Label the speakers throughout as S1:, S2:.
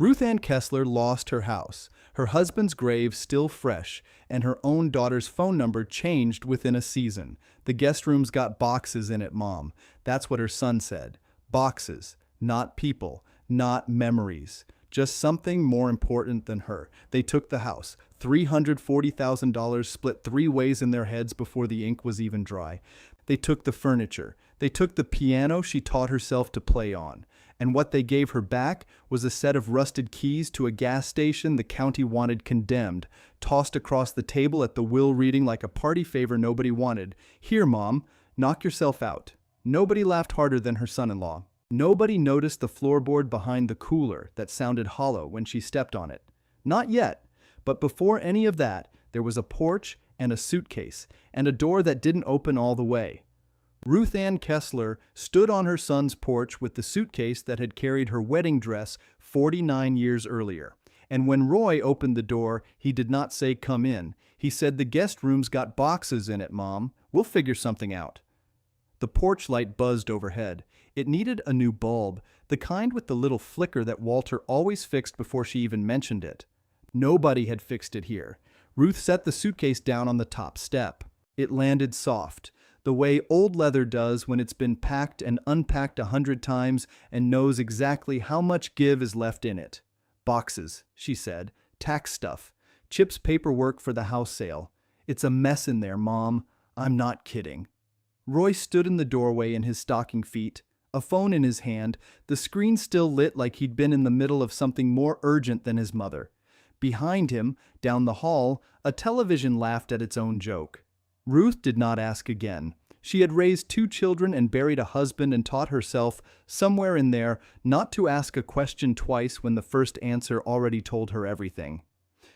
S1: Ruth Ann Kessler lost her house, her husband's grave still fresh, and her own daughter's phone number changed within a season. The guest room's got boxes in it, Mom. That's what her son said. Boxes, not people, not memories. Just something more important than her. They took the house. $340,000 split three ways in their heads before the ink was even dry. They took the furniture. They took the piano she taught herself to play on. And what they gave her back was a set of rusted keys to a gas station the county wanted condemned, tossed across the table at the will reading like a party favor nobody wanted. Here, Mom, knock yourself out. Nobody laughed harder than her son-in-law. Nobody noticed the floorboard behind the cooler that sounded hollow when she stepped on it. Not yet, but before any of that, there was a porch and a suitcase, and a door that didn't open all the way. Ruth Ann Kessler stood on her son's porch with the suitcase that had carried her wedding dress 49 years earlier. And when Roy opened the door, he did not say, "Come in." He said, "The guest room's got boxes in it, Mom. We'll figure something out." The porch light buzzed overhead. It needed a new bulb, the kind with the little flicker that Walter always fixed before she even mentioned it. Nobody had fixed it here. Ruth set the suitcase down on the top step. It landed soft, the way old leather does when it's been packed and unpacked 100 times and knows exactly how much give is left in it. "Boxes," she said. "Tax stuff. Chip's paperwork for the house sale. It's a mess in there, Mom. I'm not kidding." Roy stood in the doorway in his stocking feet, a phone in his hand, the screen still lit like he'd been in the middle of something more urgent than his mother. Behind him, down the hall, a television laughed at its own joke. Ruth did not ask again. She had raised 2 children and buried a husband and taught herself, somewhere in there, not to ask a question twice when the first answer already told her everything.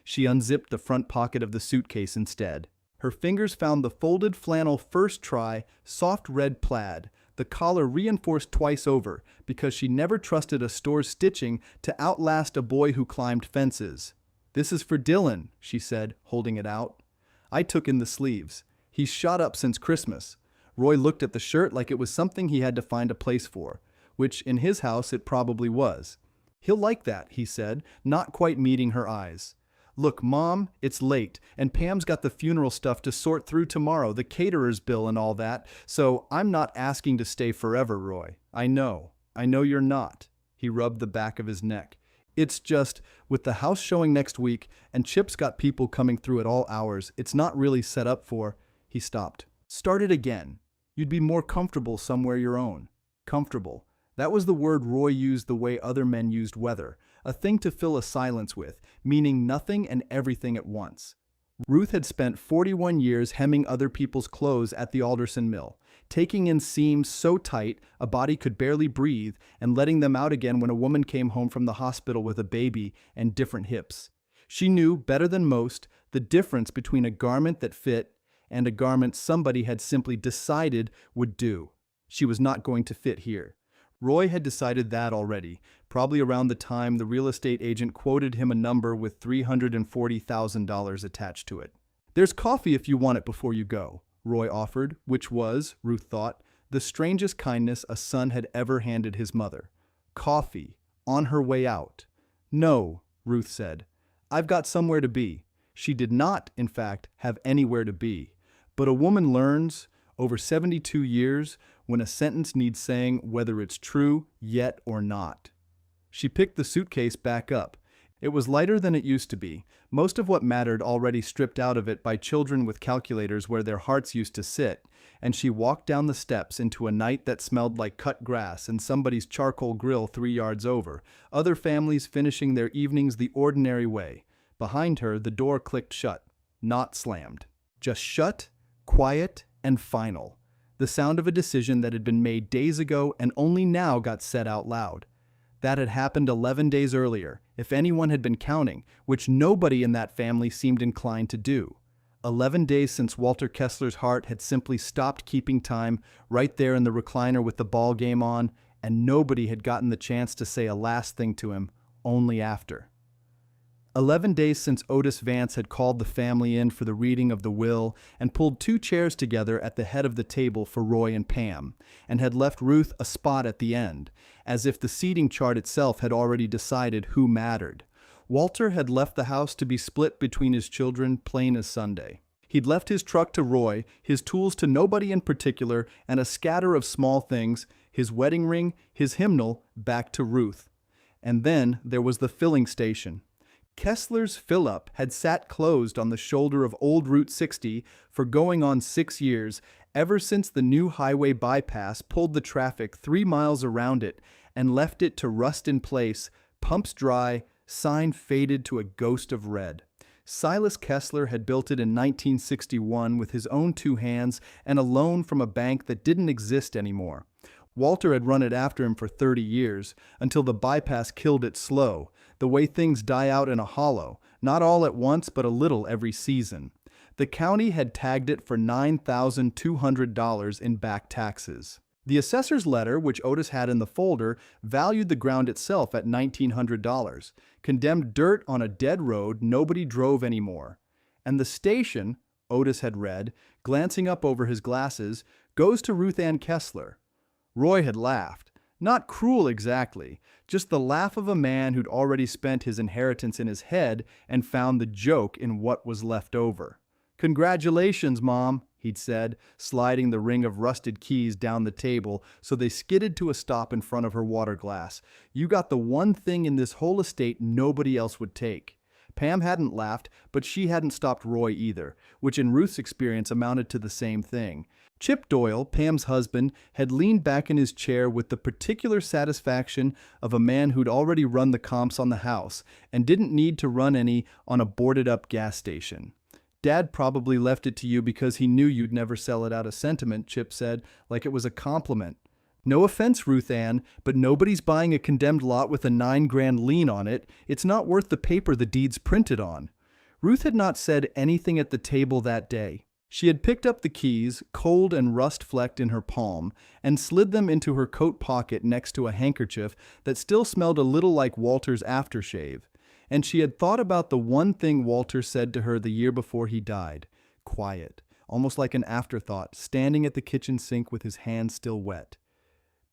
S1: She unzipped the front pocket of the suitcase instead. Her fingers found the folded flannel first try, soft red plaid, the collar reinforced twice over, because she never trusted a store's stitching to outlast a boy who climbed fences. "This is for Dylan," she said, holding it out. I took in the sleeves. He's shot up since Christmas. Roy looked at the shirt like it was something he had to find a place for, which in his house it probably was. "He'll like that," he said, not quite meeting her eyes. "Look, Mom, it's late, and Pam's got the funeral stuff to sort through tomorrow, the caterer's bill and all that, so I'm not asking to stay forever, Roy. I know you're not." He rubbed the back of his neck. "It's just, with the house showing next week, and Chip's got people coming through at all hours, it's not really set up for—" He stopped. "Start it again. You'd be more comfortable somewhere your own." Comfortable. That was the word Roy used the way other men used weather, a thing to fill a silence with, meaning nothing and everything at once. Ruth had spent 41 years hemming other people's clothes at the Alderson Mill, taking in seams so tight a body could barely breathe and letting them out again when a woman came home from the hospital with a baby and different hips. She knew, better than most, the difference between a garment that fit and a garment somebody had simply decided would do. She was not going to fit here. Roy had decided that already, probably around the time the real estate agent quoted him a number with $340,000 attached to it. "There's coffee if you want it before you go," Roy offered, which was, Ruth thought, the strangest kindness a son had ever handed his mother. Coffee, on her way out. "No," Ruth said. "I've got somewhere to be." She did not, in fact, have anywhere to be. But a woman learns, over 72 years, when a sentence needs saying whether it's true yet or not. She picked the suitcase back up. It was lighter than it used to be, most of what mattered already stripped out of it by children with calculators where their hearts used to sit, and she walked down the steps into a night that smelled like cut grass and somebody's charcoal grill 3 yards over, other families finishing their evenings the ordinary way. Behind her, the door clicked shut, not slammed. Just shut, quiet, and final. The sound of a decision that had been made days ago and only now got said out loud. That had happened 11 days earlier, if anyone had been counting, which nobody in that family seemed inclined to do. 11 days since Walter Kessler's heart had simply stopped keeping time right there in the recliner with the ball game on, and nobody had gotten the chance to say a last thing to him, only after. 11 days since Otis Vance had called the family in for the reading of the will and pulled two chairs together at the head of the table for Roy and Pam, and had left Ruth a spot at the end, as if the seating chart itself had already decided who mattered. Walter had left the house to be split between his children, plain as Sunday. He'd left his truck to Roy, his tools to nobody in particular, and a scatter of small things, his wedding ring, his hymnal, back to Ruth. And then there was the filling station. Kessler's fill-up had sat closed on the shoulder of old Route 60 for going on 6 years, ever since the new highway bypass pulled the traffic 3 miles around it and left it to rust in place, pumps dry, sign faded to a ghost of red. Silas Kessler had built it in 1961 with his own 2 hands and a loan from a bank that didn't exist anymore. Walter had run it after him for 30 years, until the bypass killed it slow, the way things die out in a hollow, not all at once but a little every season. The county had tagged it for $9,200 in back taxes. The assessor's letter, which Otis had in the folder, valued the ground itself at $1,900, condemned dirt on a dead road nobody drove anymore. And the station, Otis had read, glancing up over his glasses, goes to Ruth Ann Kessler. Roy had laughed. Not cruel exactly, just the laugh of a man who'd already spent his inheritance in his head and found the joke in what was left over. "Congratulations, Mom," he'd said, sliding the ring of rusted keys down the table so they skidded to a stop in front of her water glass. "You got the one thing in this whole estate nobody else would take." Pam hadn't laughed, but she hadn't stopped Roy either, which in Ruth's experience amounted to the same thing. Chip Doyle, Pam's husband, had leaned back in his chair with the particular satisfaction of a man who'd already run the comps on the house and didn't need to run any on a boarded-up gas station. "Dad probably left it to you because he knew you'd never sell it out of sentiment," Chip said, like it was a compliment. "No offense, Ruth Ann, but nobody's buying a condemned lot with a $9,000 lien on it. It's not worth the paper the deed's printed on." Ruth had not said anything at the table that day. She had picked up the keys, cold and rust-flecked in her palm, and slid them into her coat pocket next to a handkerchief that still smelled a little like Walter's aftershave. And she had thought about the one thing Walter said to her the year before he died. Quiet, almost like an afterthought, standing at the kitchen sink with his hands still wet.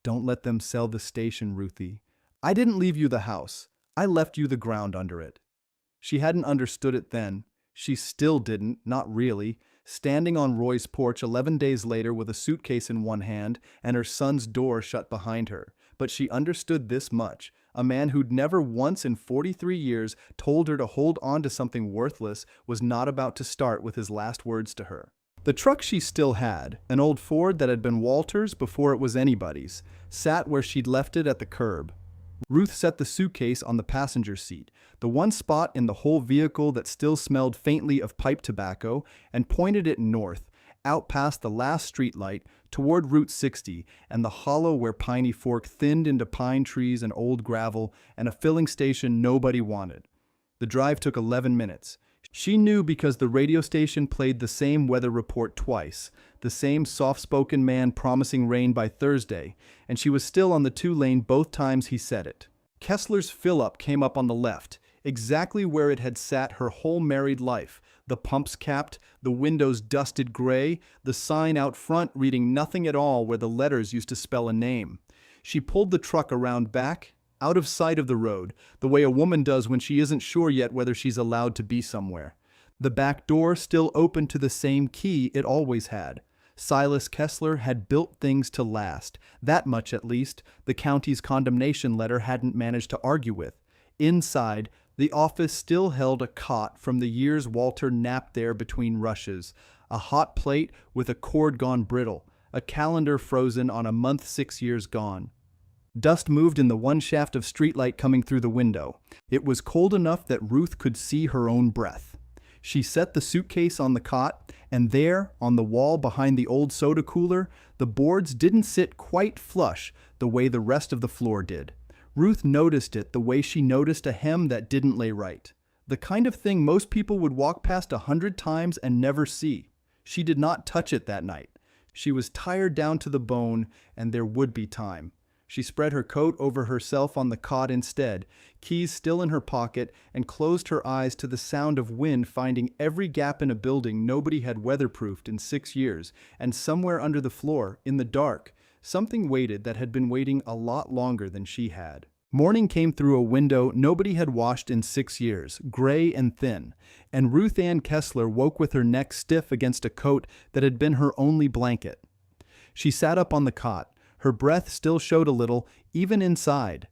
S1: "Don't let them sell the station, Ruthie. I didn't leave you the house. I left you the ground under it." She hadn't understood it then. She still didn't, not really. Standing on Roy's porch 11 days later with a suitcase in one hand and her son's door shut behind her. But she understood this much. A man who'd never once in 43 years told her to hold on to something worthless was not about to start with his last words to her. The truck she still had, an old Ford that had been Walter's before it was anybody's, sat where she'd left it at the curb. Ruth set the suitcase on the passenger seat, the one spot in the whole vehicle that still smelled faintly of pipe tobacco, and pointed it north, out past the last streetlight, toward Route 60 and the hollow where Piney Fork thinned into pine trees and old gravel and a filling station nobody wanted. The drive took 11 minutes. She knew because the radio station played the same weather report twice, the same soft-spoken man promising rain by Thursday, and she was still on the 2-lane both times he said it. Kessler's fill-up came up on the left, exactly where it had sat her whole married life, the pumps capped, the windows dusted gray, the sign out front reading nothing at all where the letters used to spell a name. She pulled the truck around back, out of sight of the road, the way a woman does when she isn't sure yet whether she's allowed to be somewhere. The back door still open to the same key it always had. Silas Kessler had built things to last. That much, at least, the county's condemnation letter hadn't managed to argue with. Inside, the office still held a cot from the years Walter napped there between rushes, a hot plate with a cord gone brittle, a calendar frozen on a month 6 years gone. Dust moved in the one shaft of streetlight coming through the window. It was cold enough that Ruth could see her own breath. She set the suitcase on the cot, and there, on the wall behind the old soda cooler, the boards didn't sit quite flush the way the rest of the floor did. Ruth noticed it the way she noticed a hem that didn't lay right. The kind of thing most people would walk past 100 times and never see. She did not touch it that night. She was tired down to the bone, and there would be time. She spread her coat over herself on the cot instead, keys still in her pocket, and closed her eyes to the sound of wind finding every gap in a building nobody had weatherproofed in 6 years, and somewhere under the floor, in the dark, something waited that had been waiting a lot longer than she had. Morning came through a window nobody had washed in 6 years, gray and thin, and Ruth Ann Kessler woke with her neck stiff against a coat that had been her only blanket. She sat up on the cot. Her breath still showed a little, even inside.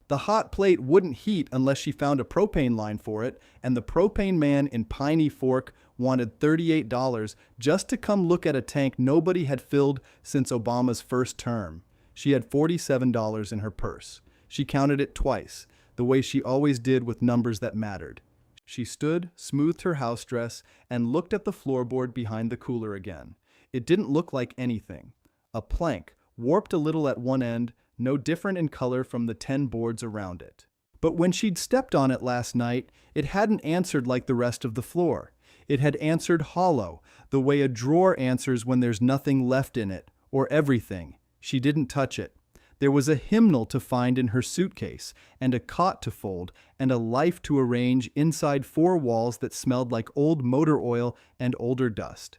S1: The hot plate wouldn't heat unless she found a propane line for it, and the propane man in Piney Fork wanted $38 just to come look at a tank nobody had filled since Obama's first term. She had $47 in her purse. She counted it twice, the way she always did with numbers that mattered. She stood, smoothed her house dress, and looked at the floorboard behind the cooler again. It didn't look like anything. A plank, warped a little at one end, no different in color from the 10 boards around it. But when she'd stepped on it last night, it hadn't answered like the rest of the floor. It had answered hollow, the way a drawer answers when there's nothing left in it, or everything. She didn't touch it. There was a hymnal to find in her suitcase, and a cot to fold, and a life to arrange inside 4 walls that smelled like old motor oil and older dust.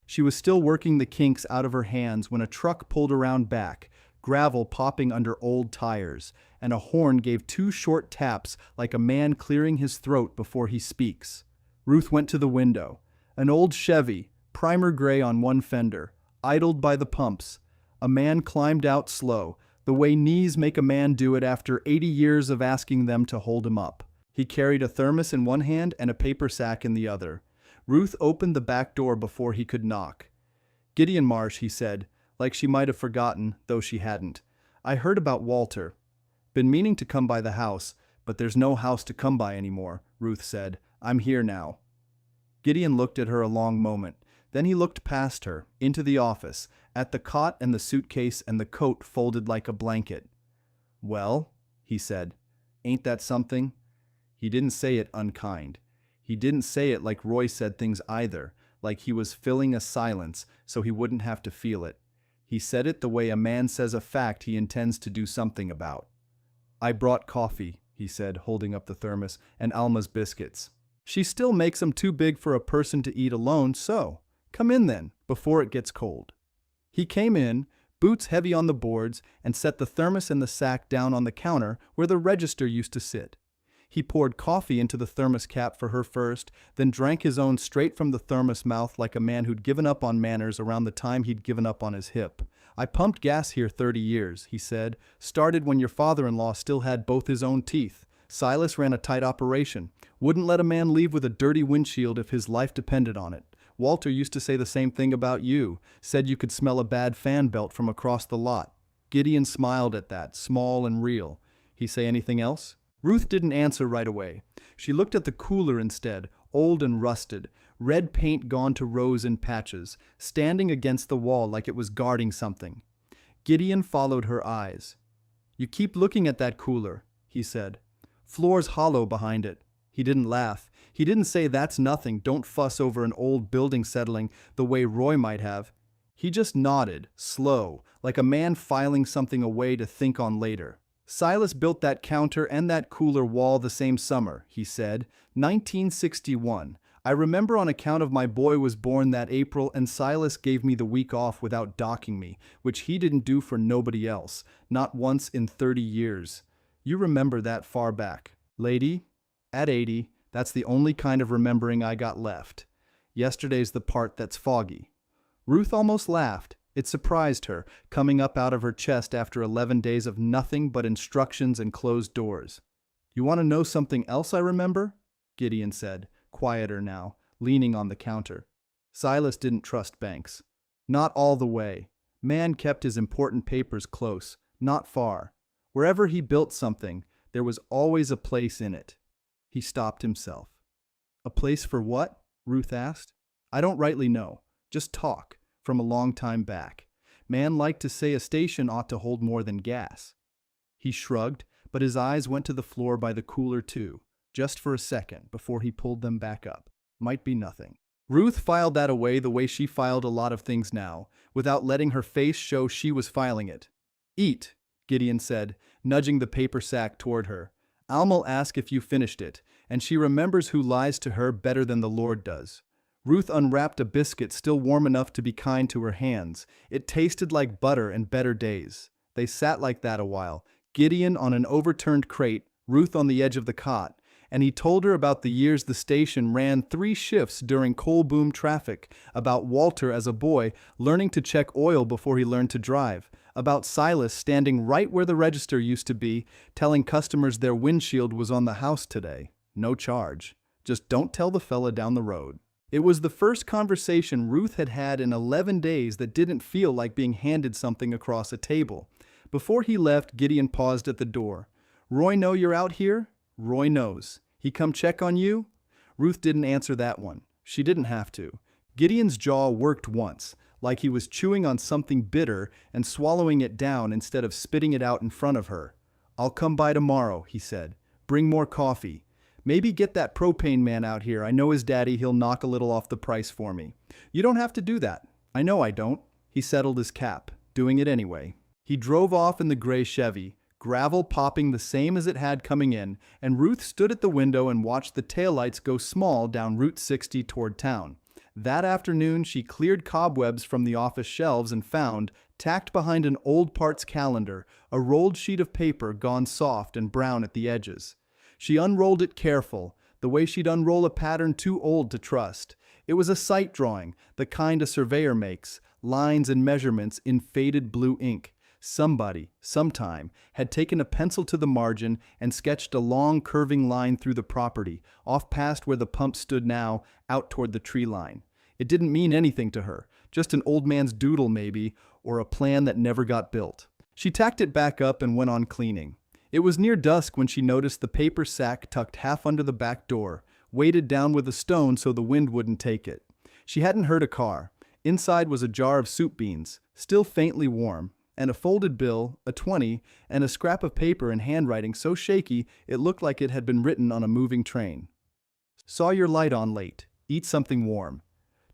S1: She was still working the kinks out of her hands when a truck pulled around back, gravel popping under old tires, and a horn gave 2 short taps like a man clearing his throat before he speaks. Ruth went to the window. An old Chevy, primer gray on one fender, idled by the pumps. A man climbed out slow, the way knees make a man do it after 80 years of asking them to hold him up. He carried a thermos in one hand and a paper sack in the other. Ruth opened the back door before he could knock. "Gideon Marsh," he said, like she might have forgotten, though she hadn't. "I heard about Walter. Been meaning to come by the house, but there's no house to come by anymore," Ruth said. "I'm here now." Gideon looked at her a long moment. Then he looked past her, into the office, at the cot and the suitcase and the coat folded like a blanket. "Well," he said, "ain't that something?" He didn't say it unkind. He didn't say it like Roy said things either, like he was filling a silence so he wouldn't have to feel it. He said it the way a man says a fact he intends to do something about. "I brought coffee," he said, holding up the thermos, "and Alma's biscuits. She still makes 'em too big for a person to eat alone, so come in then, before it gets cold." He came in, boots heavy on the boards, and set the thermos and the sack down on the counter where the register used to sit. He poured coffee into the thermos cap for her first, then drank his own straight from the thermos mouth like a man who'd given up on manners around the time he'd given up on his hip. "I pumped gas here 30 years, he said. "Started when your father-in-law still had both his own teeth. Silas ran a tight operation. Wouldn't let a man leave with a dirty windshield if his life depended on it. Walter used to say the same thing about you, said you could smell a bad fan belt from across the lot." Gideon smiled at that, small and real. "He say anything else?" Ruth didn't answer right away. She looked at the cooler instead, old and rusted, red paint gone to rose in patches, standing against the wall like it was guarding something. Gideon followed her eyes. "You keep looking at that cooler," he said. "Floor's hollow behind it." He didn't laugh. He didn't say that's nothing, don't fuss over an old building settling the way Roy might have. He just nodded, slow, like a man filing something away to think on later. "Silas built that counter and that cooler wall the same summer," he said. 1961. "I remember on account of my boy was born that April and Silas gave me the week off without docking me, which he didn't do for nobody else, not once in 30 years. You remember that far back. Lady, at 80, that's the only kind of remembering I got left. Yesterday's the part that's foggy." Ruth almost laughed. It surprised her, coming up out of her chest after 11 days of nothing but instructions and closed doors. "You want to know something else I remember?" Gideon said, quieter now, leaning on the counter. "Silas didn't trust banks. Not all the way. Man kept his important papers close, not far. Wherever he built something, there was always a place in it." He stopped himself. "A place for what?" Ruth asked. "I don't rightly know. Just talk. From a long time back. Man liked to say a station ought to hold more than gas." He shrugged, but his eyes went to the floor by the cooler too, just for a second before he pulled them back up. Might be nothing. Ruth filed that away the way she filed a lot of things now, without letting her face show she was filing it. "Eat," Gideon said, nudging the paper sack toward her. Alma'll ask if you finished it, and she remembers who lies to her better than the Lord does. Ruth unwrapped a biscuit still warm enough to be kind to her hands. It tasted like butter and better days. They sat like that a while, Gideon on an overturned crate, Ruth on the edge of the cot, and he told her about the years the station ran 3 shifts during coal boom traffic, about Walter as a boy learning to check oil before he learned to drive, about Silas standing right where the register used to be, telling customers their windshield was on the house today. No charge. Just don't tell the fella down the road. It was the first conversation Ruth had had in 11 days that didn't feel like being handed something across a table. Before he left, Gideon paused at the door. Roy know you're out here? Roy knows. He come check on you? Ruth didn't answer that one. She didn't have to. Gideon's jaw worked once, like he was chewing on something bitter and swallowing it down instead of spitting it out in front of her. I'll come by tomorrow, he said. Bring more coffee. Maybe get that propane man out here. I know his daddy, he'll knock a little off the price for me. You don't have to do that. I know I don't. He settled his cap, doing it anyway. He drove off in the gray Chevy, gravel popping the same as it had coming in, and Ruth stood at the window and watched the taillights go small down Route 60 toward town. That afternoon, she cleared cobwebs from the office shelves and found, tacked behind an old parts calendar, a rolled sheet of paper gone soft and brown at the edges. She unrolled it careful, the way she'd unroll a pattern too old to trust. It was a sight drawing, the kind a surveyor makes, lines and measurements in faded blue ink. Somebody, sometime, had taken a pencil to the margin and sketched a long curving line through the property, off past where the pump stood now, out toward the tree line. It didn't mean anything to her, just an old man's doodle maybe, or a plan that never got built. She tacked it back up and went on cleaning. It was near dusk when she noticed the paper sack tucked half under the back door, weighted down with a stone so the wind wouldn't take it. She hadn't heard a car. Inside was a jar of soup beans, still faintly warm, and a folded bill, a 20, and a scrap of paper in handwriting so shaky it looked like it had been written on a moving train. Saw your light on late. Eat something warm.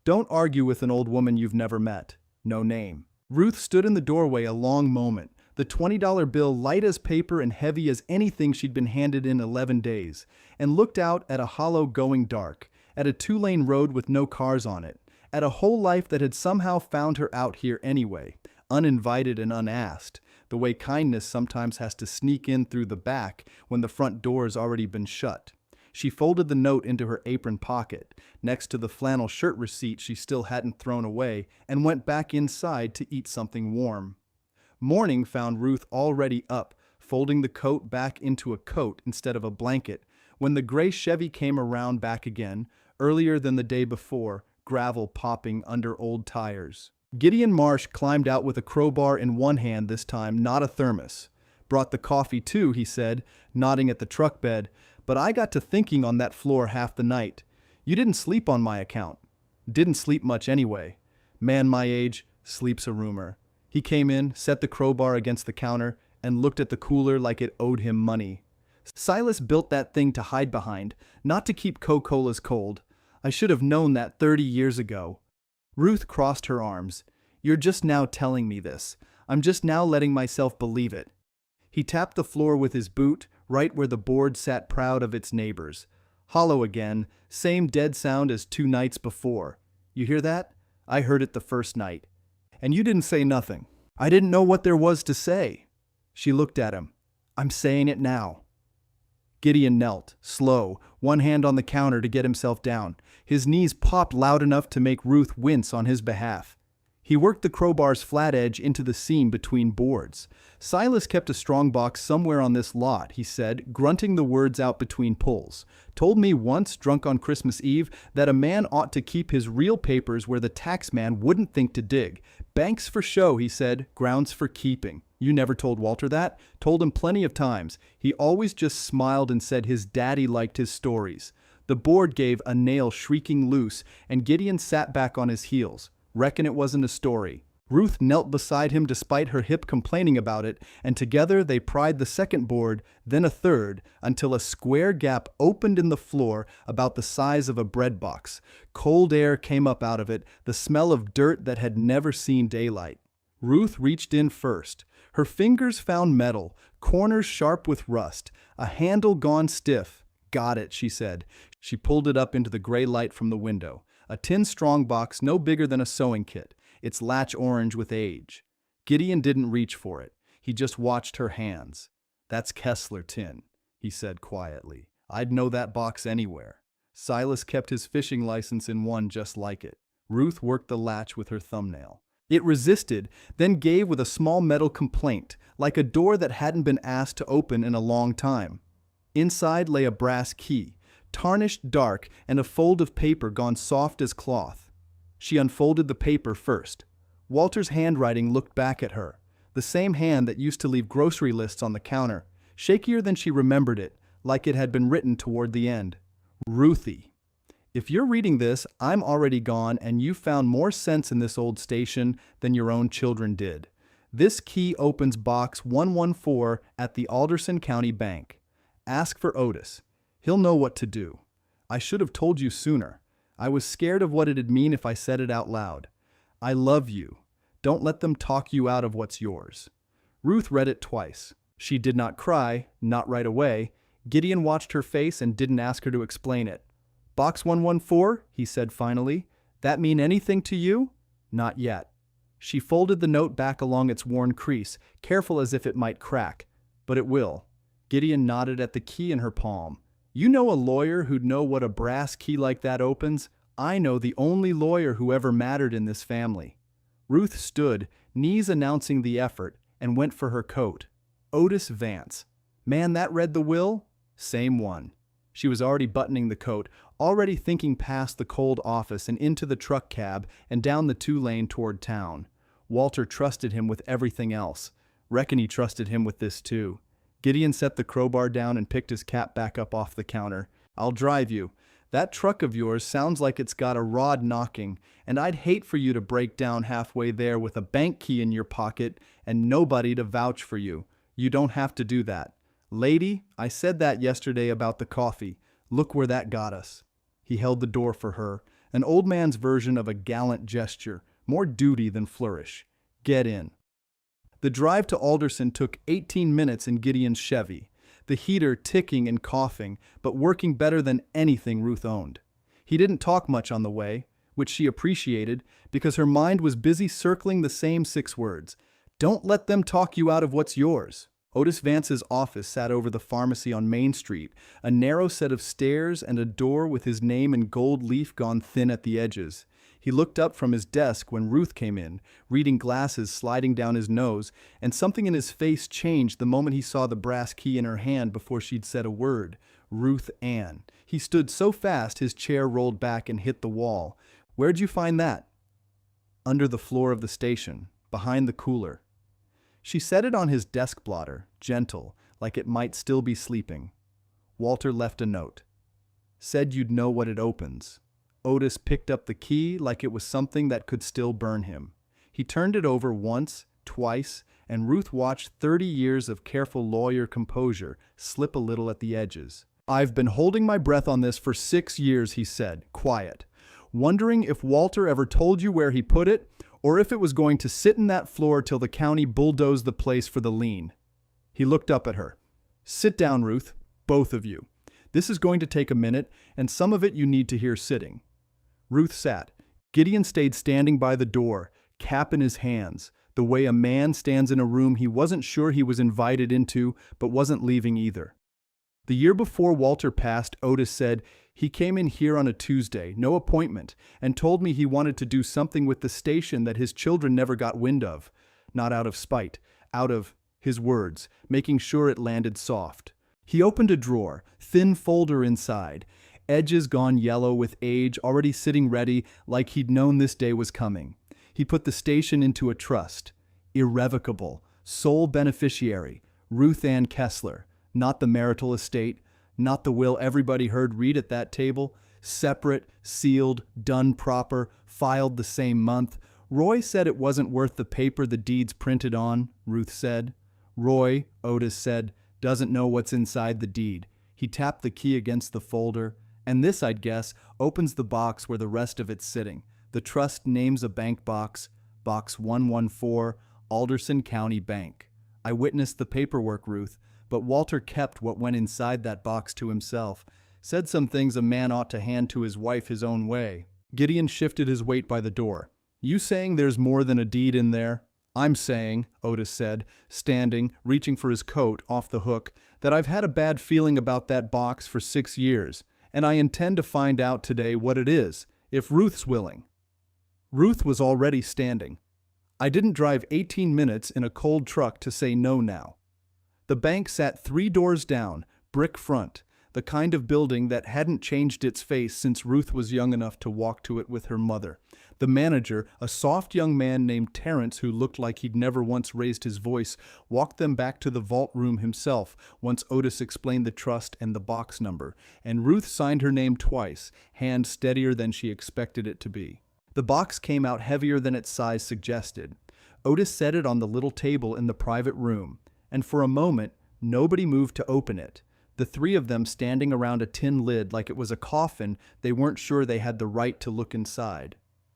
S1: Don't argue with an old woman you've never met. No name. Ruth stood in the doorway a long moment, the $20 bill light as paper and heavy as anything she'd been handed in 11 days, and looked out at a hollow going dark, at a 2-lane road with no cars on it, at a whole life that had somehow found her out here anyway, uninvited and unasked, the way kindness sometimes has to sneak in through the back when the front door's already been shut. She folded the note into her apron pocket, next to the flannel shirt receipt she still hadn't thrown away, and went back inside to eat something warm. Morning found Ruth already up, folding the coat back into a coat instead of a blanket, when the gray Chevy came around back again, earlier than the day before, gravel popping under old tires. Gideon Marsh climbed out with a crowbar in one hand this time, not a thermos. Brought the coffee too, he said, nodding at the truck bed, but I got to thinking on that floor half the night. You didn't sleep on my account. Didn't sleep much anyway. Man my age, sleep's a rumor. He came in, set the crowbar against the counter, and looked at the cooler like it owed him money. Silas built that thing to hide behind, not to keep Coca-Colas cold. I should have known that 30 years ago. Ruth crossed her arms. You're just now telling me this. I'm just now letting myself believe it. He tapped the floor with his boot, right where the board sat proud of its neighbors. Hollow again, same dead sound as 2 nights before. You hear that? I heard it the first night. And you didn't say nothing. I didn't know what there was to say. She looked at him. I'm saying it now. Gideon knelt, slow, one hand on the counter to get himself down. His knees popped loud enough to make Ruth wince on his behalf. He worked the crowbar's flat edge into the seam between boards. Silas kept a strongbox somewhere on this lot, he said, grunting the words out between pulls. Told me once, drunk on Christmas Eve, that a man ought to keep his real papers where the tax man wouldn't think to dig. Banks for show, he said, grounds for keeping. You never told Walter that? Told him plenty of times. He always just smiled and said his daddy liked his stories. The board gave a nail shrieking loose, and Gideon sat back on his heels. Reckon it wasn't a story. Ruth knelt beside him despite her hip complaining about it, and together they pried the second board, then a third, until a square gap opened in the floor about the size of a bread box. Cold air came up out of it, the smell of dirt that had never seen daylight. Ruth reached in first. Her fingers found metal, corners sharp with rust, a handle gone stiff. "Got it," she said. She pulled it up into the gray light from the window. A tin strongbox no bigger than a sewing kit, its latch orange with age. Gideon didn't reach for it. He just watched her hands. "That's Kessler tin," he said quietly. "I'd know that box anywhere." Silas kept his fishing license in one just like it. Ruth worked the latch with her thumbnail. It resisted, then gave with a small metal complaint, like a door that hadn't been asked to open in a long time. Inside lay a brass key, tarnished dark, and a fold of paper gone soft as cloth. She unfolded the paper first. Walter's handwriting looked back at her, the same hand that used to leave grocery lists on the counter, shakier than she remembered it, like it had been written toward the end. "Ruthie, if you're reading this, I'm already gone and you found more sense in this old station than your own children did. This key opens box 114 at the Alderson County Bank. Ask for Otis. He'll know what to do. I should have told you sooner. I was scared of what it'd mean if I said it out loud. I love you. Don't let them talk you out of what's yours." Ruth read it twice. She did not cry, not right away. Gideon watched her face and didn't ask her to explain it. "Box 114, he said finally. "That mean anything to you?" "Not yet." She folded the note back along its worn crease, careful as if it might crack. "But it will." Gideon nodded at the key in her palm. "You know a lawyer who'd know what a brass key like that opens? I know the only lawyer who ever mattered in this family." Ruth stood, knees announcing the effort, and went for her coat. "Otis Vance. Man that read the will?" "Same one." She was already buttoning the coat, already thinking past the cold office and into the truck cab and down the 2-lane toward town. Walter trusted him with everything else. Reckon he trusted him with this too. Gideon set the crowbar down and picked his cap back up off the counter. "I'll drive you. That truck of yours sounds like it's got a rod knocking, and I'd hate for you to break down halfway there with a bank key in your pocket and nobody to vouch for you. You don't have to do that. Lady, I said that yesterday about the coffee. Look where that got us." He held the door for her, an old man's version of a gallant gesture, more duty than flourish. "Get in." The drive to Alderson took 18 minutes in Gideon's Chevy, the heater ticking and coughing, but working better than anything Ruth owned. He didn't talk much on the way, which she appreciated because her mind was busy circling the same 6 words. Don't let them talk you out of what's yours. Otis Vance's office sat over the pharmacy on Main Street, a narrow set of stairs and a door with his name in gold leaf gone thin at the edges. He looked up from his desk when Ruth came in, reading glasses sliding down his nose, and something in his face changed the moment he saw the brass key in her hand before she'd said a word. Ruth Ann. He stood so fast his chair rolled back and hit the wall. "Where'd you find that?" "Under the floor of the station, behind the cooler." She set it on his desk blotter, gentle, like it might still be sleeping. Walter left a note. Said you'd know what it opens. Otis picked up the key like it was something that could still burn him. He turned it over once, twice, and Ruth watched 30 years of careful lawyer composure slip a little at the edges. "I've been holding my breath on this for 6 years," he said, quiet, "wondering if Walter ever told you where he put it, or if it was going to sit in that floor till the county bulldozed the place for the lien." He looked up at her. "Sit down, Ruth, both of you. This is going to take a minute, and some of it you need to hear sitting." Ruth sat. Gideon stayed standing by the door, cap in his hands, the way a man stands in a room he wasn't sure he was invited into, but wasn't leaving either. The year before Walter passed, Otis said, "He came in here on a Tuesday, no appointment, and told me he wanted to do something with the station that his children never got wind of. Not out of spite, out of," his words, making sure it landed soft. He opened a drawer, thin folder inside, edges gone yellow with age, already sitting ready like he'd known this day was coming. He put the station into a trust. Irrevocable, sole beneficiary, Ruth Ann Kessler, not the marital estate, not the will everybody heard read at that table, separate, sealed, done proper, filed the same month. Roy said it wasn't worth the paper the deed's printed on, Ruth said. Roy, Otis said, doesn't know what's inside the deed. He tapped the key against the folder, and this, I'd guess, opens the box where the rest of it's sitting. The trust names a bank box, Box 114, Alderson County Bank. I witnessed the paperwork, Ruth, but Walter kept what went inside that box to himself. Said some things a man ought to hand to his wife his own way. Gideon shifted his weight by the door. You saying there's more than a deed in there? I'm saying, Otis said, standing, reaching for his coat off the hook, that I've had a bad feeling about that box for 6 years, and I intend to find out today what it is, if Ruth's willing. Ruth was already standing. I didn't drive 18 minutes in a cold truck to say no now. The bank sat 3 doors down, brick front, the kind of building that hadn't changed its face since Ruth was young enough to walk to it with her mother. The manager, a soft young man named Terrence who looked like he'd never once raised his voice, walked them back to the vault room himself once Otis explained the trust and the box number, and Ruth signed her name twice, hand steadier than she expected it to be. The box came out heavier than its size suggested. Otis set it on the little table in the private room, and for a moment, nobody moved to open it. The 3 of them standing around a tin lid like it was a coffin they weren't sure they had the right to look inside.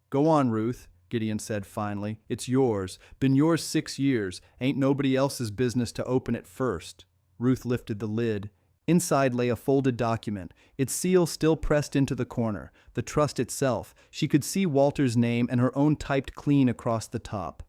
S1: Go on, Ruth, Gideon said finally. It's yours. Been yours 6 years. Ain't nobody else's business to open it first. Ruth lifted the lid. Inside lay a folded document, its seal still pressed into the corner. The trust itself. She could see Walter's name and her own typed clean across the top.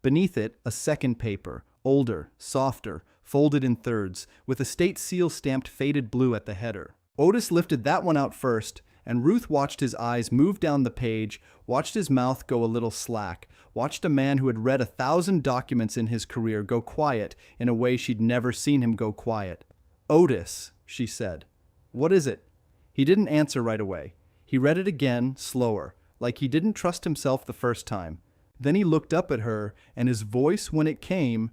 S1: Beneath it, a second paper, older, softer, folded in thirds, with a state seal stamped faded blue at the header. Otis lifted that one out first, and Ruth watched his eyes move down the page, watched his mouth go a little slack, watched a man who had read 1,000 documents in his career go quiet in a way she'd never seen him go quiet. Otis, she said. What is it? He didn't answer right away. He read it again, slower, like he didn't trust himself the first time. Then he looked up at her, and his voice, when it came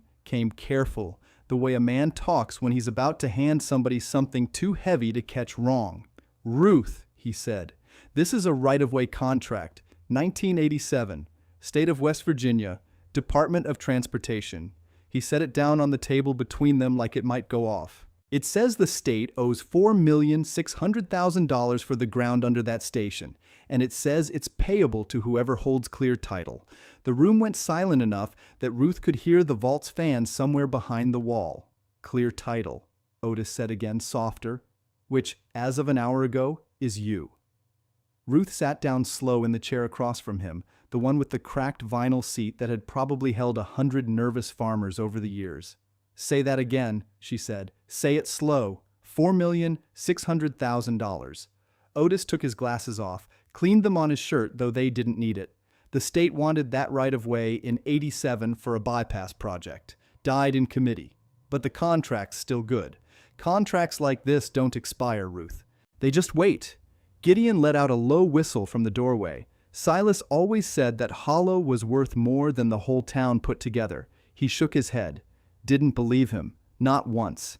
S1: careful, the way a man talks when he's about to hand somebody something too heavy to catch wrong. Ruth, he said, this is a right-of-way contract, 1987, State of West Virginia, Department of Transportation. He set it down on the table between them like it might go off. It says the state owes $4,600,000 for the ground under that station, and it says it's payable to whoever holds clear title. The room went silent enough that Ruth could hear the vault's fan somewhere behind the wall. Clear title, Otis said again, softer, which, as of an hour ago, is you. Ruth sat down slow in the chair across from him, the one with the cracked vinyl seat that had probably held 100 nervous farmers over the years. Say that again, she said. Say it slow. $4,600,000. Otis took his glasses off, cleaned them on his shirt, though they didn't need it. The state wanted that right-of-way in '87 for a bypass project. Died in committee. But the contract's still good. Contracts like this don't expire, Ruth. They just wait. Gideon let out a low whistle from the doorway. Silas always said that Hollow was worth more than the whole town put together. He shook his head. Didn't believe him. Not once.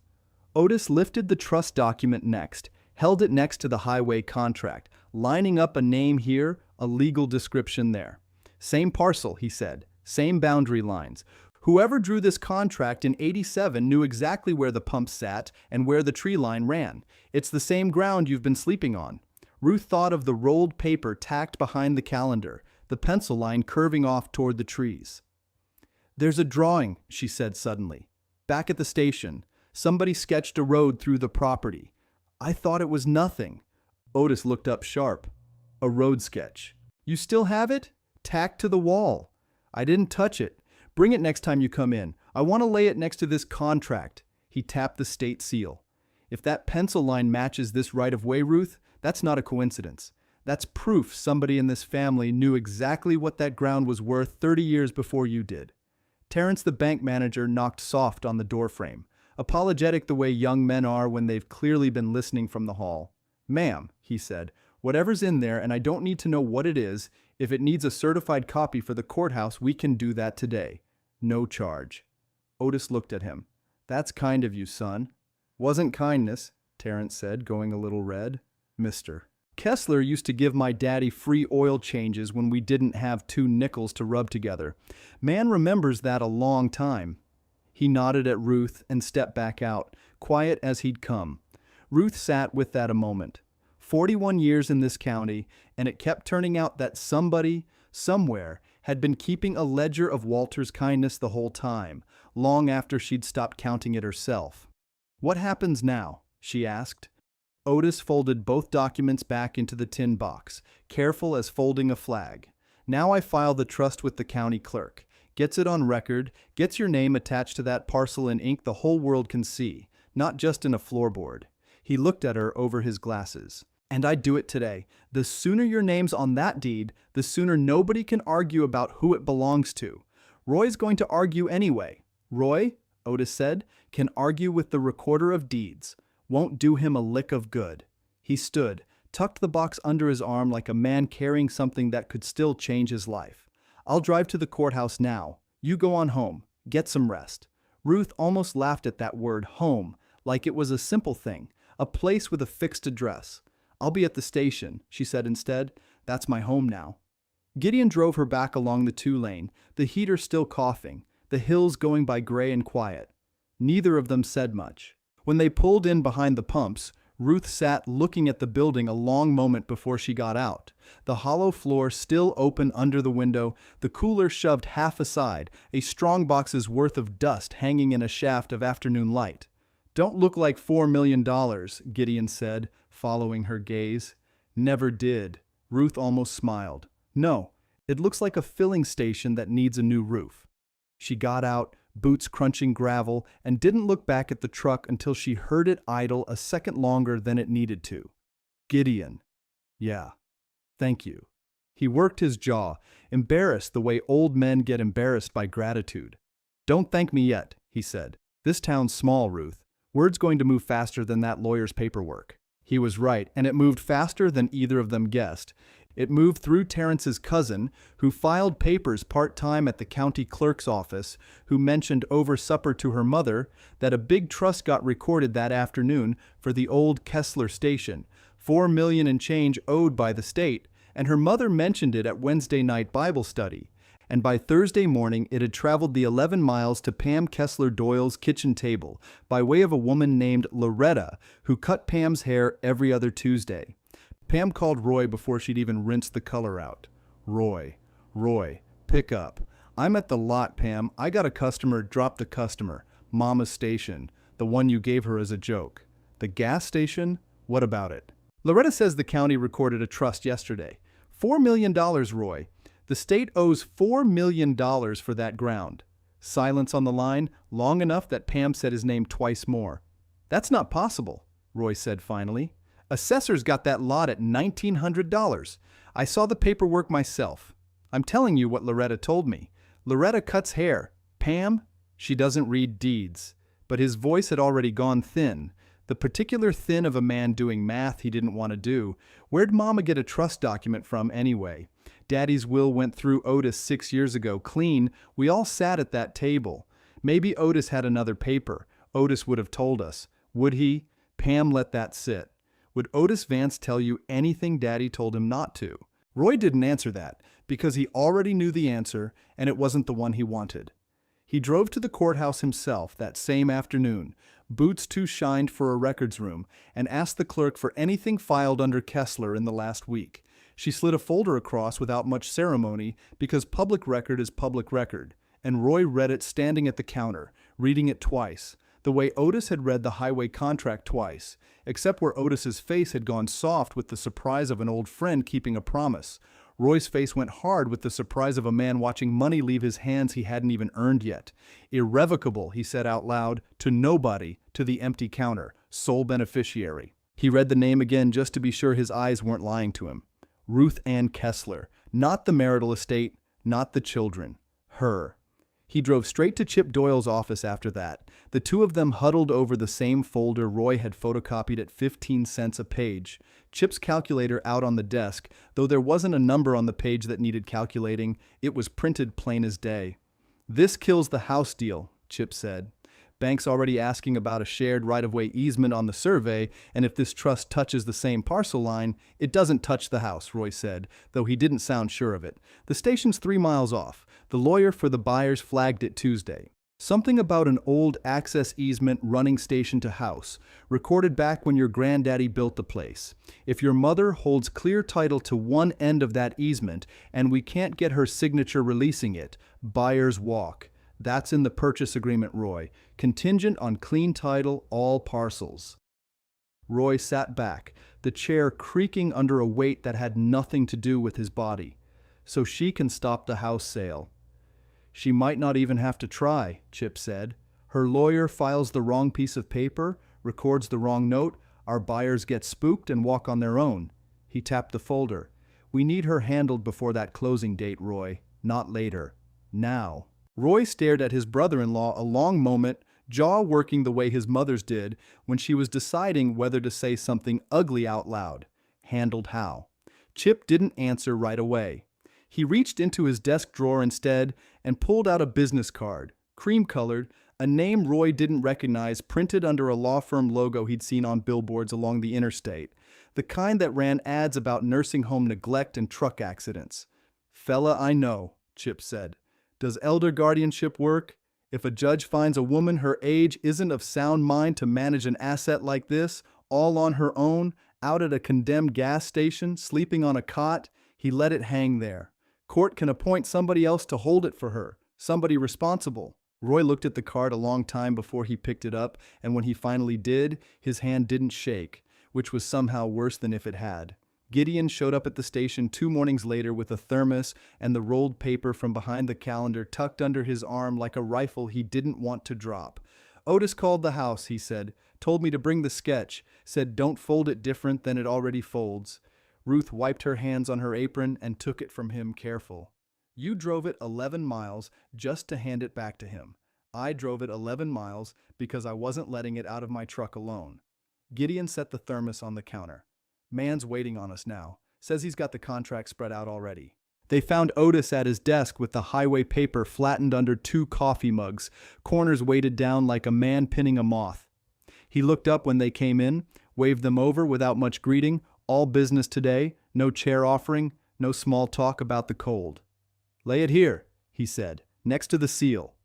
S1: Otis lifted the trust document next, held it next to the highway contract, lining up a name here, a legal description there. Same parcel, he said. Same boundary lines. Whoever drew this contract in '87 knew exactly where the pump sat and where the tree line ran. It's the same ground you've been sleeping on. Ruth thought of the rolled paper tacked behind the calendar, the pencil line curving off toward the trees. There's a drawing, she said suddenly. Back at the station, somebody sketched a road through the property. I thought it was nothing. Otis looked up sharp. A road sketch. You still have it? Tacked to the wall. I didn't touch it. Bring it next time you come in. I want to lay it next to this contract. He tapped the state seal. If that pencil line matches this right-of-way, Ruth, that's not a coincidence. That's proof somebody in this family knew exactly what that ground was worth 30 years before you did. Terrence, the bank manager, knocked soft on the doorframe, apologetic the way young men are when they've clearly been listening from the hall. Ma'am, he said, whatever's in there, and I don't need to know what it is. If it needs a certified copy for the courthouse, we can do that today. No charge. Otis looked at him. That's kind of you, son. Wasn't kindness, Terrence said, going a little red. Mr. Kessler used to give my daddy free oil changes when we didn't have 2 nickels to rub together. Man remembers that a long time. He nodded at Ruth and stepped back out, quiet as he'd come. Ruth sat with that a moment. 41 years in this county, and it kept turning out that somebody, somewhere, had been keeping a ledger of Walter's kindness the whole time, long after she'd stopped counting it herself. "What happens now?" she asked. Otis folded both documents back into the tin box, careful as folding a flag. "Now I file the trust with the county clerk. Gets it on record, gets your name attached to that parcel in ink the whole world can see, not just in a floorboard." He looked at her over his glasses. "And I'd do it today. The sooner your name's on that deed, the sooner nobody can argue about who it belongs to. Roy's going to argue anyway." "Roy," Otis said, "can argue with the recorder of deeds. Won't do him a lick of good." He stood, tucked the box under his arm like a man carrying something that could still change his life. "I'll drive to the courthouse now. You go on home. Get some rest." Ruth almost laughed at that word, home, like it was a simple thing, a place with a fixed address. "I'll be at the station," she said instead. "That's my home now." Gideon drove her back along the 2-lane, the heater still coughing, the hills going by gray and quiet. Neither of them said much. When they pulled in behind the pumps, Ruth sat looking at the building a long moment before she got out. The hollow floor still open under the window, the cooler shoved half aside, a strong box's worth of dust hanging in a shaft of afternoon light. "Don't look like $4 million, Gideon said, following her gaze. "Never did." Ruth almost smiled. "No, it looks like a filling station that needs a new roof." She got out, boots crunching gravel, and didn't look back at the truck until she heard it idle a second longer than it needed to. "Gideon." "Yeah. Thank you." He worked his jaw, embarrassed the way old men get embarrassed by gratitude. "Don't thank me yet," he said. "This town's small, Ruth. Word's going to move faster than that lawyer's paperwork." He was right, and it moved faster than either of them guessed. It moved through Terrence's cousin, who filed papers part-time at the county clerk's office, who mentioned over supper to her mother that a big trust got recorded that afternoon for the old Kessler station, $4 million and change owed by the state, and her mother mentioned it at Wednesday night Bible study. And by Thursday morning it had traveled the 11 miles to Pam Kessler Doyle's kitchen table by way of a woman named Loretta, who cut Pam's hair every other Tuesday. Pam called Roy before she'd even rinsed the color out. "Roy, pick up. I'm at the lot, Pam. I got a customer, dropped a customer. Mama's station, the one you gave her as a joke." "The gas station? What about it?" "Loretta says the county recorded a trust yesterday. $4 million, Roy. The state owes $4 million for that ground." Silence on the line, long enough that Pam said his name twice more. "That's not possible," Roy said finally. "Assessors got that lot at $1,900. I saw the paperwork myself. I'm telling you what Loretta told me. Loretta cuts hair. Pam, she doesn't read deeds." But his voice had already gone thin, the particular thin of a man doing math he didn't want to do. Where'd Mama get a trust document from anyway? Daddy's will went through Otis 6 years ago, clean. We all sat at that table. Maybe Otis had another paper. Otis would have told us. Would he? Pam let that sit. Would Otis Vance tell you anything Daddy told him not to? Roy didn't answer that, because he already knew the answer, and it wasn't the one he wanted. He drove to the courthouse himself that same afternoon, boots too shined for a records room, and asked the clerk for anything filed under Kessler in the last week. She slid a folder across without much ceremony, because public record is public record, and Roy read it standing at the counter, reading it twice, the way Otis had read the highway contract twice, except where Otis's face had gone soft with the surprise of an old friend keeping a promise. Roy's face went hard with the surprise of a man watching money leave his hands he hadn't even earned yet. "Irrevocable," he said out loud, "to nobody, to the empty counter, sole beneficiary." He read the name again just to be sure his eyes weren't lying to him. Ruth Ann Kessler. Not the marital estate, not the children. Her. He drove straight to Chip Doyle's office after that. The two of them huddled over the same folder Roy had photocopied at 15 cents a page. Chip's calculator out on the desk, though there wasn't a number on the page that needed calculating. It was printed plain as day. "This kills the house deal," Chip said. "Bank's already asking about a shared right-of-way easement on the survey, and if this trust touches the same parcel line, it doesn't touch the house," Roy said, though he didn't sound sure of it. "The station's 3 miles off. The lawyer for the buyers flagged it Tuesday. Something about an old access easement running station to house, recorded back when your granddaddy built the place. If your mother holds clear title to one end of that easement, and we can't get her signature releasing it, buyers walk. That's in the purchase agreement, Roy. Contingent on clean title, all parcels. Roy sat back, the chair creaking under a weight that had nothing to do with his body. So she can stop the house sale. She might not even have to try, Chip said. Her lawyer files the wrong piece of paper, records the wrong note, our buyers get spooked and walk on their own. He tapped the folder. We need her handled before that closing date, Roy. Not later. Now. Roy stared at his brother-in-law a long moment, jaw working the way his mother's did when she was deciding whether to say something ugly out loud. Handled how? Chip didn't answer right away. He reached into his desk drawer instead and pulled out a business card, cream-colored, a name Roy didn't recognize printed under a law firm logo he'd seen on billboards along the interstate, the kind that ran ads about nursing home neglect and truck accidents. Fella I know, Chip said. Does elder guardianship work? If a judge finds a woman her age isn't of sound mind to manage an asset like this, all on her own, out at a condemned gas station, sleeping on a cot, he let it hang there. Court can appoint somebody else to hold it for her, somebody responsible. Roy looked at the card a long time before he picked it up, and when he finally did, his hand didn't shake, which was somehow worse than if it had. Gideon showed up at the station 2 mornings later with a thermos and the rolled paper from behind the calendar tucked under his arm like a rifle he didn't want to drop. Otis called the house, he said, told me to bring the sketch, said don't fold it different than it already folds. Ruth wiped her hands on her apron and took it from him careful. You drove it 11 miles just to hand it back to him. I drove it 11 miles because I wasn't letting it out of my truck alone. Gideon set the thermos on the counter. Man's waiting on us now. Says he's got the contract spread out already. They found Otis at his desk with the highway paper flattened under 2 coffee mugs, corners weighted down like a man pinning a moth. He looked up when they came in, waved them over without much greeting. All business today, no chair offering, no small talk about the cold. Lay it here, he said, next to the seal.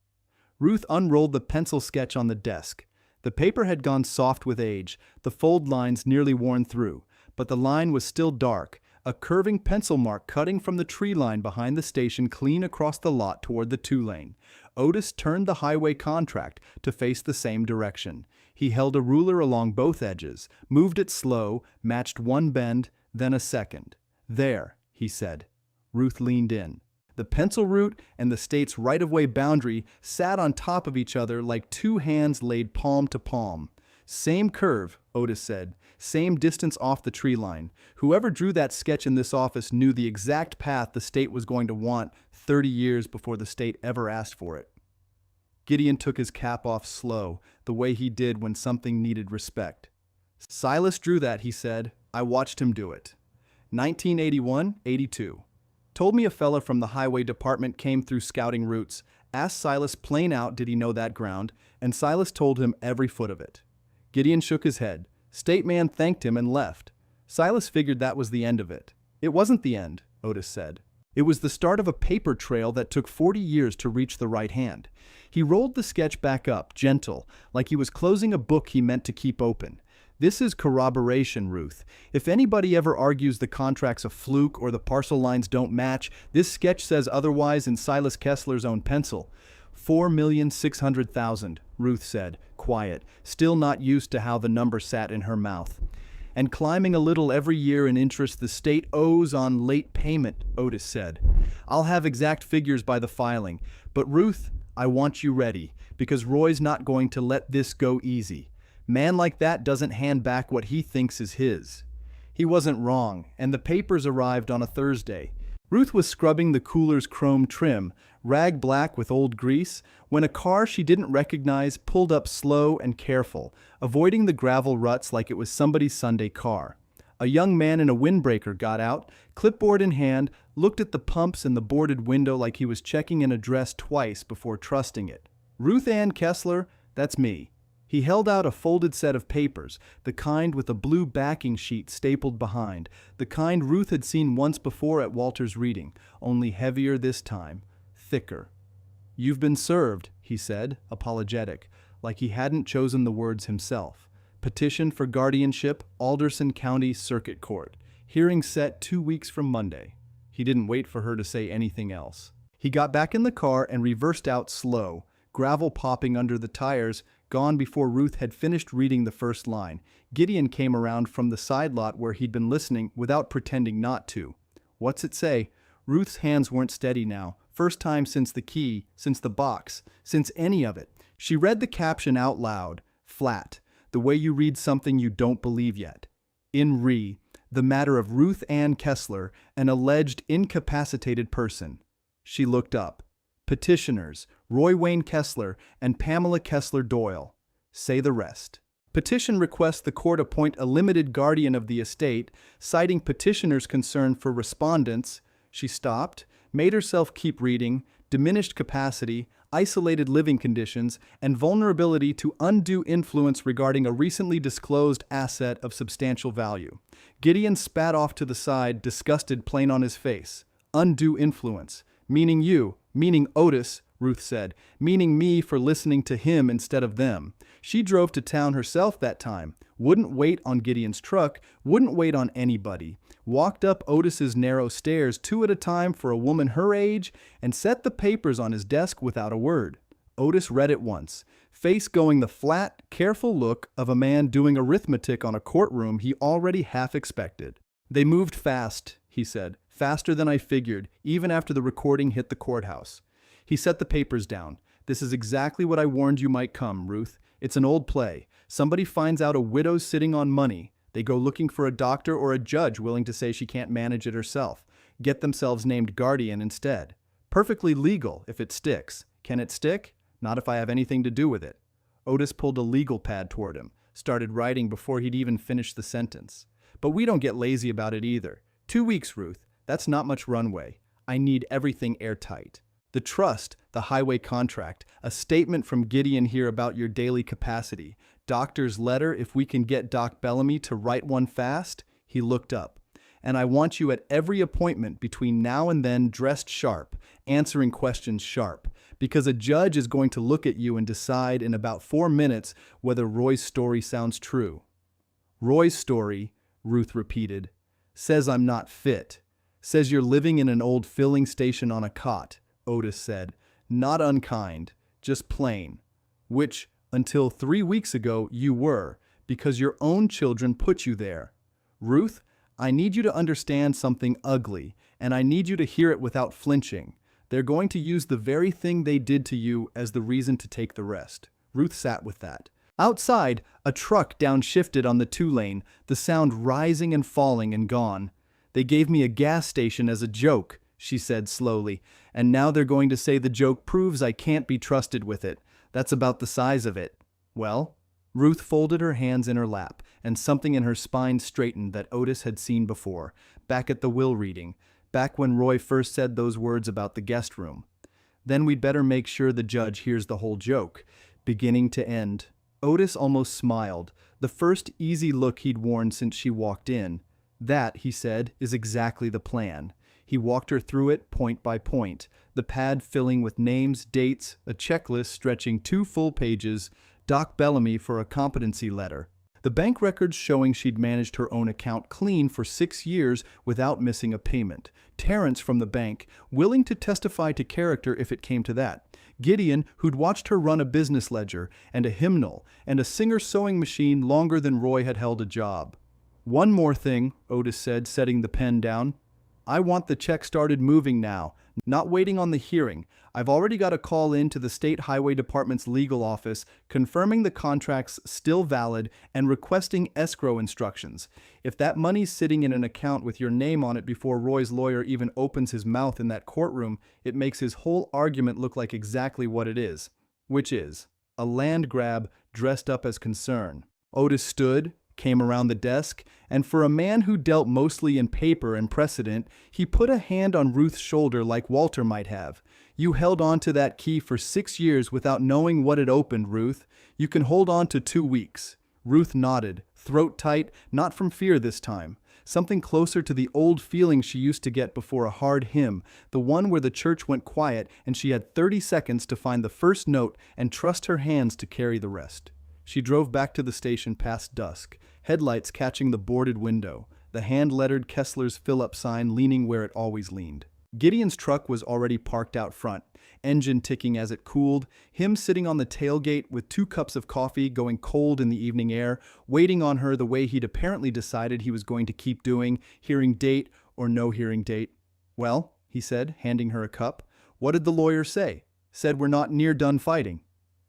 S1: Ruth unrolled the pencil sketch on the desk. The paper had gone soft with age, the fold lines nearly worn through, but the line was still dark, a curving pencil mark cutting from the tree line behind the station clean across the lot toward the 2-lane. Otis turned the highway contract to face the same direction. He held a ruler along both edges, moved it slow, matched one bend, then a second. There, he said. Ruth leaned in. The pencil route and the state's right-of-way boundary sat on top of each other like 2 hands laid palm to palm. Same curve, Otis said, same distance off the tree line. Whoever drew that sketch in this office knew the exact path the state was going to want 30 years before the state ever asked for it. Gideon took his cap off slow, the way he did when something needed respect. Silas drew that, he said. I watched him do it. 1981-82. Told me a fella from the highway department came through scouting routes, asked Silas plain out did he know that ground, and Silas told him every foot of it. Gideon shook his head. State man thanked him and left. Silas figured that was the end of it. It wasn't the end, Otis said. It was the start of a paper trail that took 40 years to reach the right hand. He rolled the sketch back up, gentle, like he was closing a book he meant to keep open. This is corroboration, Ruth. If anybody ever argues the contract's a fluke or the parcel lines don't match, this sketch says otherwise in Silas Kessler's own pencil. 4,600,000, Ruth said, quiet, still not used to how the number sat in her mouth. And climbing a little every year in interest the state owes on late payment, Otis said. I'll have exact figures by the filing, but Ruth, I want you ready, because Roy's not going to let this go easy. Man like that doesn't hand back what he thinks is his. He wasn't wrong, and the papers arrived on a Thursday. Ruth was scrubbing the cooler's chrome trim, rag black with old grease, when a car she didn't recognize pulled up slow and careful, avoiding the gravel ruts like it was somebody's Sunday car. A young man in a windbreaker got out, clipboard in hand, looked at the pumps and the boarded window like he was checking an address twice before trusting it. Ruth Ann Kessler, that's me. He held out a folded set of papers, the kind with a blue backing sheet stapled behind, the kind Ruth had seen once before at Walter's reading, only heavier this time, thicker. You've been served, he said, apologetic, like he hadn't chosen the words himself. Petition for guardianship, Alderson County Circuit Court. Hearing set 2 weeks from Monday. He didn't wait for her to say anything else. He got back in the car and reversed out slow, gravel popping under the tires, gone before Ruth had finished reading the first line. Gideon came around from the side lot where he'd been listening without pretending not to. What's it say? Ruth's hands weren't steady now. First time since the key, since the box, since any of it. She read the caption out loud, flat, the way you read something you don't believe yet. In re, the matter of Ruth Ann Kessler, an alleged incapacitated person. She looked up. Petitioners, Roy Wayne Kessler and Pamela Kessler Doyle. Say the rest. Petition requests the court appoint a limited guardian of the estate, citing petitioner's concern for respondents. She stopped, made herself keep reading, diminished capacity, isolated living conditions, and vulnerability to undue influence regarding a recently disclosed asset of substantial value. Gideon spat off to the side, disgusted plain on his face. Undue influence. Meaning you, meaning Otis, Ruth said, meaning me for listening to him instead of them. She drove to town herself that time, wouldn't wait on Gideon's truck, wouldn't wait on anybody, walked up Otis's narrow stairs 2 at a time for a woman her age, and set the papers on his desk without a word. Otis read it once, face going the flat, careful look of a man doing arithmetic on a courtroom he already half expected. They moved fast, he said, faster than I figured, even after the recording hit the courthouse. He set the papers down. This is exactly what I warned you might come, Ruth. It's an old play. Somebody finds out a widow's sitting on money. They go looking for a doctor or a judge willing to say she can't manage it herself. Get themselves named guardian instead. Perfectly legal if it sticks. Can it stick? Not if I have anything to do with it. Otis pulled a legal pad toward him, started writing before he'd even finished the sentence. But we don't get lazy about it either. 2 weeks, Ruth. That's not much runway. I need everything airtight. The trust, the highway contract, a statement from Gideon here about your daily capacity, doctor's letter if we can get Doc Bellamy to write one fast. He looked up. And I want you at every appointment between now and then dressed sharp, answering questions sharp, because a judge is going to look at you and decide in about 4 minutes whether Roy's story sounds true. Roy's story, Ruth repeated, says I'm not fit, says you're living in an old filling station on a cot. Otis said, not unkind, just plain, which, until 3 weeks ago, you were, because your own children put you there. Ruth, I need you to understand something ugly, and I need you to hear it without flinching. They're going to use the very thing they did to you as the reason to take the rest. Ruth sat with that. Outside, a truck downshifted on the 2-lane, the sound rising and falling and gone. They gave me a gas station as a joke, she said slowly, and now they're going to say the joke proves I can't be trusted with it. That's about the size of it. Well? Ruth folded her hands in her lap, and something in her spine straightened that Otis had seen before, back at the will reading, back when Roy first said those words about the guest room. Then we'd better make sure the judge hears the whole joke, beginning to end. Otis almost smiled, the first easy look he'd worn since she walked in. That, he said, is exactly the plan. He walked her through it point by point, the pad filling with names, dates, a checklist stretching 2 full pages, Doc Bellamy for a competency letter. The bank records showing she'd managed her own account clean for 6 years without missing a payment. Terrence from the bank, willing to testify to character if it came to that. Gideon, who'd watched her run a business ledger and a hymnal and a Singer sewing machine longer than Roy had held a job. One more thing, Otis said, setting the pen down. I want the check started moving now, not waiting on the hearing. I've already got a call in to the State Highway Department's legal office confirming the contract's still valid and requesting escrow instructions. If that money's sitting in an account with your name on it before Roy's lawyer even opens his mouth in that courtroom, it makes his whole argument look like exactly what it is, which is a land grab dressed up as concern. Otis stood, came around the desk, and for a man who dealt mostly in paper and precedent, he put a hand on Ruth's shoulder like Walter might have. You held on to that key for 6 years without knowing what it opened, Ruth. You can hold on to 2 weeks. Ruth nodded, throat tight, not from fear this time. Something closer to the old feeling she used to get before a hard hymn, the one where the church went quiet and she had 30 seconds to find the first note and trust her hands to carry the rest. She drove back to the station past dusk, headlights catching the boarded window, the hand-lettered Kessler's fill-up sign leaning where it always leaned. Gideon's truck was already parked out front, engine ticking as it cooled, him sitting on the tailgate with 2 cups of coffee going cold in the evening air, waiting on her the way he'd apparently decided he was going to keep doing, hearing date or no hearing date. "Well," he said, handing her a cup, "what did the lawyer say?" "Said we're not near done fighting."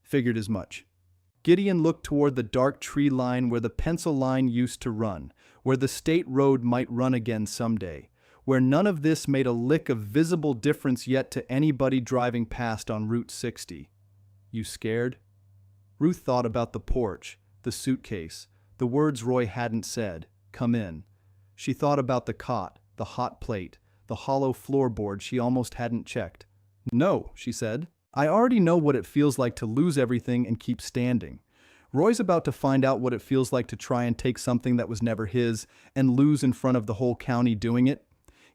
S1: "Figured as much." Gideon looked toward the dark tree line where the pencil line used to run, where the state road might run again someday, where none of this made a lick of visible difference yet to anybody driving past on Route 60. "You scared?" Ruth thought about the porch, the suitcase, the words Roy hadn't said, "Come in." She thought about the cot, the hot plate, the hollow floorboard she almost hadn't checked. "No," she said. "I already know what it feels like to lose everything and keep standing. Roy's about to find out what it feels like to try and take something that was never his and lose in front of the whole county doing it."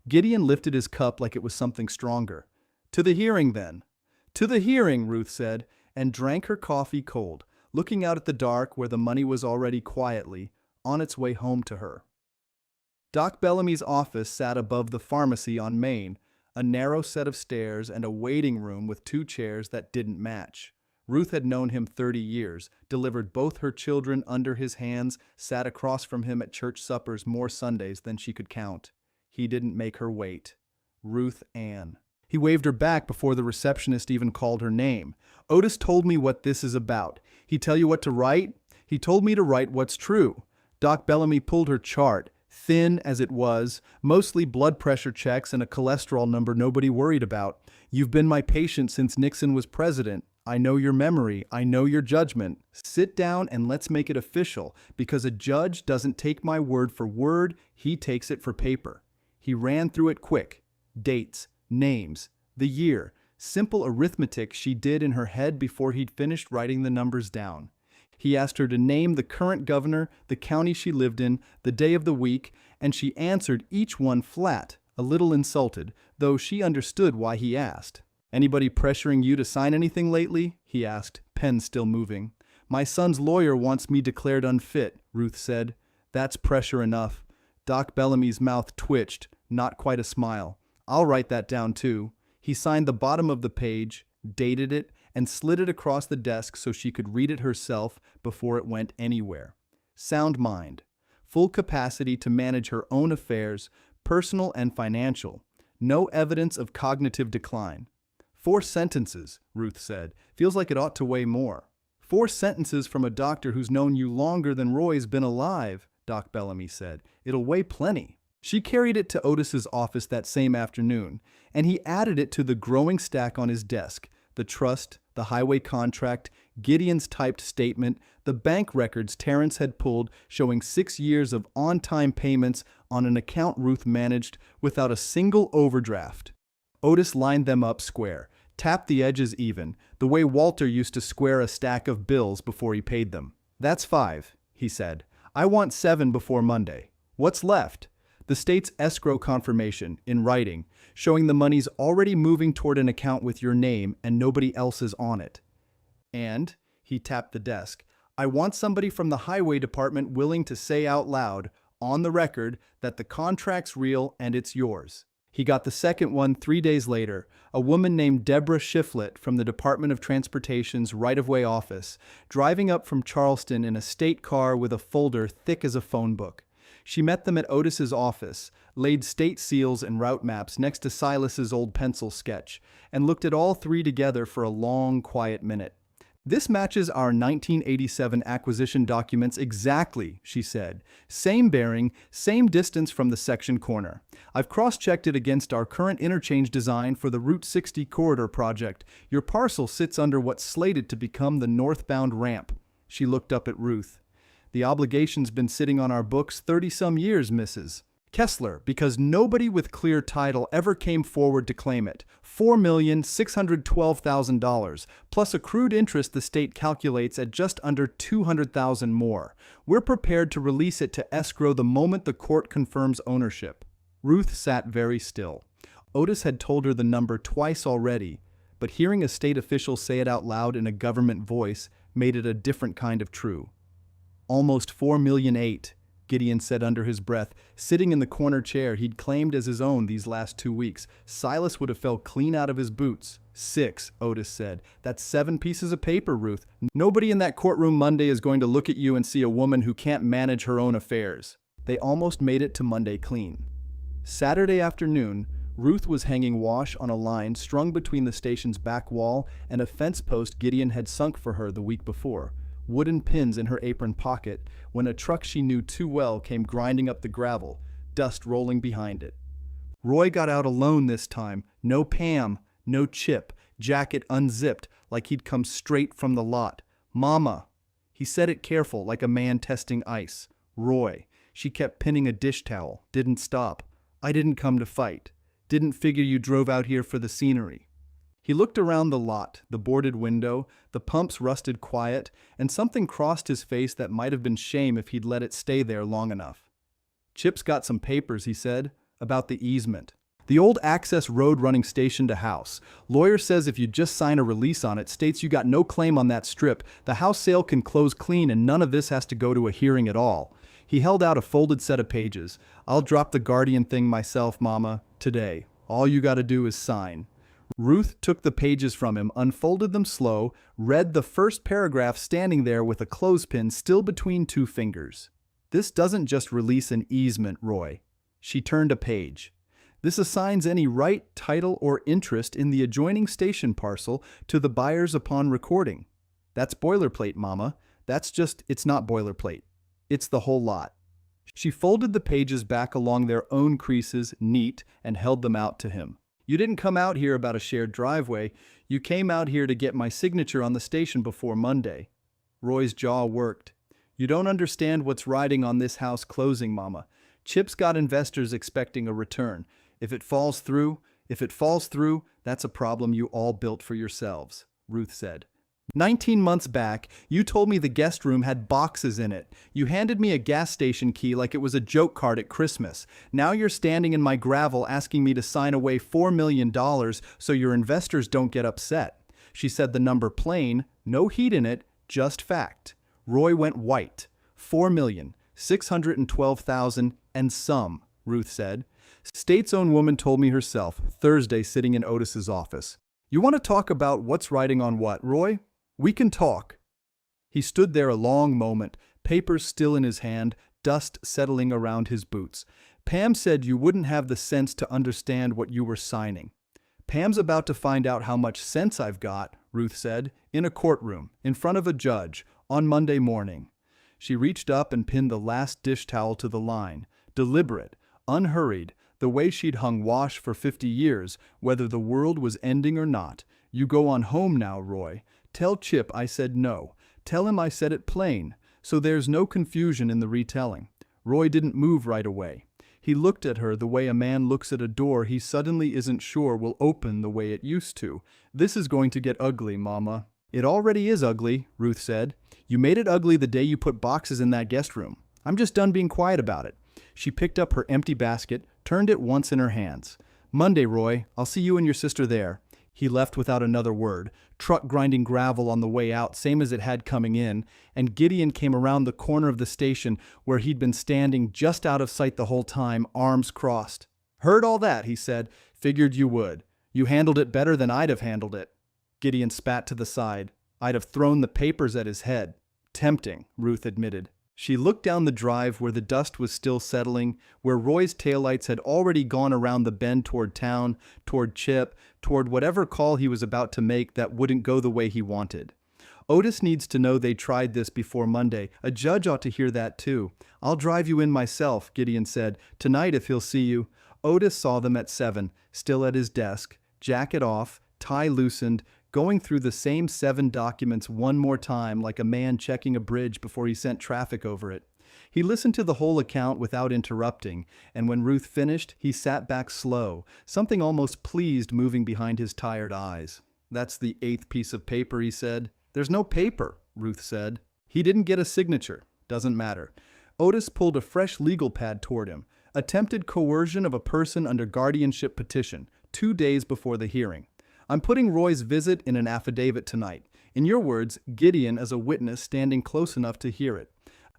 S1: Gideon lifted his cup like it was something stronger. "To the hearing, then." "To the hearing," Ruth said, and drank her coffee cold, looking out at the dark where the money was already quietly on its way home to her. Doc Bellamy's office sat above the pharmacy on Main, a narrow set of stairs and a waiting room with 2 chairs that didn't match. Ruth had known him 30 years, delivered both her children under his hands, sat across from him at church suppers more Sundays than she could count. He didn't make her wait. Ruth Ann. He waved her back before the receptionist even called her name. "Otis told me what this is about. He tell you what to write?" "He told me to write what's true." Doc Bellamy pulled her chart, thin as it was, mostly blood pressure checks and a cholesterol number nobody worried about. "You've been my patient since Nixon was president. I know your memory. I know your judgment. Sit down and let's make it official, because a judge doesn't take my word for word, he takes it for paper." He ran through it quick. Dates, names, the year, simple arithmetic she did in her head before he'd finished writing the numbers down. He asked her to name the current governor, the county she lived in, the day of the week, and she answered each one flat, a little insulted, though she understood why he asked. "Anybody pressuring you to sign anything lately?" he asked, pen still moving. "My son's lawyer wants me declared unfit," Ruth said. "That's pressure enough." Doc Bellamy's mouth twitched, not quite a smile. "I'll write that down too." He signed the bottom of the page, dated it, and slid it across the desk so she could read it herself before it went anywhere. Sound mind. Full capacity to manage her own affairs, personal and financial. No evidence of cognitive decline. 4 sentences, Ruth said. "Feels like it ought to weigh more." 4 sentences from a doctor who's known you longer than Roy's been alive, Doc Bellamy said. "It'll weigh plenty." She carried it to Otis's office that same afternoon, and he added it to the growing stack on his desk. The trust, the highway contract, Gideon's typed statement, the bank records Terrence had pulled showing 6 years of on-time payments on an account Ruth managed without a single overdraft. Otis lined them up square, tapped the edges even, the way Walter used to square a stack of bills before he paid them. "That's 5, he said. "I want 7 before Monday. What's left?" The state's escrow confirmation, in writing, showing the money's already moving toward an account with your name and nobody else's on it. "And," he tapped the desk, "I want somebody from the highway department willing to say out loud, on the record, that the contract's real and it's yours." He got the second one 3 days later, a woman named Deborah Shiflett from the Department of Transportation's right-of-way office, driving up from Charleston in a state car with a folder thick as a phone book. She met them at Otis's office, laid state seals and route maps next to Silas's old pencil sketch, and looked at all 3 together for a long, quiet minute. "This matches our 1987 acquisition documents exactly," she said. "Same bearing, same distance from the section corner. I've cross-checked it against our current interchange design for the Route 60 corridor project. Your parcel sits under what's slated to become the northbound ramp." She looked up at Ruth. "The obligation's been sitting on our books 30-some years, Mrs. Kessler, because nobody with clear title ever came forward to claim it. $4,612,000, plus accrued interest the state calculates at just under $200,000 more. We're prepared to release it to escrow the moment the court confirms ownership." Ruth sat very still. Otis had told her the number twice already, but hearing a state official say it out loud in a government voice made it a different kind of true. "Almost $4,800,000. Gideon said under his breath, sitting in the corner chair he'd claimed as his own these last 2 weeks. Silas would have fell clean out of his boots. 6, Otis said. That's 7 pieces of paper, Ruth. Nobody in that courtroom Monday is going to look at you and see a woman who can't manage her own affairs. They almost made it to Monday clean. Saturday afternoon, Ruth was hanging wash on a line strung between the station's back wall and a fence post Gideon had sunk for her the week before, wooden pins in her apron pocket, when a truck she knew too well came grinding up the gravel, dust rolling behind it. Roy got out alone this time. No Pam, no Chip, jacket unzipped like he'd come straight from the lot. Mama. He said it careful, like a man testing ice. Roy. She kept pinning a dish towel, didn't stop. I didn't come to fight. Didn't figure you drove out here for the scenery. He looked around the lot, the boarded window, the pumps rusted quiet, and something crossed his face that might have been shame if he'd let it stay there long enough. Chip's got some papers, he said, about the easement. The old access road running station to house. Lawyer says if you just sign a release on it, states you got no claim on that strip, the house sale can close clean and none of this has to go to a hearing at all. He held out a folded set of pages. I'll drop the guardian thing myself, Mama, today. All you gotta do is sign. Ruth took the pages from him, unfolded them slow, read the first paragraph standing there with a clothespin still between 2 fingers. This doesn't just release an easement, Roy. She turned a page. This assigns any right, title, or interest in the adjoining station parcel to the buyers upon recording. That's boilerplate, Mama. It's not boilerplate. It's the whole lot. She folded the pages back along their own creases, neat, and held them out to him. You didn't come out here about a shared driveway. You came out here to get my signature on the station before Monday. Roy's jaw worked. You don't understand what's riding on this house closing, Mama. Chip's got investors expecting a return. If it falls through, that's a problem you all built for yourselves, Ruth said. 19 months back, you told me the guest room had boxes in it. You handed me a gas station key like it was a joke card at Christmas. Now you're standing in my gravel asking me to sign away $4 million so your investors don't get upset. She said the number plain, no heat in it, just fact. Roy went white. 4,612,000 and some, Ruth said. State's own woman told me herself, Thursday sitting in Otis's office. You want to talk about what's riding on what, Roy? We can talk. He stood there a long moment, papers still in his hand, dust settling around his boots. Pam said you wouldn't have the sense to understand what you were signing. Pam's about to find out how much sense I've got, Ruth said, in a courtroom, in front of a judge, on Monday morning. She reached up and pinned the last dish towel to the line, deliberate, unhurried, the way she'd hung wash for 50 years, whether the world was ending or not. You go on home now, Roy. Tell Chip I said no. Tell him I said it plain, so there's no confusion in the retelling. Roy didn't move right away. He looked at her the way a man looks at a door he suddenly isn't sure will open the way it used to. This is going to get ugly, Mama. It already is ugly, Ruth said. You made it ugly the day you put boxes in that guest room. I'm just done being quiet about it. She picked up her empty basket, turned it once in her hands. Monday, Roy. I'll see you and your sister there. He left without another word, truck grinding gravel on the way out, same as it had coming in, and Gideon came around the corner of the station where he'd been standing just out of sight the whole time, arms crossed. Heard all that, he said. Figured you would. You handled it better than I'd have handled it. Gideon spat to the side. I'd have thrown the papers at his head. Tempting, Ruth admitted. She looked down the drive where the dust was still settling, where Roy's taillights had already gone around the bend toward town, toward Chip, toward whatever call he was about to make that wouldn't go the way he wanted. Otis needs to know they tried this before Monday. A judge ought to hear that too. I'll drive you in myself, Gideon said. Tonight if he'll see you. Otis saw them at 7, still at his desk, jacket off, tie loosened, going through the same 7 documents one more time like a man checking a bridge before he sent traffic over it. He listened to the whole account without interrupting, and when Ruth finished, he sat back slow, something almost pleased moving behind his tired eyes. That's the 8th piece of paper, he said. There's no paper, Ruth said. He didn't get a signature. Doesn't matter. Otis pulled a fresh legal pad toward him. Attempted coercion of a person under guardianship petition, 2 days before the hearing. I'm putting Roy's visit in an affidavit tonight. In your words, Gideon as a witness standing close enough to hear it.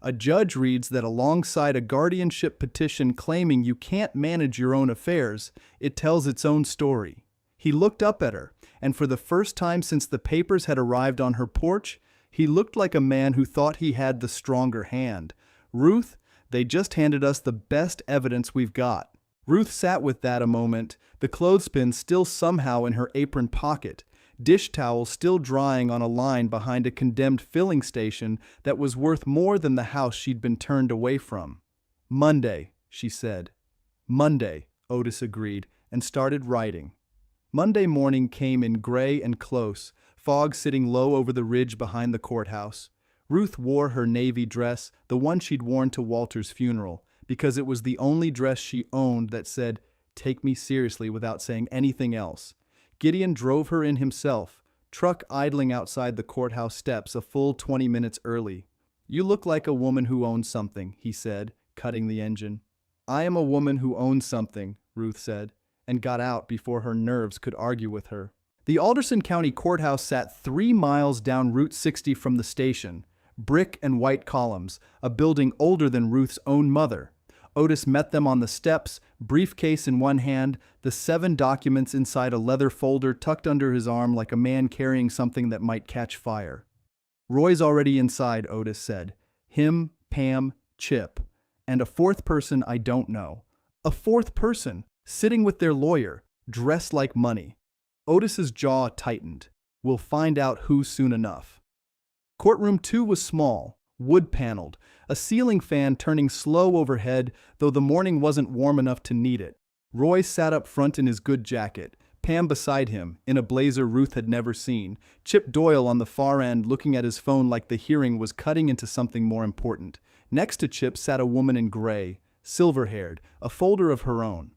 S1: A judge reads that alongside a guardianship petition claiming you can't manage your own affairs, it tells its own story. He looked up at her, and for the first time since the papers had arrived on her porch, he looked like a man who thought he had the stronger hand. Ruth, they just handed us the best evidence we've got. Ruth sat with that a moment, the clothespin still somehow in her apron pocket, dish towel still drying on a line behind a condemned filling station that was worth more than the house she'd been turned away from. "Monday," she said. "Monday," Otis agreed, and started writing. Monday morning came in gray and close, fog sitting low over the ridge behind the courthouse. Ruth wore her navy dress, the one she'd worn to Walter's funeral, because it was the only dress she owned that said, "Take me seriously," without saying anything else. Gideon drove her in himself, truck idling outside the courthouse steps a full 20 minutes early. "You look like a woman who owns something," he said, cutting the engine. "I am a woman who owns something," Ruth said, and got out before her nerves could argue with her. The Alderson County Courthouse sat 3 miles down Route 60 from the station, brick and white columns, a building older than Ruth's own mother. Otis met them on the steps, briefcase in one hand, the 7 documents inside a leather folder tucked under his arm like a man carrying something that might catch fire. "Roy's already inside," Otis said. "Him, Pam, Chip, and a 4th person I don't know. A 4th person, sitting with their lawyer, dressed like money." Otis's jaw tightened. "We'll find out who soon enough." Courtroom 2 was small, wood-paneled, a ceiling fan turning slow overhead, though the morning wasn't warm enough to need it. Roy sat up front in his good jacket, Pam beside him, in a blazer Ruth had never seen, Chip Doyle on the far end looking at his phone like the hearing was cutting into something more important. Next to Chip sat a woman in gray, silver-haired, a folder of her own.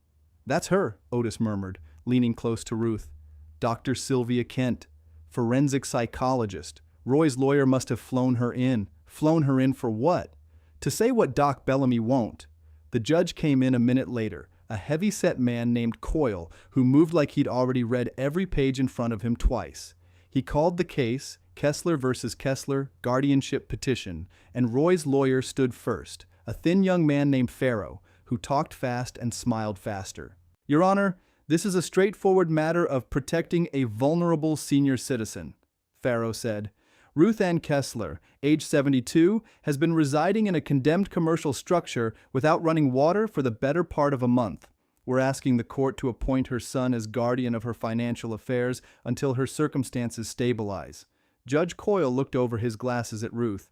S1: "That's her," Otis murmured, leaning close to Ruth. "Dr. Sylvia Kent, forensic psychologist. Roy's lawyer must have flown her in. Flown her in for what? To say what Doc Bellamy won't." The judge came in a minute later, a heavy-set man named Coyle, who moved like he'd already read every page in front of him twice. He called the case, Kessler versus Kessler, guardianship petition, and Roy's lawyer stood first, a thin young man named Farrow, who talked fast and smiled faster. "Your Honor, this is a straightforward matter of protecting a vulnerable senior citizen," Farrow said. "Ruth Ann Kessler, age 72, has been residing in a condemned commercial structure without running water for the better part of a month. We're asking the court to appoint her son as guardian of her financial affairs until her circumstances stabilize." Judge Coyle looked over his glasses at Ruth.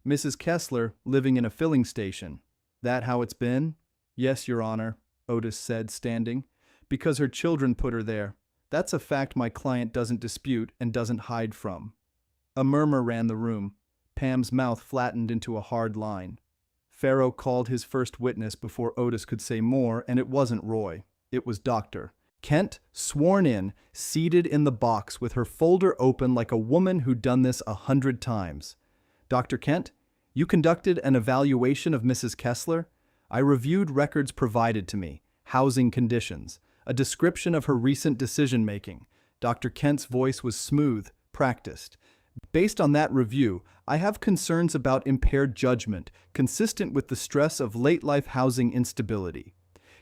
S1: "Mrs. Kessler, living in a filling station. That how it's been?" "Yes, Your Honor," Otis said, standing. "Because her children put her there. That's a fact my client doesn't dispute and doesn't hide from." A murmur ran the room. Pam's mouth flattened into a hard line. Farrow called his first witness before Otis could say more, and it wasn't Roy. It was Dr. Kent, sworn in, seated in the box with her folder open like a woman who'd done this 100 times. "Dr. Kent, you conducted an evaluation of Mrs. Kessler? I reviewed records provided to me, housing conditions, a description of her recent decision-making." Dr. Kent's voice was smooth, practiced. "Based on that review, I have concerns about impaired judgment, consistent with the stress of late-life housing instability."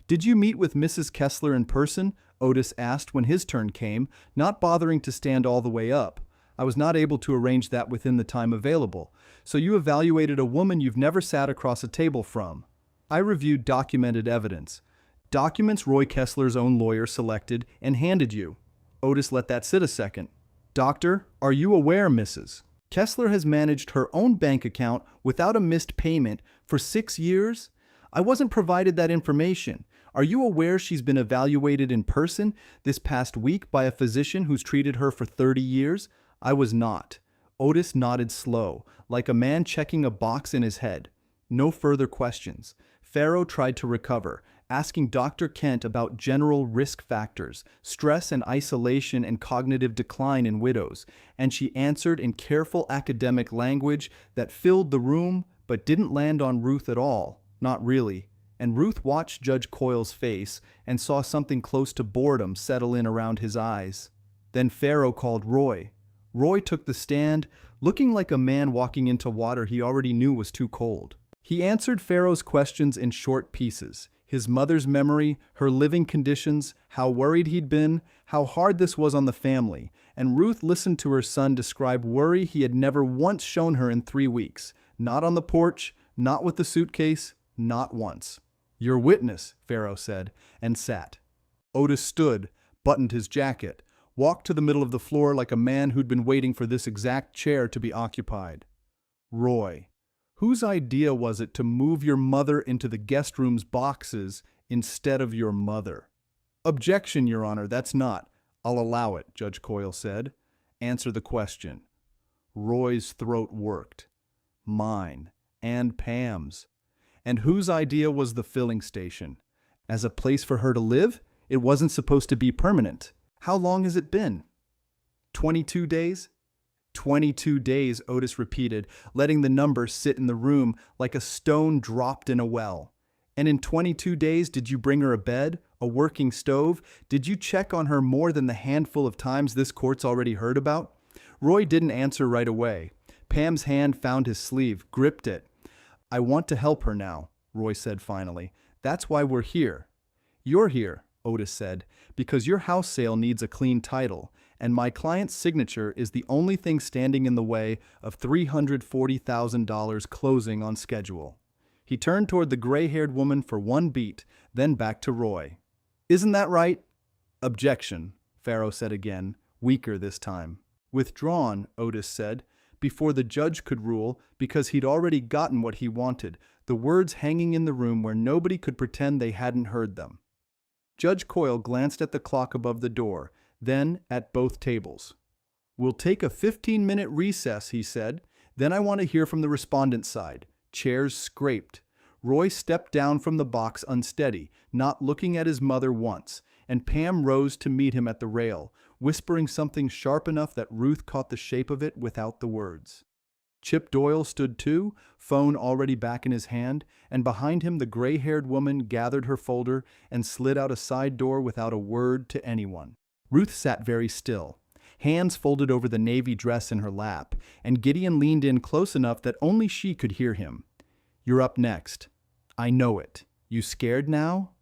S1: "Did you meet with Mrs. Kessler in person?" Otis asked when his turn came, not bothering to stand all the way up. "I was not able to arrange that within the time available. So you evaluated a woman you've never sat across a table from." "I reviewed documented evidence. Documents Roy Kessler's own lawyer selected and handed you." Otis let that sit a second. "Doctor, are you aware Mrs. Kessler has managed her own bank account without a missed payment for 6 years? I wasn't provided that information. Are you aware she's been evaluated in person this past week by a physician who's treated her for 30 years? I was not." Otis nodded slow, like a man checking a box in his head. No further questions. Farrow tried to recover, asking Dr. Kent about general risk factors, stress and isolation and cognitive decline in widows, and she answered in careful academic language that filled the room but didn't land on Ruth at all, not really. And Ruth watched Judge Coyle's face and saw something close to boredom settle in around his eyes. Then Farrow called Roy. Roy took the stand, looking like a man walking into water he already knew was too cold. He answered Pharaoh's questions in short pieces. His mother's memory, her living conditions, how worried he'd been, how hard this was on the family, and Ruth listened to her son describe worry he had never once shown her in 3 weeks. Not on the porch, not with the suitcase, not once. "Your witness," Pharaoh said, and sat. Otis stood, buttoned his jacket, walked to the middle of the floor like a man who'd been waiting for this exact chair to be occupied. "Roy, whose idea was it to move your mother into the guest room's boxes instead of your mother?" "Objection, Your Honor, that's not." "I'll allow it," Judge Coyle said. "Answer the question." Roy's throat worked. "Mine. And Pam's." "And whose idea was the filling station? As a place for her to live? It wasn't supposed to be permanent. How long has it been?" 22 days? 22 days, Otis repeated, letting the number sit in the room like a stone dropped in a well. "And in 22 days, did you bring her a bed, a working stove? Did you check on her more than the handful of times this court's already heard about?" Roy didn't answer right away. Pam's hand found his sleeve, gripped it. "I want to help her now," Roy said finally. "That's why we're here." "You're here," Otis said, "because your house sale needs a clean title, and my client's signature is the only thing standing in the way of $340,000 closing on schedule." He turned toward the gray-haired woman for one beat, then back to Roy. "Isn't that right?" "Objection," Pharaoh said again, weaker this time. "Withdrawn," Otis said, before the judge could rule, because he'd already gotten what he wanted, the words hanging in the room where nobody could pretend they hadn't heard them. Judge Coyle glanced at the clock above the door, then at both tables. "We'll take a 15-minute recess," he said. "Then I want to hear from the respondent's side." Chairs scraped. Roy stepped down from the box unsteady, not looking at his mother once, and Pam rose to meet him at the rail, whispering something sharp enough that Ruth caught the shape of it without the words. Chip Doyle stood too, phone already back in his hand, and behind him the gray-haired woman gathered her folder and slid out a side door without a word to anyone. Ruth sat very still, hands folded over the navy dress in her lap, and Gideon leaned in close enough that only she could hear him. "You're up next." "I know it. You scared now?"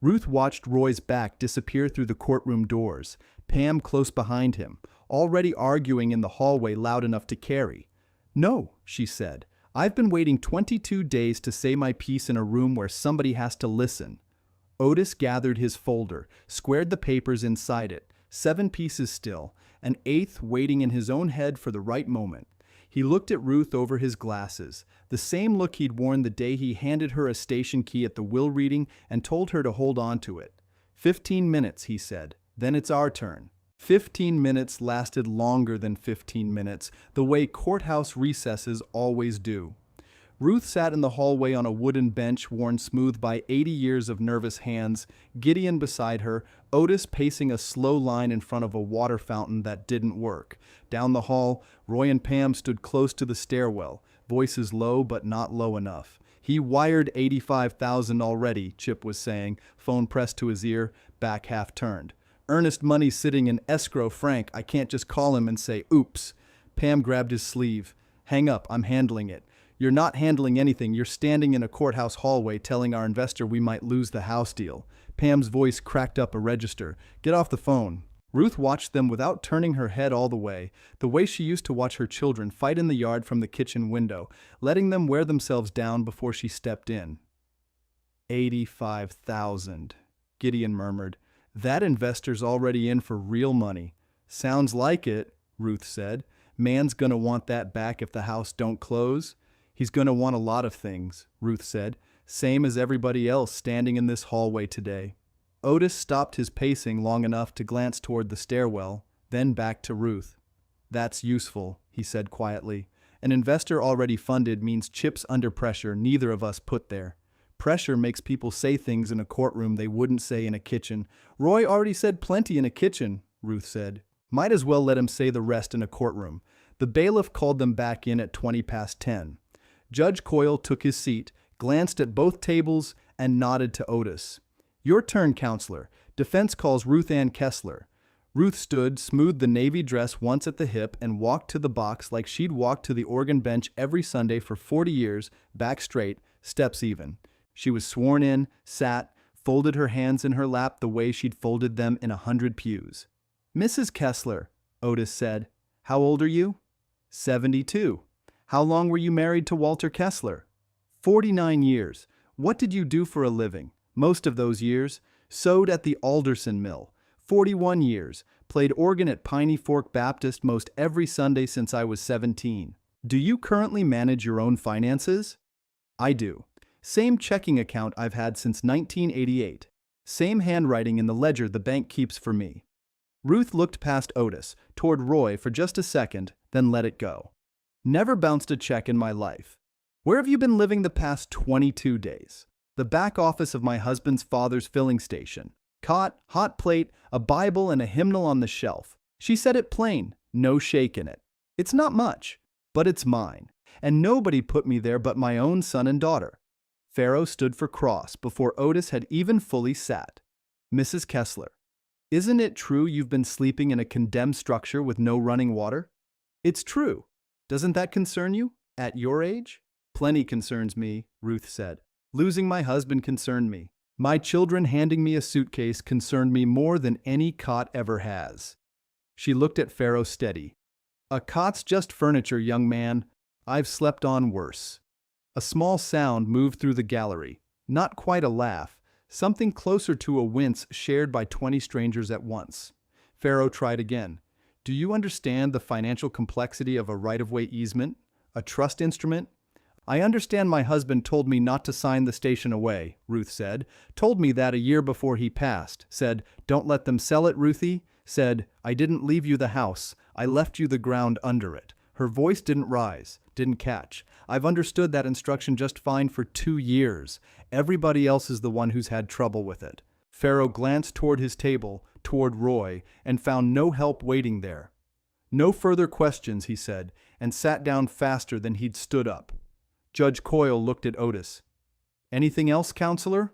S1: Ruth watched Roy's back disappear through the courtroom doors, Pam close behind him, already arguing in the hallway loud enough to carry. "No," she said. "I've been waiting 22 days to say my piece in a room where somebody has to listen." Otis gathered his folder, squared the papers inside it, 7 pieces still, an 8th waiting in his own head for the right moment. He looked at Ruth over his glasses, the same look he'd worn the day he handed her a station key at the will reading and told her to hold on to it. 15 minutes, he said. Then it's our turn. 15 minutes lasted longer than 15 minutes, the way courthouse recesses always do. Ruth sat in the hallway on a wooden bench worn smooth by 80 years of nervous hands, Gideon beside her, Otis pacing a slow line in front of a water fountain that didn't work. Down the hall, Roy and Pam stood close to the stairwell, voices low but not low enough. "He wired $85,000 already," Chip was saying, phone pressed to his ear, back half turned. "Earnest money sitting in escrow, Frank. I can't just call him and say, oops." Pam grabbed his sleeve. "Hang up, I'm handling it." "You're not handling anything. You're standing in a courthouse hallway telling our investor we might lose the house deal." Pam's voice cracked up a register. "Get off the phone." Ruth watched them without turning her head all the way she used to watch her children fight in the yard from the kitchen window, letting them wear themselves down before she stepped in. 85,000, Gideon murmured. "That investor's already in for real money." "Sounds like it," Ruth said. "Man's gonna want that back if the house don't close." "He's gonna want a lot of things," Ruth said. "Same as everybody else standing in this hallway today." Otis stopped his pacing long enough to glance toward the stairwell, then back to Ruth. "That's useful," he said quietly. "An investor already funded means Chip's under pressure neither of us put there. Pressure makes people say things in a courtroom they wouldn't say in a kitchen." "Roy already said plenty in a kitchen," Ruth said. "Might as well let him say the rest in a courtroom." The bailiff called them back in at 10:20. Judge Coyle took his seat, glanced at both tables, and nodded to Otis. "Your turn, counselor. Defense calls Ruth Ann Kessler." Ruth stood, smoothed the navy dress once at the hip, and walked to the box like she'd walked to the organ bench every Sunday for 40 years, back straight, steps even. She was sworn in, sat, folded her hands in her lap the way she'd folded them in 100 pews. "Mrs. Kessler," Otis said, "how old are you?" 72. "How long were you married to Walter Kessler?" 49 years. "What did you do for a living?" "Most of those years. Sewed at the Alderson Mill." 41 years. "Played organ at Piney Fork Baptist most every Sunday since I was 17. "Do you currently manage your own finances?" "I do. Same checking account I've had since 1988. Same handwriting in the ledger the bank keeps for me." Ruth looked past Otis, toward Roy for just a second, then let it go. "Never bounced a check in my life." "Where have you been living the past 22 days?" "The back office of my husband's father's filling station. Cot, hot plate, a Bible, and a hymnal on the shelf." She said it plain, no shake in it. "It's not much, but it's mine, and nobody put me there but my own son and daughter." Pharaoh stood for cross before Otis had even fully sat. "Mrs. Kessler, isn't it true you've been sleeping in a condemned structure with no running water?" "It's true. Doesn't that concern you, at your age?" "Plenty concerns me," Ruth said. "Losing my husband concerned me. My children handing me a suitcase concerned me more than any cot ever has." She looked at Pharaoh steady. "A cot's just furniture, young man. I've slept on worse." A small sound moved through the gallery. Not quite a laugh, something closer to a wince shared by 20 strangers at once. Pharaoh tried again. "Do you understand the financial complexity of a right-of-way easement? A trust instrument?" "I understand my husband told me not to sign the station away," Ruth said. "Told me that a year before he passed. Said, 'Don't let them sell it, Ruthie.' Said, 'I didn't leave you the house. I left you the ground under it.'" Her voice didn't rise, didn't catch. "I've understood that instruction just fine for 2 years. Everybody else is the one who's had trouble with it." Pharaoh glanced toward his table, toward Roy, and found no help waiting there. "No further questions," he said, and sat down faster than he'd stood up. Judge Coyle looked at Otis. "Anything else, counselor?"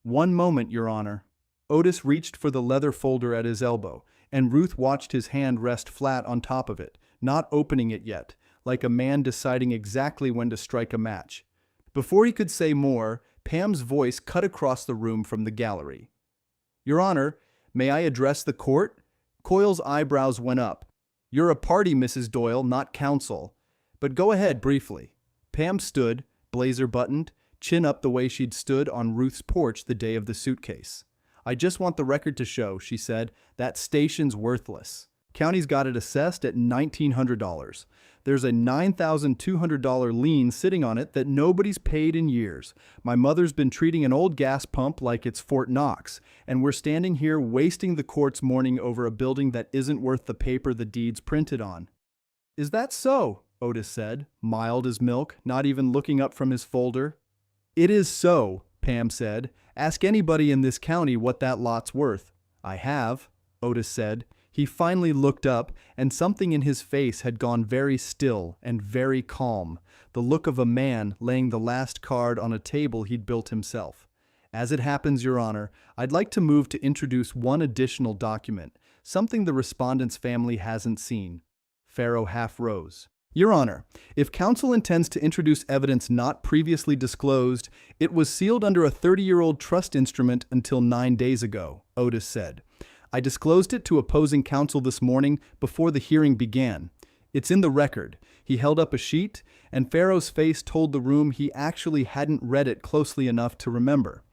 S1: "One moment, Your Honor." Otis reached for the leather folder at his elbow, and Ruth watched his hand rest flat on top of it, not opening it yet, like a man deciding exactly when to strike a match. Before he could say more, Pam's voice cut across the room from the gallery. "Your Honor, may I address the court?" Coyle's eyebrows went up. "You're a party, Mrs. Doyle, not counsel. But go ahead briefly." Pam stood, blazer buttoned, chin up the way she'd stood on Ruth's porch the day of the suitcase. "I just want the record to show," she said, "that station's worthless. County's got it assessed at $1,900. There's a $9,200 lien sitting on it that nobody's paid in years. My mother's been treating an old gas pump like it's Fort Knox, and we're standing here wasting the court's morning over a building that isn't worth the paper the deed's printed on." "Is that so?" Otis said, mild as milk, not even looking up from his folder. "It is so," Pam said. "Ask anybody in this county what that lot's worth." "I have," Otis said. He finally looked up, and something in his face had gone very still and very calm, the look of a man laying the last card on a table he'd built himself. "As it happens, Your Honor, I'd like to move to introduce one additional document, something the respondent's family hasn't seen." Pharaoh half rose. "Your Honor, if counsel intends to introduce evidence not previously disclosed, it was sealed under a 30-year-old trust instrument until 9 days ago," Otis said. "I disclosed it to opposing counsel this morning before the hearing began. It's in the record." He held up a sheet, and Pharaoh's face told the room he actually hadn't read it closely enough to remember.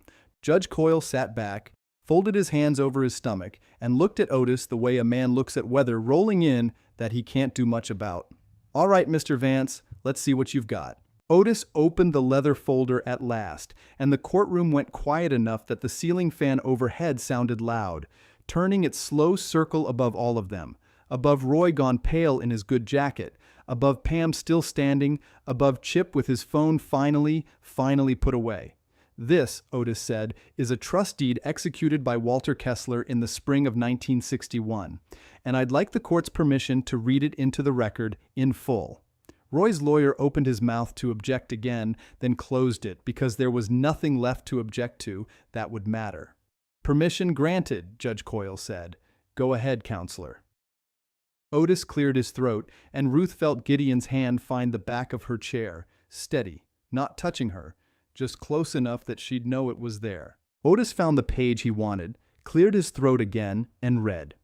S1: Judge Coyle sat back, folded his hands over his stomach, and looked at Otis the way a man looks at weather rolling in that he can't do much about. "All right, Mr. Vance, let's see what you've got." Otis opened the leather folder at last, and the courtroom went quiet enough that the ceiling fan overhead sounded loud, turning its slow circle above all of them, above Roy gone pale in his good jacket, above Pam still standing, above Chip with his phone finally put away. "This," Otis said, "is a trust deed executed by Walter Kessler in the spring of 1961, and I'd like the court's permission to read it into the record in full." Roy's lawyer opened his mouth to object again, then closed it because there was nothing left to object to that would matter. "Permission granted," Judge Coyle said. Go ahead, counselor. Otis cleared his throat, and Ruth felt Gideon's hand find the back of her chair, steady, not touching her, just close enough that she'd know it was there. Otis found the page he wanted, cleared his throat again, and read,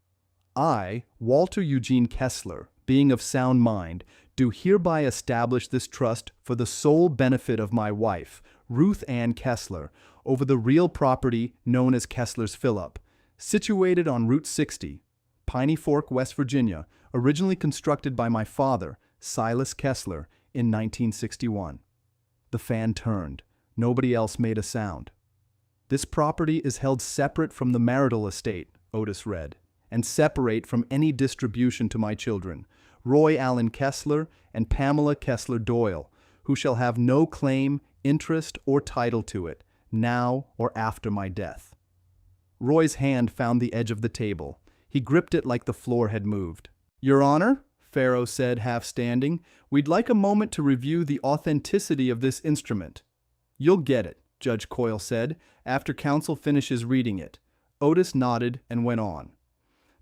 S1: I, Walter Eugene Kessler, being of sound mind, do hereby establish this trust for the sole benefit of my wife, Ruth Ann Kessler, over the real property known as Kessler's Phillip, situated on Route 60, Piney Fork, West Virginia, originally constructed by my father, Silas Kessler, in 1961. The fan turned. Nobody else made a sound. This property is held separate from the marital estate, Otis read, and separate from any distribution to my children, Roy Allen Kessler and Pamela Kessler Doyle, who shall have no claim, interest, or title to it, now or after my death. Roy's hand found the edge of the table. He gripped it like the floor had moved. Your Honor, Farrow said, half standing, we'd like a moment to review the authenticity of this instrument. You'll get it, Judge Coyle said, after counsel finishes reading it. Otis nodded and went on.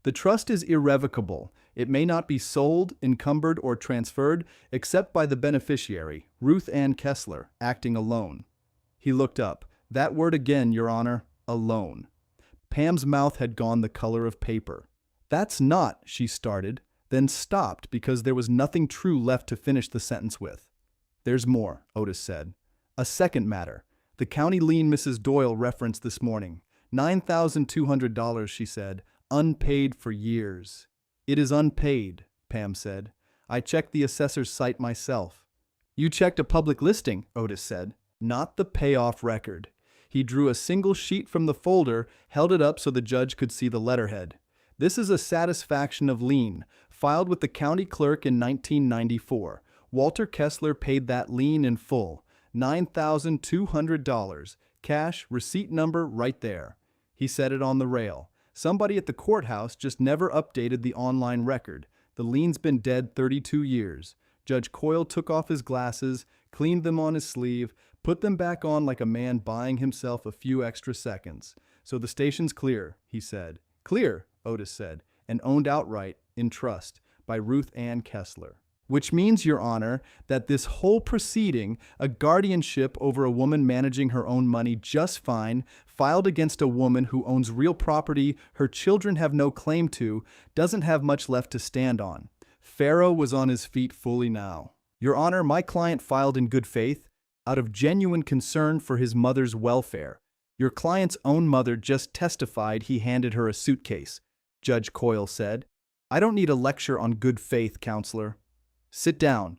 S1: The trust is irrevocable. It may not be sold, encumbered, or transferred except by the beneficiary, Ruth Ann Kessler, acting alone. He looked up. That word again, Your Honor, alone. Pam's mouth had gone the color of paper. That's not, she started, then stopped because there was nothing true left to finish the sentence with. There's more, Otis said. A second matter. The county lien Mrs. Doyle referenced this morning. $9,200, she said, unpaid for years. It is unpaid, Pam said. I checked the assessor's site myself. You checked a public listing, Otis said, not the payoff record. He drew a single sheet from the folder, held it up so the judge could see the letterhead. This is a satisfaction of lien, filed with the county clerk in 1994. Walter Kessler paid that lien in full, $9,200. Cash, receipt number right there. He set it on the rail. Somebody at the courthouse just never updated the online record. The lien's been dead 32 years. Judge Coyle took off his glasses, cleaned them on his sleeve, put them back on like a man buying himself a few extra seconds. So the station's clear, he said. Clear, Otis said, and owned outright, in trust, by Ruth Ann Kessler. Which means, Your Honor, that this whole proceeding, a guardianship over a woman managing her own money just fine, filed against a woman who owns real property her children have no claim to, doesn't have much left to stand on. Farrow was on his feet fully now. Your Honor, my client filed in good faith, out of genuine concern for his mother's welfare. Your client's own mother just testified he handed her a suitcase, Judge Coyle said. I don't need a lecture on good faith, counselor. Sit down.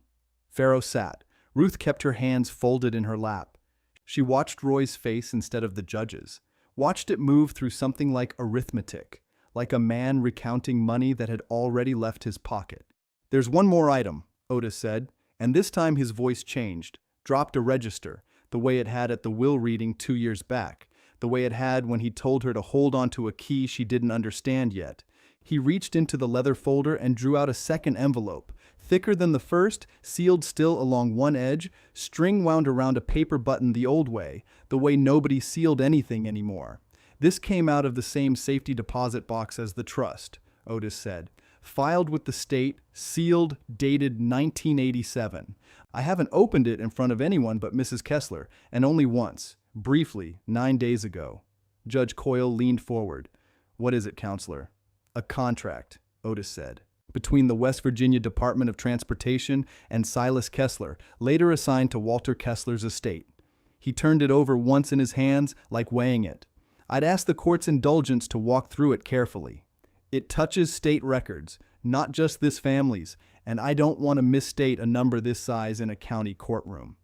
S1: Farrow sat. Ruth kept her hands folded in her lap. She watched Roy's face instead of the judge's, watched it move through something like arithmetic, like a man recounting money that had already left his pocket. There's one more item, Otis said, and this time his voice changed, dropped a register, the way it had at the will reading 2 years back, the way it had when he told her to hold on to a key she didn't understand yet. He reached into the leather folder and drew out a second envelope, thicker than the first, sealed still along one edge, string wound around a paper button the old way, the way nobody sealed anything anymore. This came out of the same safety deposit box as the trust, Otis said. Filed with the state, sealed, dated 1987. I haven't opened it in front of anyone but Mrs. Kessler, and only once, briefly, 9 days ago. Judge Coyle leaned forward. What is it, counselor? A contract, Otis said, between the West Virginia Department of Transportation and Silas Kessler, later assigned to Walter Kessler's estate. He turned it over once in his hands, like weighing it. I'd ask the court's indulgence to walk through it carefully. It touches state records, not just this family's, and I don't want to misstate a number this size in a county courtroom.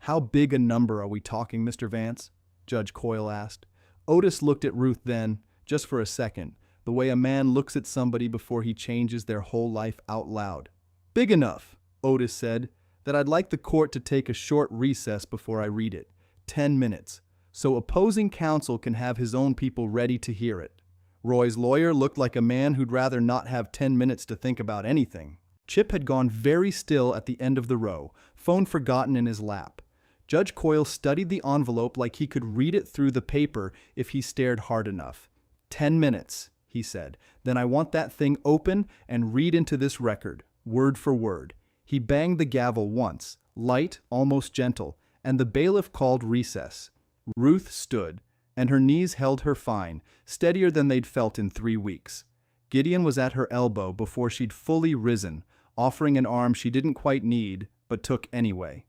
S1: How big a number are we talking, Mr. Vance? Judge Coyle asked. Otis looked at Ruth then, just for a second, the way a man looks at somebody before he changes their whole life out loud. Big enough, Otis said, that I'd like the court to take a short recess before I read it. 10 minutes, so opposing counsel can have his own people ready to hear it. Roy's lawyer looked like a man who'd rather not have 10 minutes to think about anything. Chip had gone very still at the end of the row, phone forgotten in his lap. Judge Coyle studied the envelope like he could read it through the paper if he stared hard enough. 10 minutes, he said. Then I want that thing open and read into this record, word for word. He banged the gavel once, light, almost gentle, and the bailiff called recess. Ruth stood, and her knees held her fine, steadier than they'd felt in 3 weeks. Gideon was at her elbow before she'd fully risen, offering an arm she didn't quite need, but took anyway.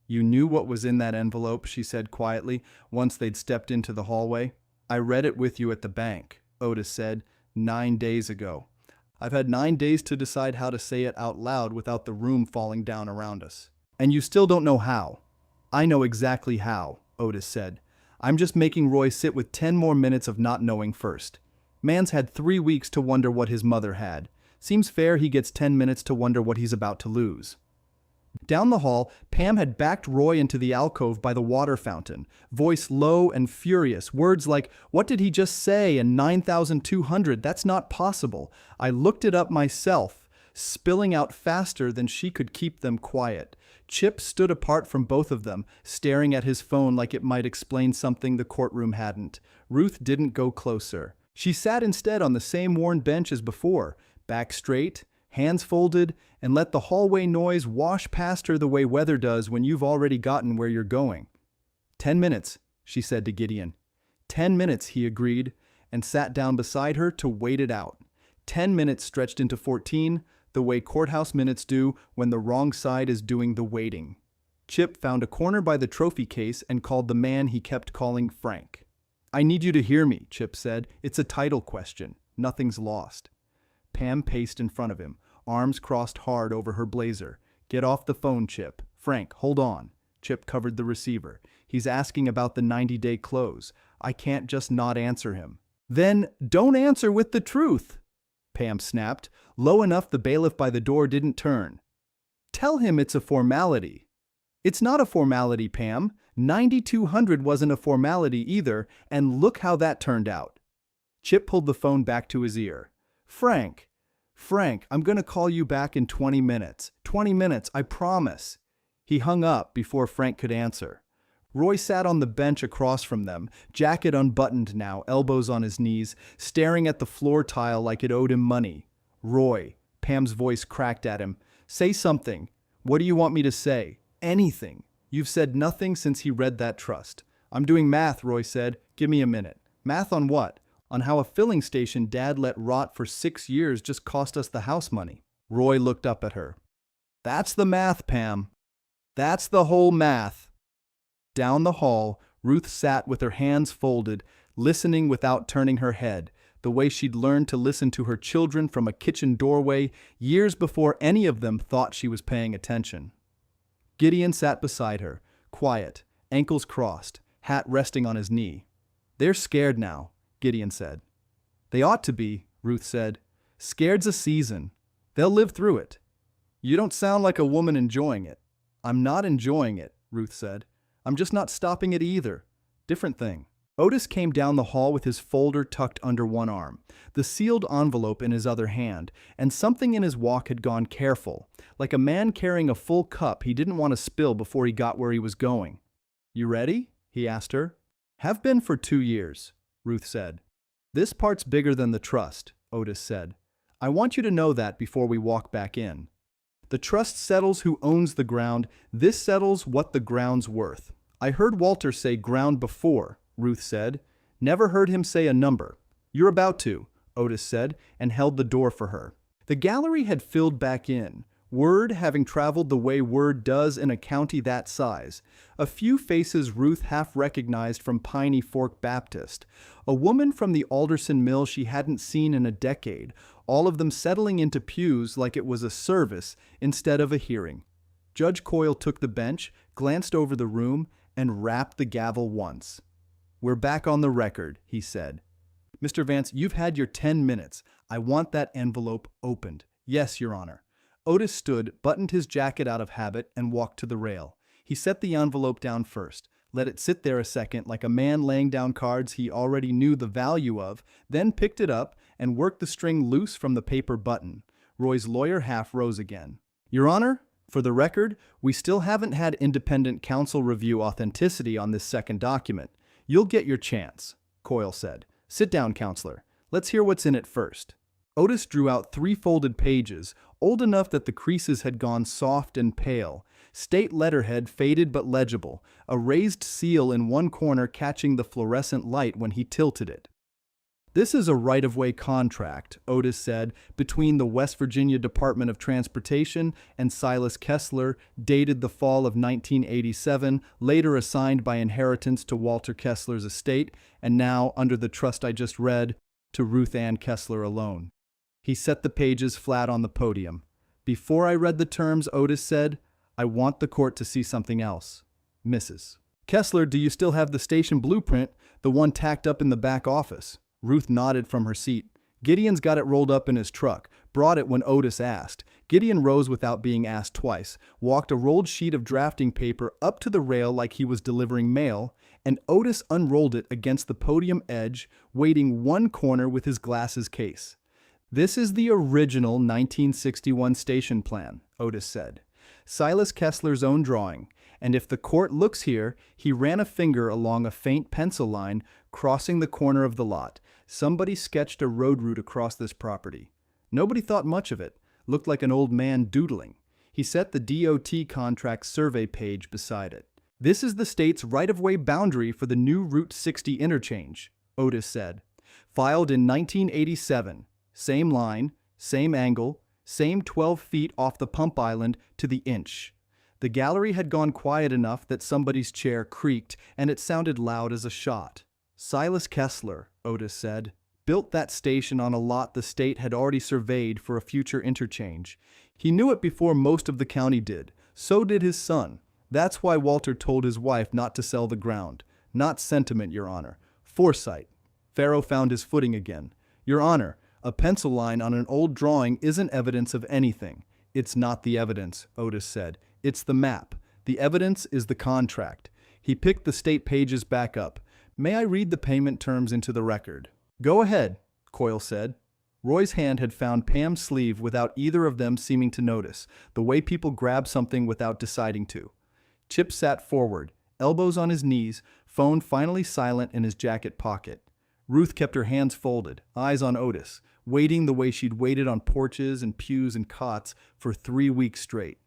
S1: You knew what was in that envelope, she said quietly, once they'd stepped into the hallway. I read it with you at the bank, Otis said, 9 days ago. I've had 9 days to decide how to say it out loud without the room falling down around us. And you still don't know how. I know exactly how, Otis said. I'm just making Roy sit with 10 more minutes of not knowing first. Man's had 3 weeks to wonder what his mother had. Seems fair he gets 10 minutes to wonder what he's about to lose. Down the hall, Pam had backed Roy into the alcove by the water fountain, voice low and furious, words like, "What did he just say?" and 9,200, that's not possible. I looked it up myself, spilling out faster than she could keep them quiet. Chip stood apart from both of them, staring at his phone like it might explain something the courtroom hadn't. Ruth didn't go closer. She sat instead on the same worn bench as before, back straight, hands folded, and let the hallway noise wash past her the way weather does when you've already gotten where you're going. 10 minutes, she said to Gideon. 10 minutes, he agreed, and sat down beside her to wait it out. 10 minutes stretched into 14, the way courthouse minutes do when the wrong side is doing the waiting. Chip found a corner by the trophy case and called the man he kept calling Frank. I need you to hear me, Chip said. It's a title question. Nothing's lost. Pam paced in front of him, arms crossed hard over her blazer. Get off the phone, Chip. Frank, hold on. Chip covered the receiver. He's asking about the 90-day close. I can't just not answer him. Then don't answer with the truth, Pam snapped. Low enough the bailiff by the door didn't turn. Tell him it's a formality. It's not a formality, Pam. 9,200 wasn't a formality either, and look how that turned out. Chip pulled the phone back to his ear. Frank, I'm gonna call you back in 20 minutes. 20 minutes, I promise. He hung up before Frank could answer. Roy sat on the bench across from them, jacket unbuttoned now, elbows on his knees, staring at the floor tile like it owed him money. Roy, Pam's voice cracked at him. Say something. What do you want me to say? Anything. You've said nothing since he read that trust. I'm doing math, Roy said. Give me a minute. Math on what? On how a filling station Dad let rot for 6 years just cost us the house money. Roy looked up at her. That's the math, Pam. That's the whole math. Down the hall, Ruth sat with her hands folded, listening without turning her head, the way she'd learned to listen to her children from a kitchen doorway years before any of them thought she was paying attention. Gideon sat beside her, quiet, ankles crossed, hat resting on his knee. They're scared now, Gideon said. They ought to be, Ruth said. Scared's a season. They'll live through it. You don't sound like a woman enjoying it. I'm not enjoying it, Ruth said. I'm just not stopping it either. Different thing. Otis came down the hall with his folder tucked under one arm, the sealed envelope in his other hand, and something in his walk had gone careful, like a man carrying a full cup he didn't want to spill before he got where he was going. You ready? He asked her. Have been for 2 years, Ruth said. This part's bigger than the trust, Otis said. I want you to know that before we walk back in. The trust settles who owns the ground. This settles what the ground's worth. I heard Walter say ground before, Ruth said. Never heard him say a number. You're about to, Otis said, and held the door for her. The gallery had filled back in, word having traveled the way word does in a county that size. A few faces Ruth half recognized from Piney Fork Baptist. A woman from the Alderson Mill she hadn't seen in a decade, all of them settling into pews like it was a service instead of a hearing. Judge Coyle took the bench, glanced over the room, and rapped the gavel once. We're back on the record, he said. Mr. Vance, you've had your 10 minutes. I want that envelope opened. Yes, Your Honor. Otis stood, buttoned his jacket out of habit, and walked to the rail. He set the envelope down first, let it sit there a second like a man laying down cards he already knew the value of, then picked it up and worked the string loose from the paper button. Roy's lawyer half rose again. Your Honor, for the record, we still haven't had independent counsel review authenticity on this second document. You'll get your chance, Coyle said. Sit down, counselor. Let's hear what's in it first. Otis drew out 3 folded pages, old enough that the creases had gone soft and pale. State letterhead faded but legible, a raised seal in one corner catching the fluorescent light when he tilted it. This is a right-of-way contract, Otis said, between the West Virginia Department of Transportation and Silas Kessler, dated the fall of 1987, later assigned by inheritance to Walter Kessler's estate, and now, under the trust I just read, to Ruth Ann Kessler alone. He set the pages flat on the podium. Before I read the terms, Otis said, I want the court to see something else. Mrs. Kessler, do you still have the station blueprint, the one tacked up in the back office? Ruth nodded from her seat. Gideon's got it rolled up in his truck, brought it when Otis asked. Gideon rose without being asked twice, walked a rolled sheet of drafting paper up to the rail like he was delivering mail, and Otis unrolled it against the podium edge, weighting one corner with his glasses case. This is the original 1961 station plan, Otis said. Silas Kessler's own drawing, and if the court looks here, he ran a finger along a faint pencil line crossing the corner of the lot. Somebody sketched a road route across this property. Nobody thought much of it. Looked like an old man doodling. He set the DOT contract survey page beside it. This is the state's right-of-way boundary for the new Route 60 interchange, Otis said. Filed in 1987. Same line, same angle, same 12 feet off the pump island to the inch. The gallery had gone quiet enough that somebody's chair creaked, and it sounded loud as a shot. Silas Kessler, Otis said, built that station on a lot the state had already surveyed for a future interchange. He knew it before most of the county did. So did his son. That's why Walter told his wife not to sell the ground. Not sentiment, Your Honor. Foresight. Farrow found his footing again. Your Honor, a pencil line on an old drawing isn't evidence of anything. It's not the evidence, Otis said. It's the map. The evidence is the contract. He picked the state pages back up. May I read the payment terms into the record? Go ahead, Coyle said. Roy's hand had found Pam's sleeve without either of them seeming to notice, the way people grab something without deciding to. Chip sat forward, elbows on his knees, phone finally silent in his jacket pocket. Ruth kept her hands folded, eyes on Otis, waiting the way she'd waited on porches and pews and cots for 3 weeks straight.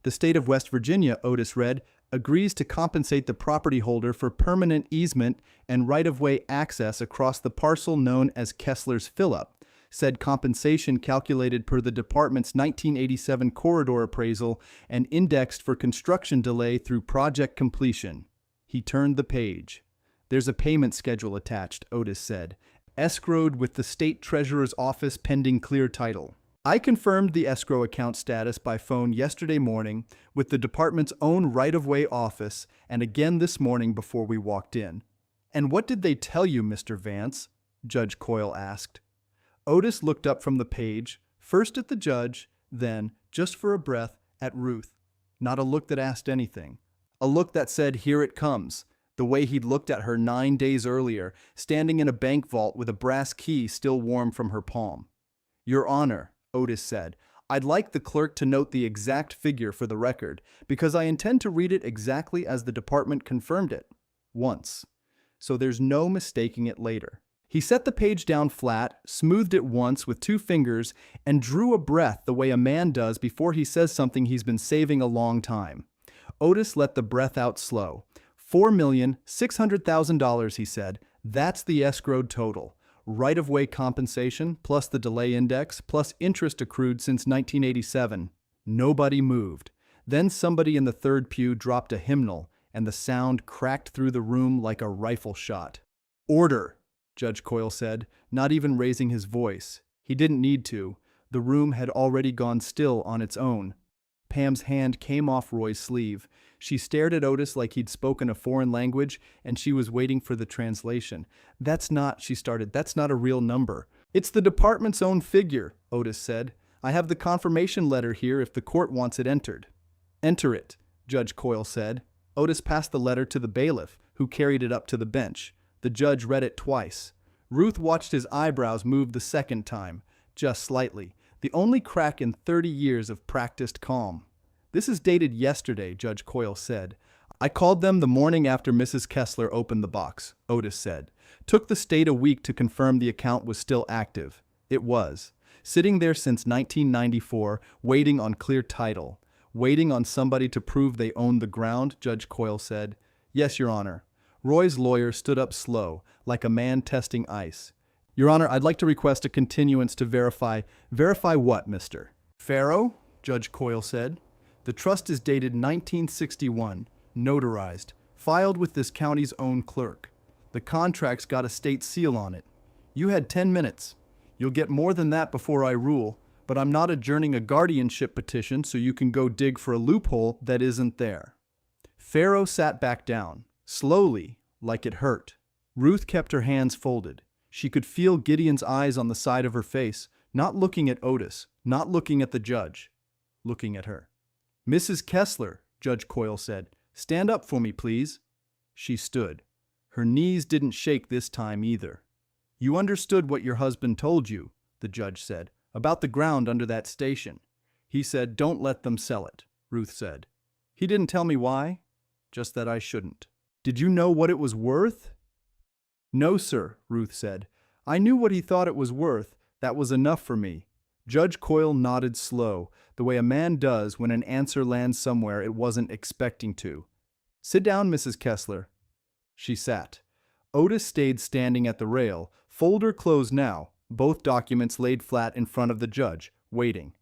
S1: The state of West Virginia, Otis read, agrees to compensate the property holder for permanent easement and right-of-way access across the parcel known as Kessler's Fill-Up, said compensation calculated per the department's 1987 corridor appraisal and indexed for construction delay through project completion. He turned the page. There's a payment schedule attached, Otis said, escrowed with the state treasurer's office pending clear title. I confirmed the escrow account status by phone yesterday morning with the department's own right-of-way office and again this morning before we walked in. And what did they tell you, Mr. Vance? Judge Coyle asked. Otis looked up from the page, first at the judge, then, just for a breath, at Ruth. Not a look that asked anything. A look that said, here it comes, the way he'd looked at her 9 days earlier, standing in a bank vault with a brass key still warm from her palm. Your Honor, Otis said, I'd like the clerk to note the exact figure for the record, because I intend to read it exactly as the department confirmed it. Once. So there's no mistaking it later. He set the page down flat, smoothed it once with 2 fingers, and drew a breath the way a man does before he says something he's been saving a long time. Otis let the breath out slow. $4,600,000, he said. That's the escrowed total. Right-of-way compensation, plus the delay index, plus interest accrued since 1987. Nobody moved. Then somebody in the third pew dropped a hymnal, and the sound cracked through the room like a rifle shot. Order, Judge Coyle said, not even raising his voice. He didn't need to. The room had already gone still on its own. Pam's hand came off Roy's sleeve. She stared at Otis like he'd spoken a foreign language, and she was waiting for the translation. That's not, she started, that's not a real number. It's the department's own figure, Otis said. I have the confirmation letter here if the court wants it entered. Enter it, Judge Coyle said. Otis passed the letter to the bailiff, who carried it up to the bench. The judge read it twice. Ruth watched his eyebrows move the second time, just slightly, the only crack in 30 years of practiced calm. This is dated yesterday, Judge Coyle said. I called them the morning after Mrs. Kessler opened the box, Otis said. Took the state a week to confirm the account was still active. It was. Sitting there since 1994, waiting on clear title. Waiting on somebody to prove they owned the ground, Judge Coyle said. Yes, Your Honor. Roy's lawyer stood up slow, like a man testing ice. Your Honor, I'd like to request a continuance to verify. Verify what, mister? Farrow? Judge Coyle said. The trust is dated 1961, notarized, filed with this county's own clerk. The contract's got a state seal on it. You had 10 minutes. You'll get more than that before I rule, but I'm not adjourning a guardianship petition so you can go dig for a loophole that isn't there. Farrow sat back down, slowly, like it hurt. Ruth kept her hands folded. She could feel Gideon's eyes on the side of her face, not looking at Otis, not looking at the judge, looking at her. Mrs. Kessler, Judge Coyle said, stand up for me, please. She stood. Her knees didn't shake this time either. You understood what your husband told you, the judge said, about the ground under that station. He said, don't let them sell it, Ruth said. He didn't tell me why, just that I shouldn't. Did you know what it was worth? No, sir, Ruth said. I knew what he thought it was worth. That was enough for me. Judge Coyle nodded slow, the way a man does when an answer lands somewhere it wasn't expecting to. Sit down, Mrs. Kessler. She sat. Otis stayed standing at the rail, folder closed now, both documents laid flat in front of the judge, waiting.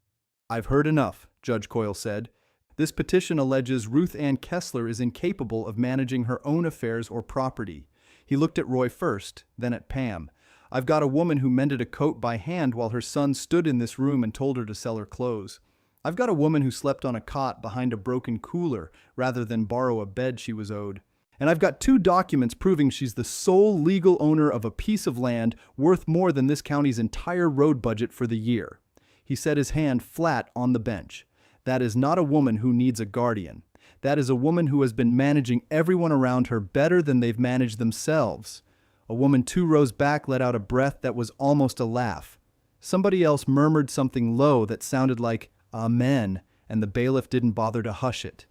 S1: I've heard enough, Judge Coyle said. This petition alleges Ruth Ann Kessler is incapable of managing her own affairs or property. He looked at Roy first, then at Pam. I've got a woman who mended a coat by hand while her son stood in this room and told her to sell her clothes. I've got a woman who slept on a cot behind a broken cooler rather than borrow a bed she was owed. And I've got 2 documents proving she's the sole legal owner of a piece of land worth more than this county's entire road budget for the year. He set his hand flat on the bench. That is not a woman who needs a guardian. That is a woman who has been managing everyone around her better than they've managed themselves. A woman 2 rows back let out a breath that was almost a laugh. Somebody else murmured something low that sounded like, Amen, and the bailiff didn't bother to hush it.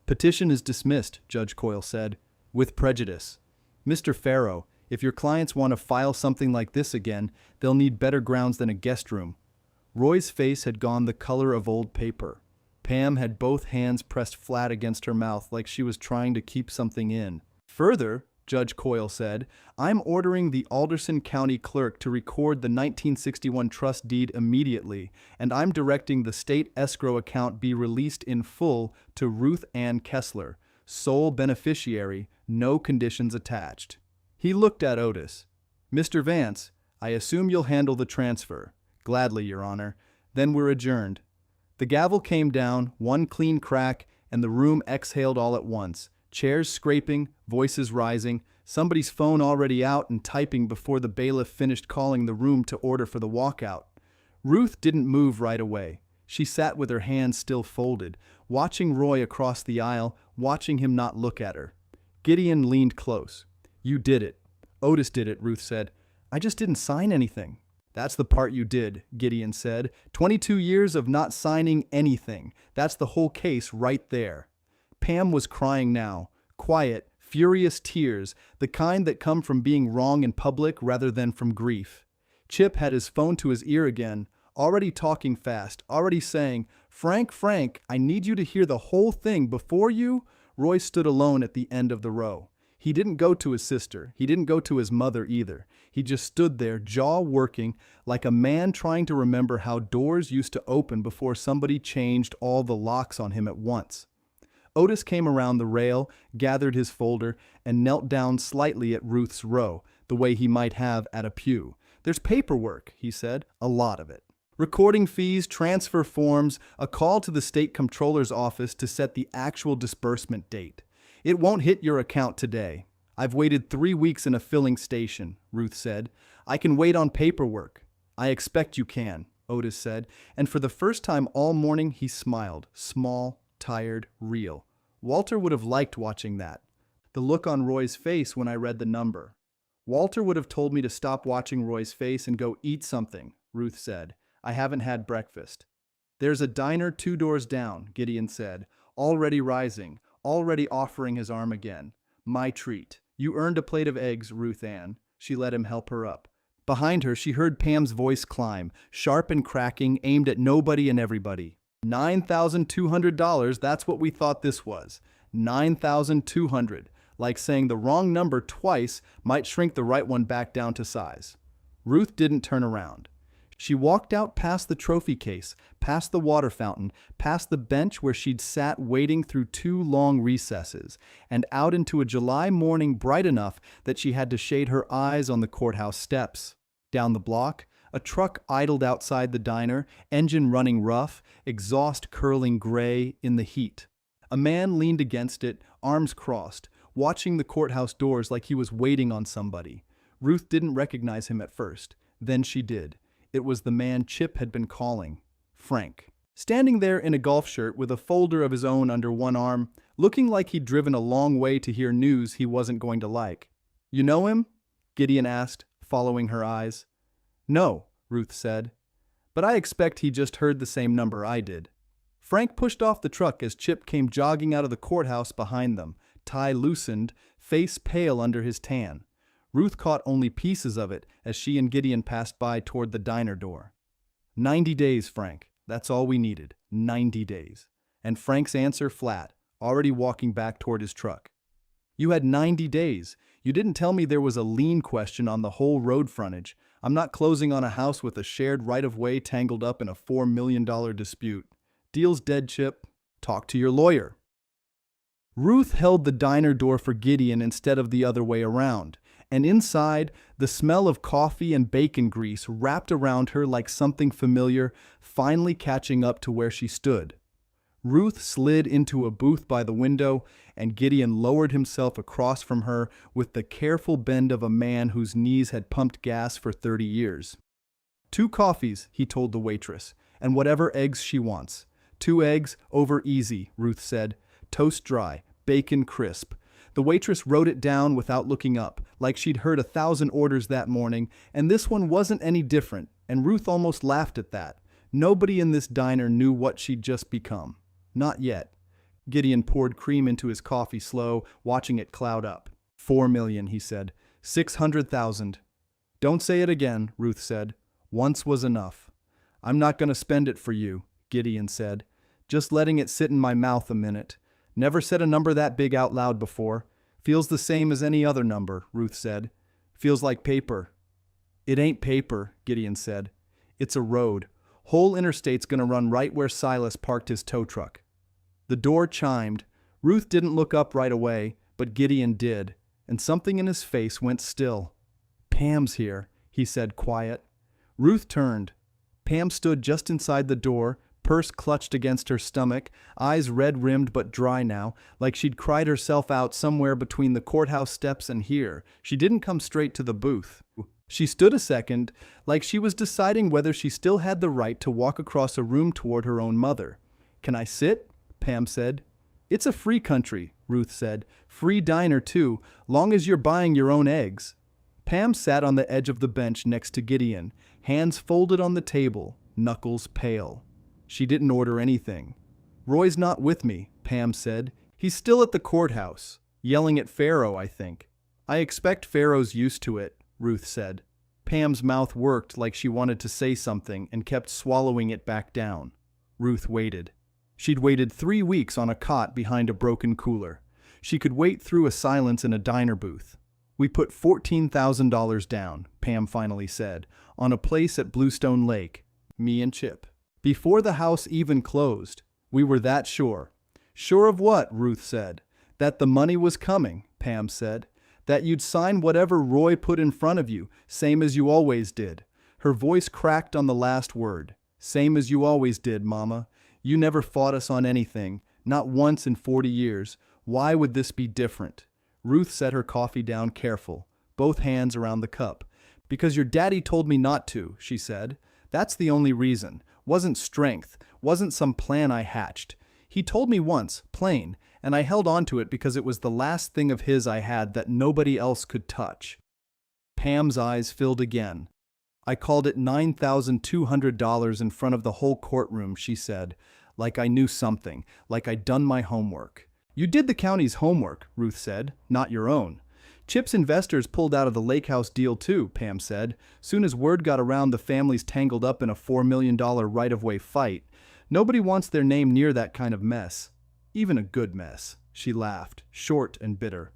S1: Petition is dismissed, Judge Coyle said, with prejudice. Mr. Farrow, if your clients want to file something like this again, they'll need better grounds than a guest room. Roy's face had gone the color of old paper. Pam had both hands pressed flat against her mouth like she was trying to keep something in. Further, Judge Coyle said, I'm ordering the Alderson County Clerk to record the 1961 trust deed immediately, and I'm directing the state escrow account be released in full to Ruth Ann Kessler, sole beneficiary, no conditions attached. He looked at Otis. Mr. Vance, I assume you'll handle the transfer. Gladly, Your Honor. Then we're adjourned. The gavel came down, one clean crack, and the room exhaled all at once. Chairs scraping, voices rising, somebody's phone already out and typing before the bailiff finished calling the room to order for the walkout. Ruth didn't move right away. She sat with her hands still folded, watching Roy across the aisle, watching him not look at her. Gideon leaned close. You did it. Otis did it, Ruth said. I just didn't sign anything. That's the part you did, Gideon said. 22 years of not signing anything. That's the whole case right there. Pam was crying now, quiet, furious tears, the kind that come from being wrong in public rather than from grief. Chip had his phone to his ear again, already talking fast, already saying, Frank, I need you to hear the whole thing before you. Roy stood alone at the end of the row. He didn't go to his sister. He didn't go to his mother either. He just stood there, jaw working, like a man trying to remember how doors used to open before somebody changed all the locks on him at once. Otis came around the rail, gathered his folder, and knelt down slightly at Ruth's row, the way he might have at a pew. There's paperwork, he said, a lot of it. Recording fees, transfer forms, a call to the state comptroller's office to set the actual disbursement date. It won't hit your account today. I've waited 3 weeks in a filling station, Ruth said. I can wait on paperwork. I expect you can, Otis said, and for the first time all morning he smiled, small, tired, real. Walter would have liked watching that. The look on Roy's face when I read the number. Walter would have told me to stop watching Roy's face and go eat something, Ruth said. I haven't had breakfast. There's a diner 2 doors down, Gideon said, already rising, already offering his arm again. My treat. You earned a plate of eggs, Ruth Ann. She let him help her up. Behind her, she heard Pam's voice climb, sharp and cracking, aimed at nobody and everybody. $9,200, that's what we thought this was. 9,200, like saying the wrong number twice might shrink the right one back down to size. Ruth didn't turn around. She walked out past the trophy case, past the water fountain, past the bench where she'd sat waiting through 2 long recesses, and out into a July morning bright enough that she had to shade her eyes on the courthouse steps. Down the block, a truck idled outside the diner, engine running rough, exhaust curling gray in the heat. A man leaned against it, arms crossed, watching the courthouse doors like he was waiting on somebody. Ruth didn't recognize him at first. Then she did. It was the man Chip had been calling, Frank. Standing there in a golf shirt with a folder of his own under one arm, looking like he'd driven a long way to hear news he wasn't going to like. "You know him?" Gideon asked, following her eyes. "No," Ruth said. "But I expect he just heard the same number I did." Frank pushed off the truck as Chip came jogging out of the courthouse behind them, tie loosened, face pale under his tan. Ruth caught only pieces of it as she and Gideon passed by toward the diner door. 90 days, Frank. That's all we needed. 90 days. And Frank's answer flat, already walking back toward his truck. "You had 90 days. You didn't tell me there was a lien question on the whole road frontage. I'm not closing on a house with a shared right-of-way tangled up in a $4 million dispute. Deal's dead, Chip. Talk to your lawyer." Ruth held the diner door for Gideon instead of the other way around, and inside, the smell of coffee and bacon grease wrapped around her like something familiar, finally catching up to where she stood. Ruth slid into a booth by the window, and Gideon lowered himself across from her with the careful bend of a man whose knees had pumped gas for 30 years. "2 coffees," he told the waitress, "and whatever eggs she wants." 2 eggs, over easy, Ruth said. Toast dry, bacon crisp. The waitress wrote it down without looking up, like she'd heard 1,000 orders that morning, and this one wasn't any different, and Ruth almost laughed at that. Nobody in this diner knew what she'd just become. Not yet. Gideon poured cream into his coffee slow, watching it cloud up. 4 million, he said. 600,000. Don't say it again, Ruth said. Once was enough. I'm not going to spend it for you, Gideon said. Just letting it sit in my mouth a minute. Never said a number that big out loud before. Feels the same as any other number, Ruth said. Feels like paper. It ain't paper, Gideon said. It's a road. Whole interstate's gonna run right where Silas parked his tow truck. The door chimed. Ruth didn't look up right away, but Gideon did, and something in his face went still. Pam's here, he said quiet. Ruth turned. Pam stood just inside the door, purse clutched against her stomach, eyes red-rimmed but dry now, like she'd cried herself out somewhere between the courthouse steps and here. She didn't come straight to the booth. She stood a second, like she was deciding whether she still had the right to walk across a room toward her own mother. "Can I sit?" Pam said. "It's a free country," Ruth said. "Free diner, too, long as you're buying your own eggs." Pam sat on the edge of the bench next to Gideon, hands folded on the table, knuckles pale. She didn't order anything. "Roy's not with me," Pam said. "He's still at the courthouse, yelling at Pharaoh, I think." "I expect Pharaoh's used to it," Ruth said. Pam's mouth worked like she wanted to say something and kept swallowing it back down. Ruth waited. She'd waited 3 weeks on a cot behind a broken cooler. She could wait through a silence in a diner booth. "We put $14,000 down," Pam finally said, "on a place at Bluestone Lake, me and Chip. Before the house even closed. We were that sure." "Sure of what?" Ruth said. "That the money was coming," Pam said. "That you'd sign whatever Roy put in front of you, same as you always did." Her voice cracked on the last word. "Same as you always did, Mama. You never fought us on anything, not once in 40 years. Why would this be different?" Ruth set her coffee down careful, both hands around the cup. "Because your daddy told me not to," she said. "That's the only reason. Wasn't strength, wasn't some plan I hatched. He told me once, plain, and I held on to it because it was the last thing of his I had that nobody else could touch." Pam's eyes filled again. "I called it $9,200 in front of the whole courtroom," she said, "like I knew something, like I'd done my homework. You did the county's homework, Ruth said, not your own. Chip's investors pulled out of the lake house deal too, Pam said. Soon as word got around the family's tangled up in a $4 million right-of-way fight. Nobody wants their name near that kind of mess. Even a good mess. She laughed, short and bitter.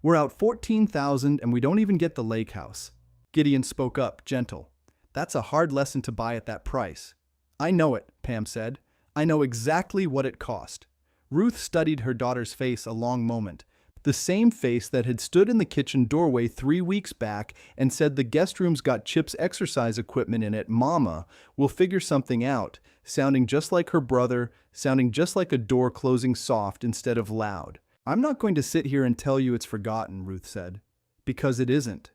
S1: We're out $14,000 and we don't even get the lake house. Gideon spoke up, gentle. That's a hard lesson to buy at that price. I know it, Pam said. I know exactly what it cost. Ruth studied her daughter's face a long moment. The same face that had stood in the kitchen doorway 3 weeks back and said the guest room's got Chip's exercise equipment in it. Mama, we'll figure something out, sounding just like her brother, sounding just like a door closing soft instead of loud. I'm not going to sit here and tell you it's forgotten, Ruth said. Because it isn't.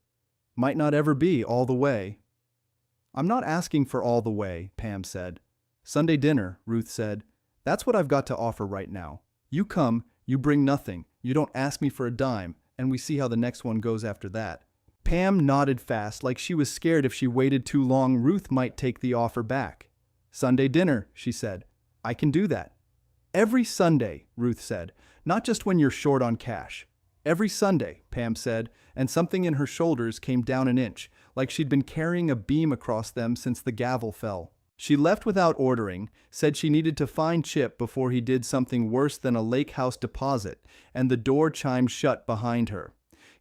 S1: Might not ever be all the way. I'm not asking for all the way, Pam said. Sunday dinner, Ruth said. That's what I've got to offer right now. You come, you bring nothing. You don't ask me for a dime, and we see how the next one goes after that. Pam nodded fast, like she was scared if she waited too long Ruth might take the offer back. Sunday dinner, she said. I can do that. Every Sunday, Ruth said, not just when you're short on cash. Every Sunday, Pam said, and something in her shoulders came down an inch, like she'd been carrying a beam across them since the gavel fell. She left without ordering, said she needed to find Chip before he did something worse than a lake house deposit, and the door chimed shut behind her.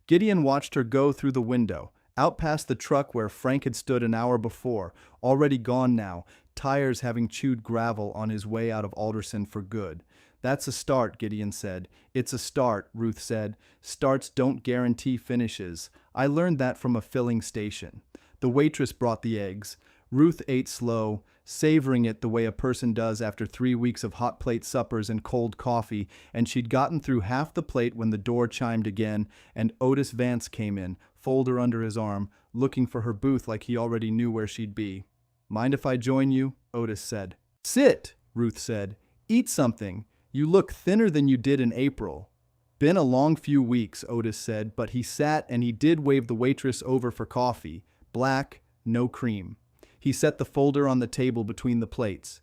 S1: Gideon watched her go through the window, out past the truck where Frank had stood an hour before, already gone now, tires having chewed gravel on his way out of Alderson for good. That's a start, Gideon said. It's a start, Ruth said. Starts don't guarantee finishes. I learned that from a filling station. The waitress brought the eggs. Ruth ate slow, savoring it the way a person does after 3 weeks of hot plate suppers and cold coffee, and she'd gotten through half the plate when the door chimed again, and Otis Vance came in, folder under his arm, looking for her booth like he already knew where she'd be. Mind if I join you? Otis said. Sit, Ruth said. Eat something. You look thinner than you did in April. Been a long few weeks, Otis said, but he sat and he did wave the waitress over for coffee. Black, no cream. He set the folder on the table between the plates.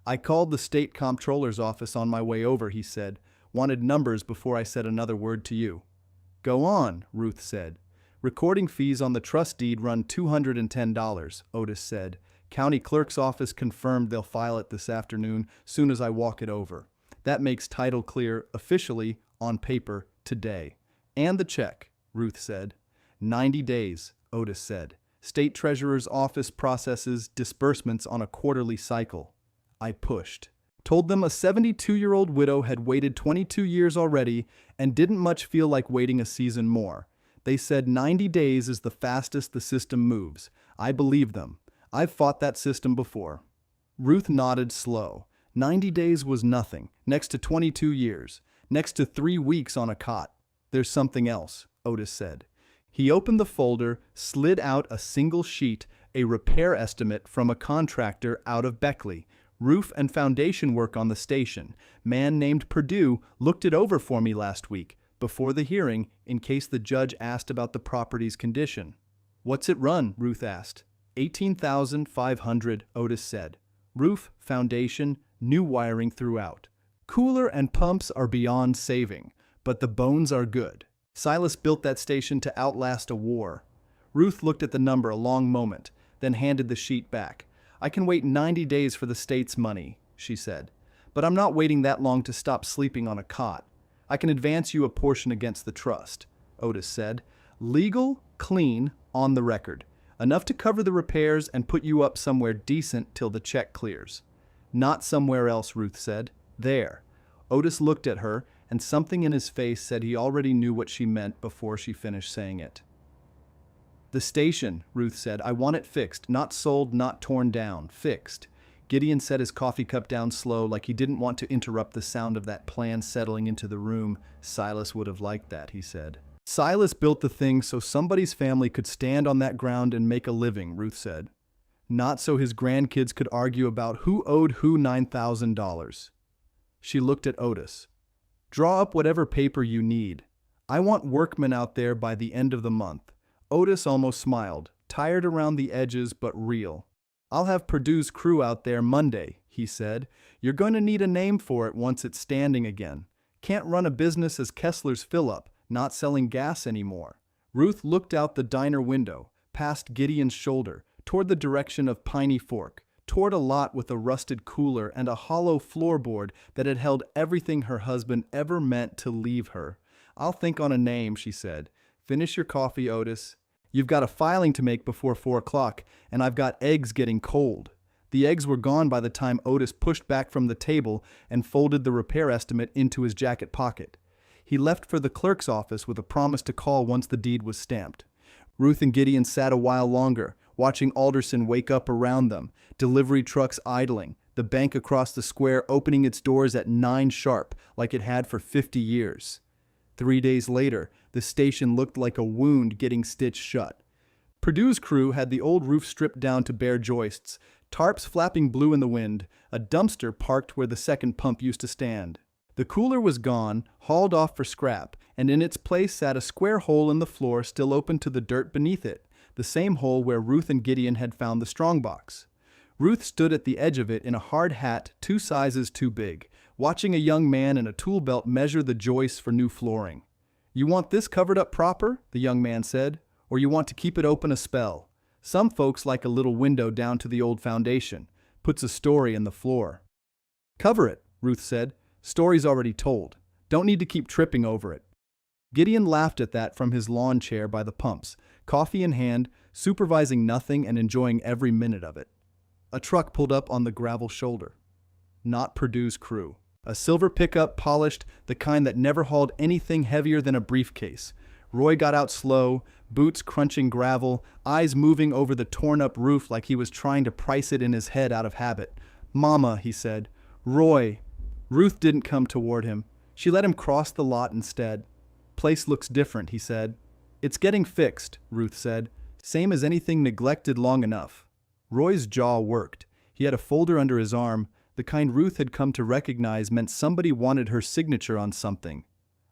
S1: I called the state comptroller's office on my way over, he said. Wanted numbers before I said another word to you. Go on, Ruth said. Recording fees on the trust deed run $210, Otis said. County clerk's office confirmed they'll file it this afternoon, soon as I walk it over. That makes title clear, officially, on paper, today. And the check, Ruth said. 90 days, Otis said. State Treasurer's office processes disbursements on a quarterly cycle. I pushed. Told them a 72-year-old widow had waited 22 years already and didn't much feel like waiting a season more. They said 90 days is the fastest the system moves. I believe them. I've fought that system before. Ruth nodded slow. 90 days was nothing, next to 22 years, next to 3 weeks on a cot. There's something else, Otis said. He opened the folder, slid out a single sheet, a repair estimate from a contractor out of Beckley. Roof and foundation work on the station. Man named Perdue looked it over for me last week, before the hearing, in case the judge asked about the property's condition. What's it run? Ruth asked. $18,500, Otis said. Roof, foundation, new wiring throughout. Cooler and pumps are beyond saving, but the bones are good. Silas built that station to outlast a war. Ruth looked at the number a long moment, then handed the sheet back. I can wait 90 days for the state's money, she said. But I'm not waiting that long to stop sleeping on a cot. I can advance you a portion against the trust, Otis said. Legal, clean, on the record. Enough to cover the repairs and put you up somewhere decent till the check clears. Not somewhere else, Ruth said. There. Otis looked at her, and something in his face said he already knew what she meant before she finished saying it. The station, Ruth said. I want it fixed. Not sold, not torn down. Fixed. Gideon set his coffee cup down slow, like he didn't want to interrupt the sound of that plan settling into the room. Silas would have liked that, he said. Silas built the thing so somebody's family could stand on that ground and make a living, Ruth said. Not so his grandkids could argue about who owed who $9,000. She looked at Otis. Draw up whatever paper you need. I want workmen out there by the end of the month. Otis almost smiled, tired around the edges but real. I'll have Perdue's crew out there Monday, he said. You're going to need a name for it once it's standing again. Can't run a business as Kessler's fill-up, not selling gas anymore. Ruth looked out the diner window, past Gideon's shoulder, toward the direction of Piney Fork, toward a lot with a rusted cooler and a hollow floorboard that had held everything her husband ever meant to leave her. "I'll think on a name," she said. "Finish your coffee, Otis. You've got a filing to make before 4 o'clock, and I've got eggs getting cold." The eggs were gone by the time Otis pushed back from the table and folded the repair estimate into his jacket pocket. He left for the clerk's office with a promise to call once the deed was stamped. Ruth and Gideon sat a while longer, watching Alderson wake up around them, delivery trucks idling, the bank across the square opening its doors at 9 sharp like it had for 50 years. 3 days later, the station looked like a wound getting stitched shut. Purdue's crew had the old roof stripped down to bare joists, tarps flapping blue in the wind, a dumpster parked where the second pump used to stand. The cooler was gone, hauled off for scrap, and in its place sat a square hole in the floor still open to the dirt beneath it, the same hole where Ruth and Gideon had found the strongbox. Ruth stood at the edge of it in a hard hat 2 sizes too big, watching a young man in a tool belt measure the joists for new flooring. "You want this covered up proper?" the young man said, "or you want to keep it open a spell? Some folks like a little window down to the old foundation. Puts a story in the floor." "Cover it," Ruth said. "Story's already told. Don't need to keep tripping over it." Gideon laughed at that from his lawn chair by the pumps, coffee in hand, supervising nothing and enjoying every minute of it. A truck pulled up on the gravel shoulder. Not Purdue's crew. A silver pickup, polished, the kind that never hauled anything heavier than a briefcase. Roy got out slow, boots crunching gravel, eyes moving over the torn-up roof like he was trying to price it in his head out of habit. "Mama," he said. "Roy." Ruth didn't come toward him. She let him cross the lot instead. "Place looks different," he said. "It's getting fixed," Ruth said. "Same as anything neglected long enough." Roy's jaw worked. He had a folder under his arm, the kind Ruth had come to recognize meant somebody wanted her signature on something.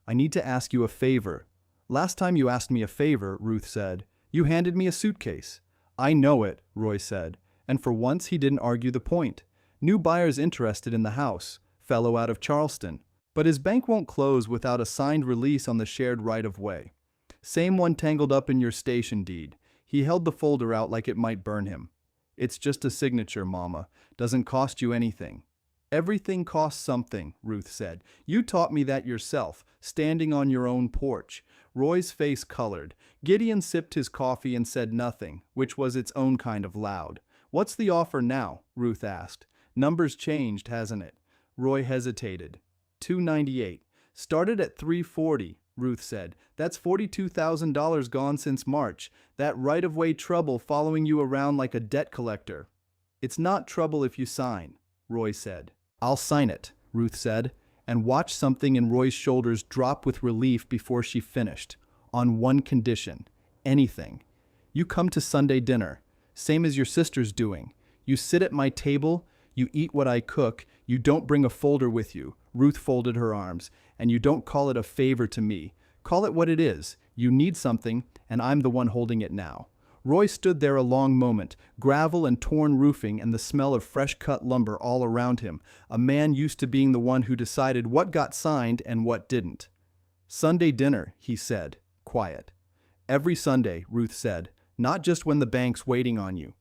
S1: "I need to ask you a favor." "Last time you asked me a favor," Ruth said, "you handed me a suitcase." "I know it," Roy said, and for once he didn't argue the point. New buyers interested in the house, fellow out of Charleston. But his bank won't close without a signed release on the shared right-of-way. "Same one tangled up in your station deed." He held the folder out like it might burn him. "It's just a signature, Mama. Doesn't cost you anything." "Everything costs something," Ruth said. "You taught me that yourself, standing on your own porch." Roy's face colored. Gideon sipped his coffee and said nothing, which was its own kind of loud. "What's the offer now?" Ruth asked. "Number's changed, hasn't it?" Roy hesitated. $298. "Started at $340, Ruth said. "That's $42,000 gone since March. That right-of-way trouble following you around like a debt collector." "It's not trouble if you sign," Roy said. "I'll sign it," Ruth said, and watched something in Roy's shoulders drop with relief before she finished. "On one condition. Anything. You come to Sunday dinner, same as your sister's doing. You sit at my table, you eat what I cook, you don't bring a folder with you." Ruth folded her arms. "And you don't call it a favor to me. Call it what it is. You need something, and I'm the one holding it now." Roy stood there a long moment, gravel and torn roofing and the smell of fresh-cut lumber all around him, a man used to being the one who decided what got signed and what didn't. "Sunday dinner," he said, quiet. "Every Sunday," Ruth said, "not just when the bank's waiting on you."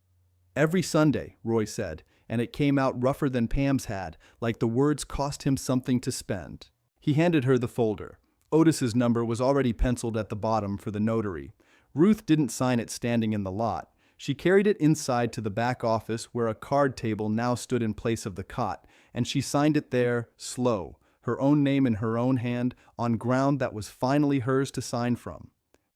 S1: "Every Sunday," Roy said, and it came out rougher than Pam's had, like the words cost him something to spend. He handed her the folder. Otis's number was already penciled at the bottom for the notary. Ruth didn't sign it standing in the lot. She carried it inside to the back office where a card table now stood in place of the cot, and she signed it there, slow, her own name in her own hand, on ground that was finally hers to sign from.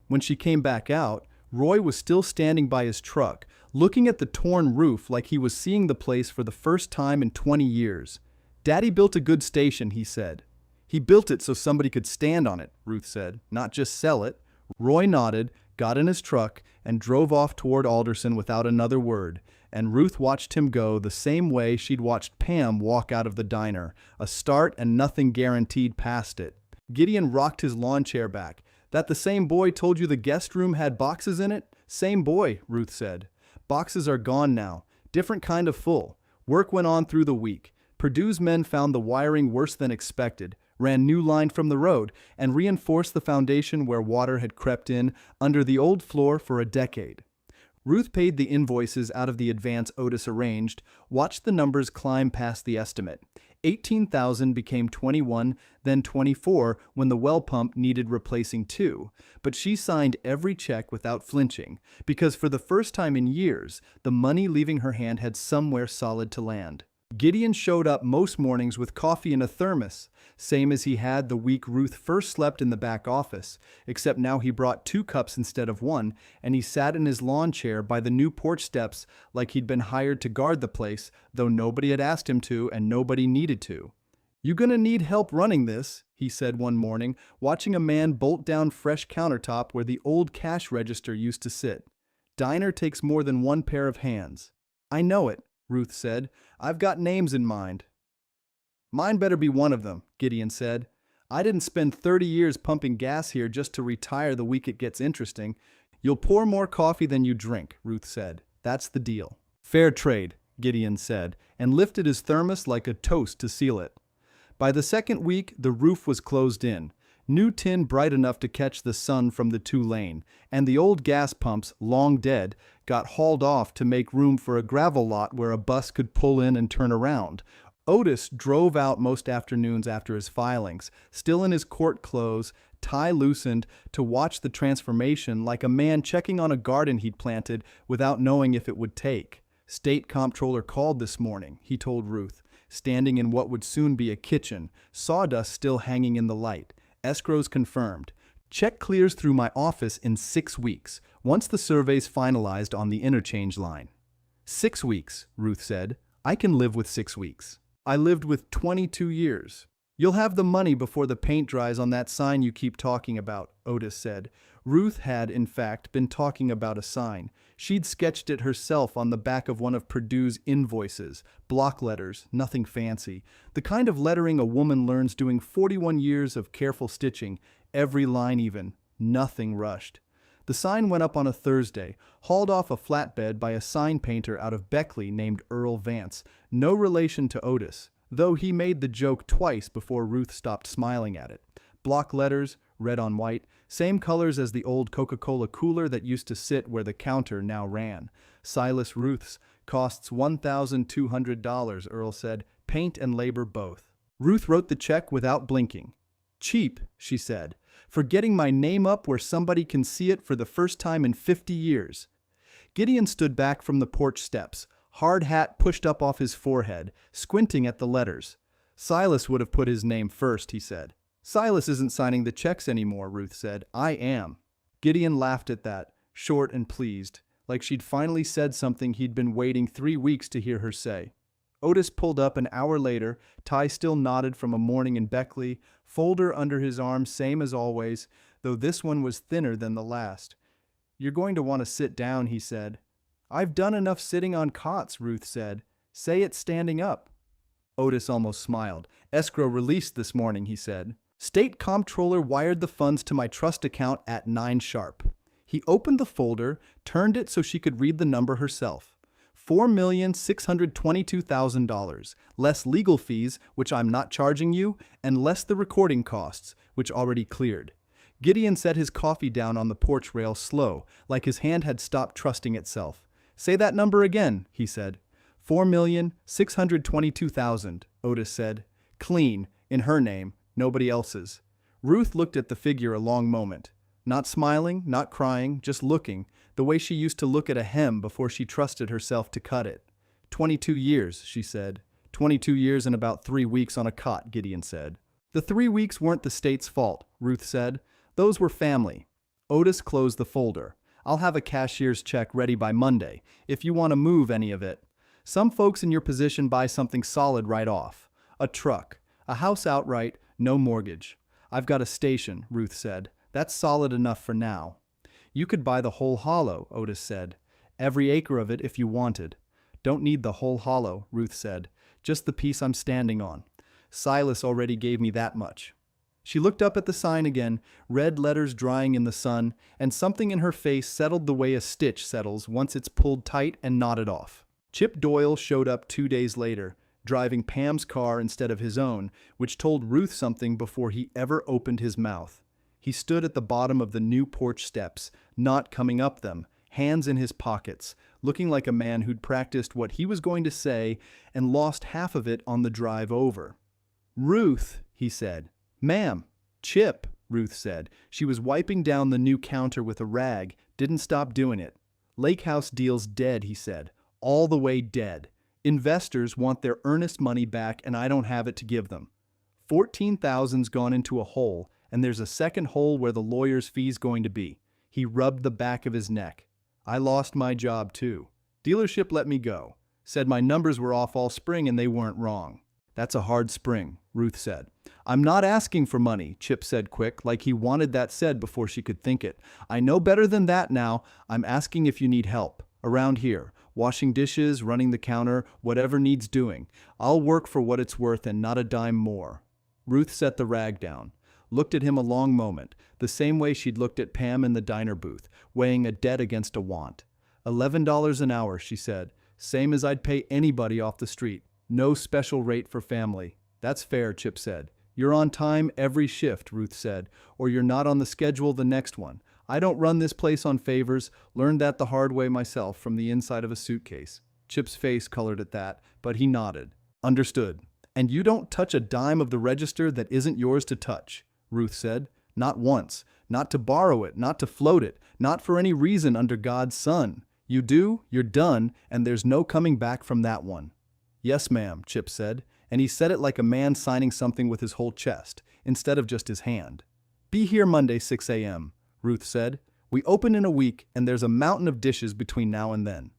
S1: When she came back out, Roy was still standing by his truck, looking at the torn roof like he was seeing the place for the first time in 20 years. "Daddy built a good station," he said. "He built it so somebody could stand on it," Ruth said, "not just sell it." Roy nodded, got in his truck, and drove off toward Alderson without another word, and Ruth watched him go the same way she'd watched Pam walk out of the diner, a start and nothing guaranteed past it. Gideon rocked his lawn chair back. "That the same boy told you the guest room had boxes in it?" "Same boy," Ruth said. "Boxes are gone now. Different kind of full. Work went on through the week. Purdue's men found the wiring worse than expected. ran new line from the road, and reinforced the foundation where water had crept in under the old floor for a decade. Ruth paid the invoices out of the advance Otis arranged, watched the numbers climb past the estimate. 18,000 became 21, then 24 when the well pump needed replacing too. But she signed every check without flinching, because for the first time in years, the money leaving her hand had somewhere solid to land. Gideon showed up most mornings with coffee in a thermos, same as he had the week Ruth first slept in the back office, except now he brought 2 cups instead of 1, and he sat in his lawn chair by the new porch steps like he'd been hired to guard the place, though nobody had asked him to and nobody needed to. "You gonna need help running this," he said one morning, watching a man bolt down fresh countertop where the old cash register used to sit. "Diner takes more than one pair of hands." "I know it," Ruth said. "I've got names in mind." "Mine better be one of them," Gideon said. "I didn't spend 30 years pumping gas here just to retire the week it gets interesting." "You'll pour more coffee than you drink," Ruth said. "That's the deal." "Fair trade," Gideon said, and lifted his thermos like a toast to seal it. By the second week, the roof was closed in. New tin bright enough to catch the sun from the 2-lane, and the old gas pumps, long dead, got hauled off to make room for a gravel lot where a bus could pull in and turn around. Otis drove out most afternoons after his filings, still in his court clothes, tie loosened, to watch the transformation like a man checking on a garden he'd planted without knowing if it would take. "State Comptroller called this morning," he told Ruth, standing in what would soon be a kitchen, sawdust still hanging in the light. "Escrow's confirmed. Check clears through my office in 6 weeks, once the survey's finalized on the interchange line." 6 weeks, Ruth said. "I can live with 6 weeks. I lived with 22 years. "You'll have the money before the paint dries on that sign you keep talking about," Otis said. Ruth had, in fact, been talking about a sign. She'd sketched it herself on the back of one of Perdue's invoices, block letters, nothing fancy. The kind of lettering a woman learns doing 41 years of careful stitching, every line even, nothing rushed. The sign went up on a Thursday, hauled off a flatbed by a sign painter out of Beckley named Earl Vance, no relation to Otis, though he made the joke twice before Ruth stopped smiling at it. Block letters, red on white, same colors as the old Coca-Cola cooler that used to sit where the counter now ran. "Silas Ruth's, costs $1,200, Earl said, "paint and labor both." Ruth wrote the check without blinking. "Cheap," she said, "for getting my name up where somebody can see it for the first time in 50 years. Gideon stood back from the porch steps, hard hat pushed up off his forehead, squinting at the letters. "Silas would have put his name first," he said. "Silas isn't signing the checks anymore," Ruth said. "I am." Gideon laughed at that, short and pleased, like she'd finally said something he'd been waiting 3 weeks to hear her say. Otis pulled up an hour later, tie still knotted from a morning in Beckley, folder under his arm same as always, though this one was thinner than the last. "You're going to want to sit down," he said. "I've done enough sitting on cots," Ruth said. "Say it's standing up." Otis almost smiled. "Escrow released this morning," he said. "State Comptroller wired the funds to my trust account at 9 sharp. He opened the folder, turned it so she could read the number herself. $4,622,000, less legal fees, which I'm not charging you, and less the recording costs, which already cleared. Gideon set his coffee down on the porch rail slow, like his hand had stopped trusting itself. "Say that number again," he said. $4,622,000, Otis said. "Clean, in her name, nobody else's." Ruth looked at the figure a long moment. Not smiling, not crying, just looking, the way she used to look at a hem before she trusted herself to cut it. 22 years, she said. 22 years and about 3 weeks on a cot, Gideon said. "The 3 weeks weren't the state's fault," Ruth said. "Those were family." Otis closed the folder. "I'll have a cashier's check ready by Monday, if you want to move any of it. Some folks in your position buy something solid right off. A truck, a house outright, no mortgage. I've got a station," Ruth said. "That's solid enough for now." "You could buy the whole hollow," Otis said. "Every acre of it if you wanted." "Don't need the whole hollow," Ruth said. "Just the piece I'm standing on. Silas already gave me that much." She looked up at the sign again, red letters drying in the sun, and something in her face settled the way a stitch settles once it's pulled tight and knotted off. Chip Doyle showed up 2 days later. driving Pam's car instead of his own, which told Ruth something before he ever opened his mouth. He stood at the bottom of the new porch steps, not coming up them, hands in his pockets, looking like a man who'd practiced what he was going to say and lost half of it on the drive over. "Ruth," he said. "Ma'am." "Chip," Ruth said. She was wiping down the new counter with a rag, didn't stop doing it. "Lake House deal's dead," he said. "All the way dead. Investors want their earnest money back and I don't have it to give them. 14,000's gone into a hole, and there's a second hole where the lawyer's fee's going to be." He rubbed the back of his neck. "I lost my job too. Dealership let me go. Said my numbers were off all spring and they weren't wrong." "That's a hard spring," Ruth said. "I'm not asking for money," Chip said quick, like he wanted that said before she could think it. "I know better than that now. I'm asking if you need help. Around here. Washing dishes, running the counter, whatever needs doing. I'll work for what it's worth and not a dime more." Ruth set the rag down, looked at him a long moment, the same way she'd looked at Pam in the diner booth, weighing a debt against a want. $11 an hour, she said. "Same as I'd pay anybody off the street. No special rate for family." "That's fair," Chip said. "You're on time every shift," Ruth said, "or you're not on the schedule the next one. I don't run this place on favors. Learned that the hard way myself from the inside of a suitcase." Chip's face colored at that, but he nodded. "Understood. And you don't touch a dime of the register that isn't yours to touch," Ruth said. "Not once. Not to borrow it, not to float it, not for any reason under God's sun. You do, you're done, and there's no coming back from that one." "Yes, ma'am," Chip said, and he said it like a man signing something with his whole chest, instead of just his hand. "Be here Monday 6 a.m., Ruth said. "We open in a week, and there's a mountain of dishes between now and then."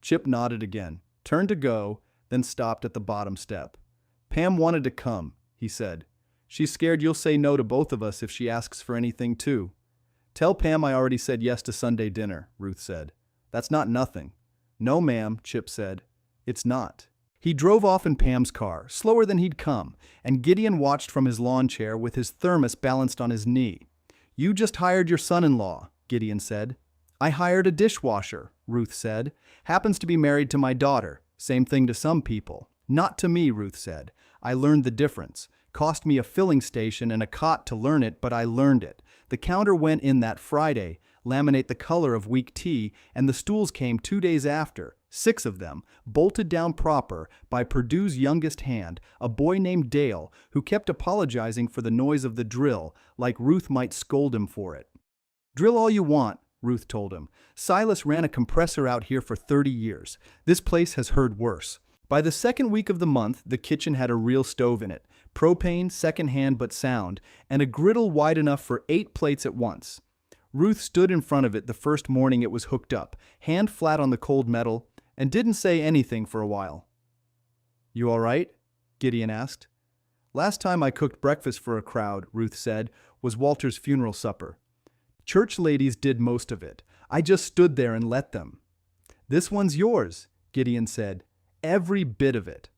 S1: Chip nodded again, turned to go, then stopped at the bottom step. "Pam wanted to come," he said. "She's scared you'll say no to both of us if she asks for anything too." "Tell Pam I already said yes to Sunday dinner," Ruth said. "That's not nothing." "No, ma'am," Chip said. "It's not." He drove off in Pam's car, slower than he'd come, and Gideon watched from his lawn chair with his thermos balanced on his knee. "You just hired your son-in-law," Gideon said. "I hired a dishwasher," Ruth said. "Happens to be married to my daughter. Same thing to some people." "Not to me," Ruth said. "I learned the difference. Cost me a filling station and a cot to learn it, but I learned it. The counter went in that Friday, laminate the color of weak tea, and the stools came 2 days after, 6 of them, bolted down proper by Purdue's youngest hand, a boy named Dale, who kept apologizing for the noise of the drill, like Ruth might scold him for it. "Drill all you want," Ruth told him. "Silas ran a compressor out here for 30 years. This place has heard worse." By the second week of the month, the kitchen had a real stove in it, propane, second-hand but sound, and a griddle wide enough for 8 plates at once. Ruth stood in front of it the first morning it was hooked up, hand flat on the cold metal, and didn't say anything for a while. "You all right?" Gideon asked. "Last time I cooked breakfast for a crowd," Ruth said, "was Walter's funeral supper. Church ladies did most of it. I just stood there and let them." "This one's yours," Gideon said. "Every bit of it."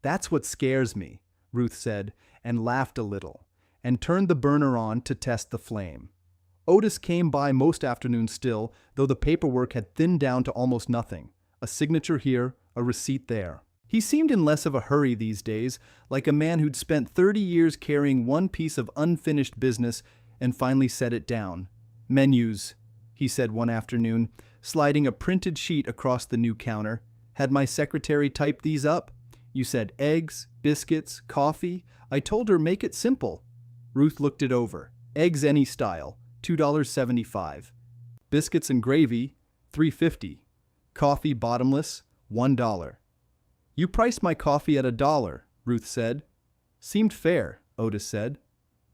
S1: "That's what scares me," Ruth said, and laughed a little, and turned the burner on to test the flame. Otis came by most afternoons still, though the paperwork had thinned down to almost nothing. A signature here, a receipt there. He seemed in less of a hurry these days, like a man who'd spent 30 years carrying one piece of unfinished business and finally set it down. "Menus," he said one afternoon, sliding a printed sheet across the new counter. "Had my secretary type these up? You said eggs, biscuits, coffee. I told her make it simple." Ruth looked it over. "Eggs any style, $2.75. Biscuits and gravy, $3.50. Coffee bottomless, $1. "You priced my coffee at $1, Ruth said. "Seemed fair," Otis said.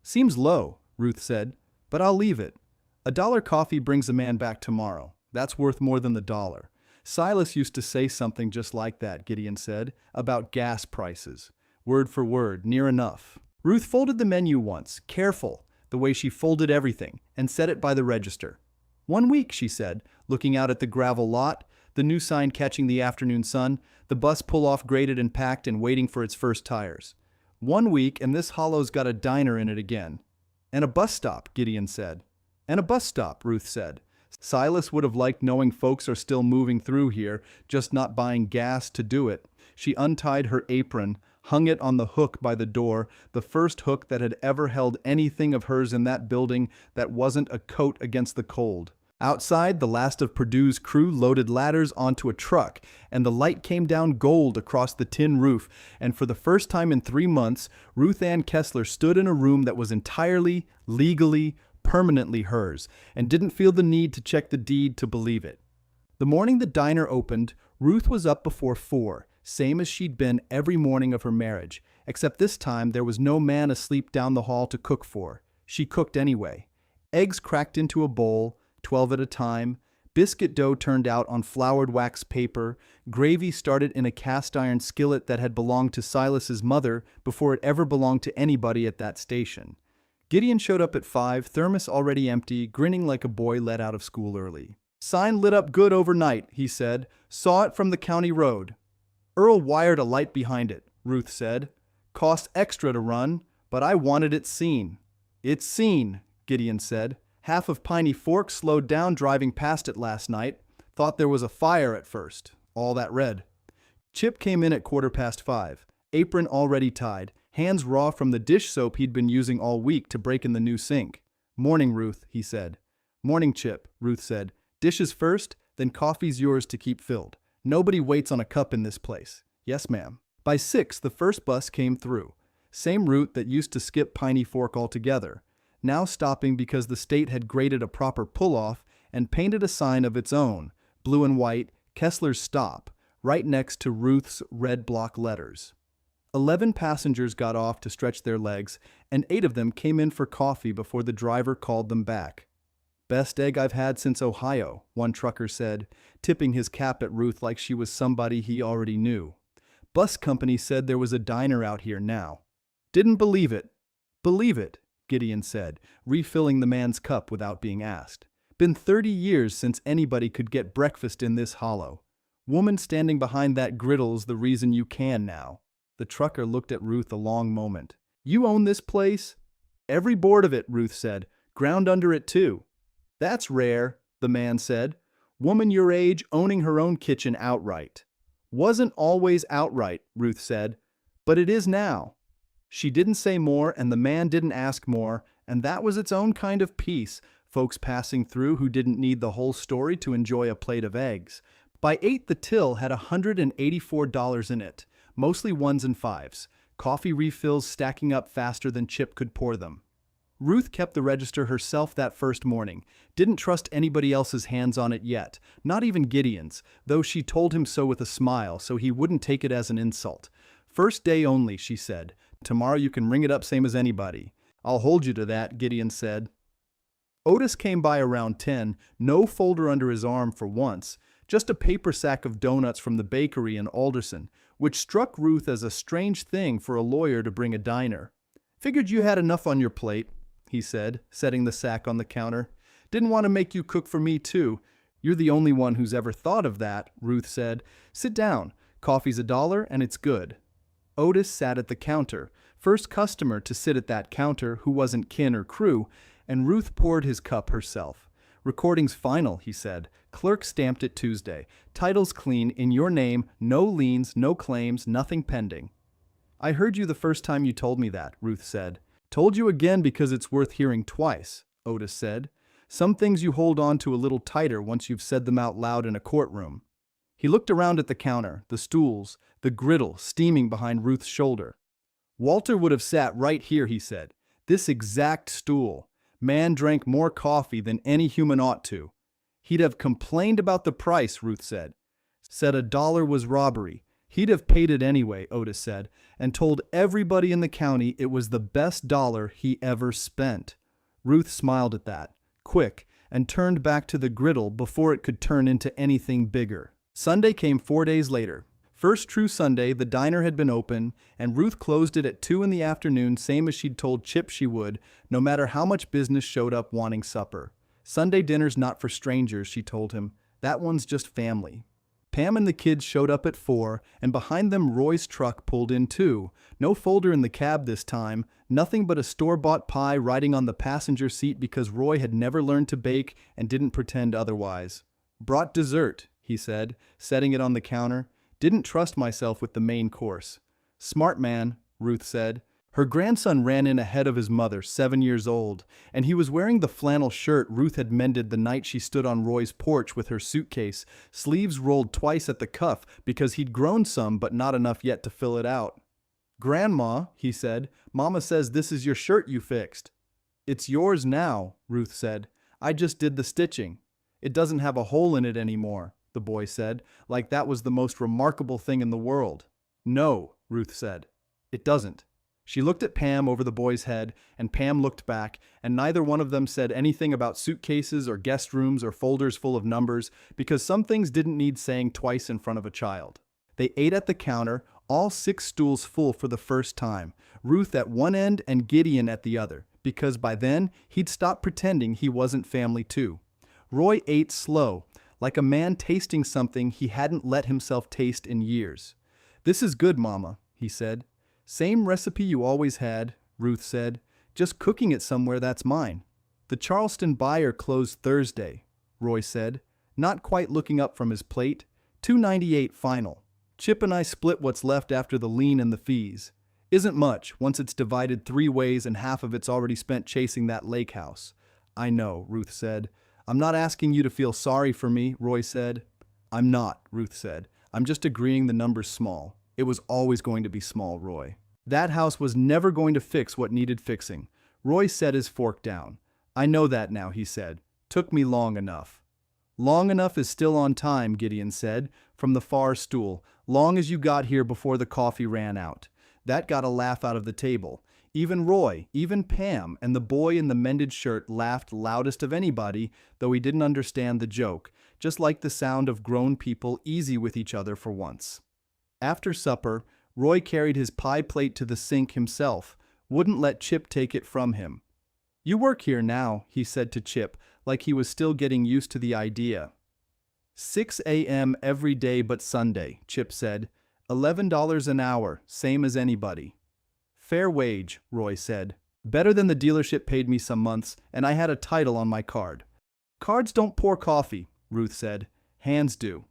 S1: "Seems low," Ruth said, "but I'll leave it. $1 coffee brings a man back tomorrow. That's worth more than the dollar." "Silas used to say something just like that," Gideon said, "about gas prices. Word for word, near enough." Ruth folded the menu once, careful, the way she folded everything, and set it by the register. "1 week," she said, looking out at the gravel lot, the new sign catching the afternoon sun, the bus pull-off graded and packed and waiting for its first tires. 1 week, and this hollow's got a diner in it again. "And a bus stop," Gideon said. "And a bus stop," Ruth said. "Silas would have liked knowing folks are still moving through here, just not buying gas to do it. She untied her apron, hung it on the hook by the door, the first hook that had ever held anything of hers in that building that wasn't a coat against the cold. Outside, the last of Purdue's crew loaded ladders onto a truck, and the light came down gold across the tin roof, and for the first time in 3 months, Ruth Ann Kessler stood in a room that was entirely, legally, permanently hers, and didn't feel the need to check the deed to believe it. The morning the diner opened, Ruth was up before 4, same as she'd been every morning of her marriage, except this time there was no man asleep down the hall to cook for. She cooked anyway. Eggs cracked into a bowl, 12 at a time, biscuit dough turned out on floured wax paper, gravy started in a cast-iron skillet that had belonged to Silas's mother before it ever belonged to anybody at that station. Gideon showed up at 5, thermos already empty, grinning like a boy let out of school early. "Sign lit up good overnight," he said. "Saw it from the county road." "Earl wired a light behind it," Ruth said. "Cost extra to run, but I wanted it seen." "It's seen," Gideon said. "Half of Piney Fork slowed down driving past it last night. Thought there was a fire at first. All that red." Chip came in at 5:15, apron already tied, hands raw from the dish soap he'd been using all week to break in the new sink. "Morning, Ruth," he said. "Morning, Chip," Ruth said. "Dishes first, then coffee's yours to keep filled. Nobody waits on a cup in this place." "Yes, ma'am." By 6, the first bus came through. Same route that used to skip Piney Fork altogether. Now stopping because the state had graded a proper pull-off and painted a sign of its own, blue and white, Kessler's Stop, right next to Ruth's red block letters. 11 passengers got off to stretch their legs, and 8 of them came in for coffee before the driver called them back. "Best egg I've had since Ohio," one trucker said, tipping his cap at Ruth like she was somebody he already knew. "Bus company said there was a diner out here now." "Didn't believe it." "Believe it," Gideon said, refilling the man's cup without being asked. "Been 30 years since anybody could get breakfast in this hollow. Woman standing behind that griddle's the reason you can now." The trucker looked at Ruth a long moment. "You own this place?" "Every board of it," Ruth said. "Ground under it, too." "That's rare," the man said. "Woman your age owning her own kitchen outright." "Wasn't always outright," Ruth said. "But it is now." She didn't say more, and the man didn't ask more, and that was its own kind of peace, folks passing through who didn't need the whole story to enjoy a plate of eggs. By 8, the till had $184 in it, mostly 1s and 5s, coffee refills stacking up faster than Chip could pour them. Ruth kept the register herself that first morning, didn't trust anybody else's hands on it yet, not even Gideon's, though she told him so with a smile so he wouldn't take it as an insult. "First day only," she said. "Tomorrow you can ring it up same as anybody." "I'll hold you to that," Gideon said. Otis came by around 10, no folder under his arm for once, just a paper sack of donuts from the bakery in Alderson, which struck Ruth as a strange thing for a lawyer to bring a diner. "Figured you had enough on your plate," he said, setting the sack on the counter. "Didn't want to make you cook for me, too." "You're the only one who's ever thought of that," Ruth said. "Sit down. Coffee's $1 and it's good." Otis sat at the counter, first customer to sit at that counter who wasn't kin or crew, and Ruth poured his cup herself. "Recording's final," he said. "Clerk stamped it Tuesday. Title's clean, in your name, no liens, no claims, nothing pending." "I heard you the first time you told me that," Ruth said. "Told you again because it's worth hearing twice," Otis said. "Some things you hold on to a little tighter once you've said them out loud in a courtroom." He looked around at the counter, the stools, the griddle steaming behind Ruth's shoulder. "Walter would have sat right here," he said. "This exact stool. Man drank more coffee than any human ought to." "He'd have complained about the price," Ruth said. "Said $1 was robbery. He'd have paid it anyway," Otis said, and told everybody in the county it was the best dollar he ever spent. Ruth smiled at that, quick, and turned back to the griddle before it could turn into anything bigger. Sunday came 4 days later. First true Sunday, the diner had been open, and Ruth closed it at 2 in the afternoon, same as she'd told Chip she would, no matter how much business showed up wanting supper. "Sunday dinner's not for strangers," she told him. "That one's just family." Pam and the kids showed up at 4, and behind them Roy's truck pulled in too. No folder in the cab this time, nothing but a store-bought pie riding on the passenger seat because Roy had never learned to bake and didn't pretend otherwise. "Brought dessert," he said, setting it on the counter. Didn't trust myself with the main course. Smart man, Ruth said. Her grandson ran in ahead of his mother, 7 years old, and he was wearing the flannel shirt Ruth had mended the night she stood on Roy's porch with her suitcase, sleeves rolled twice at the cuff because he'd grown some but not enough yet to fill it out. "Grandma," he said, "Mama says this is your shirt you fixed." "It's yours now," Ruth said. "I just did the stitching. It doesn't have a hole in it anymore," the boy said, like that was the most remarkable thing in the world. "No," Ruth said. "It doesn't." She looked at Pam over the boy's head, and Pam looked back, and neither one of them said anything about suitcases or guest rooms or folders full of numbers, because some things didn't need saying twice in front of a child. They ate at the counter, all 6 stools full for the first time, Ruth at one end and Gideon at the other, because by then he'd stopped pretending he wasn't family too. Roy ate slow, like a man tasting something he hadn't let himself taste in years. "This is good, Mama," he said. "Same recipe you always had," Ruth said. "Just cooking it somewhere that's mine." "The Charleston buyer closed Thursday," Roy said, not quite looking up from his plate. $2.98 final. Chip and I split what's left after the lien and the fees. Isn't much once it's divided 3 ways and half of it's already spent chasing that lake house. "I know," Ruth said. "I'm not asking you to feel sorry for me," Roy said. "I'm not," Ruth said. "I'm just agreeing the number's small. It was always going to be small, Roy. That house was never going to fix what needed fixing." Roy set his fork down. "I know that now," he said. "Took me long enough." "Long enough is still on time," Gideon said, from the far stool. "Long as you got here before the coffee ran out." That got a laugh out of the table. Even Roy, even Pam, and the boy in the mended shirt laughed loudest of anybody, though he didn't understand the joke, just like the sound of grown people easy with each other for once. After supper, Roy carried his pie plate to the sink himself, wouldn't let Chip take it from him. "You work here now," he said to Chip, like he was still getting used to the idea. 6 a.m. every day but Sunday, Chip said. $11 an hour, same as anybody. "Fair wage," Roy said. "Better than the dealership paid me some months, and I had a title on my card." "Cards don't pour coffee," Ruth said. "Hands do."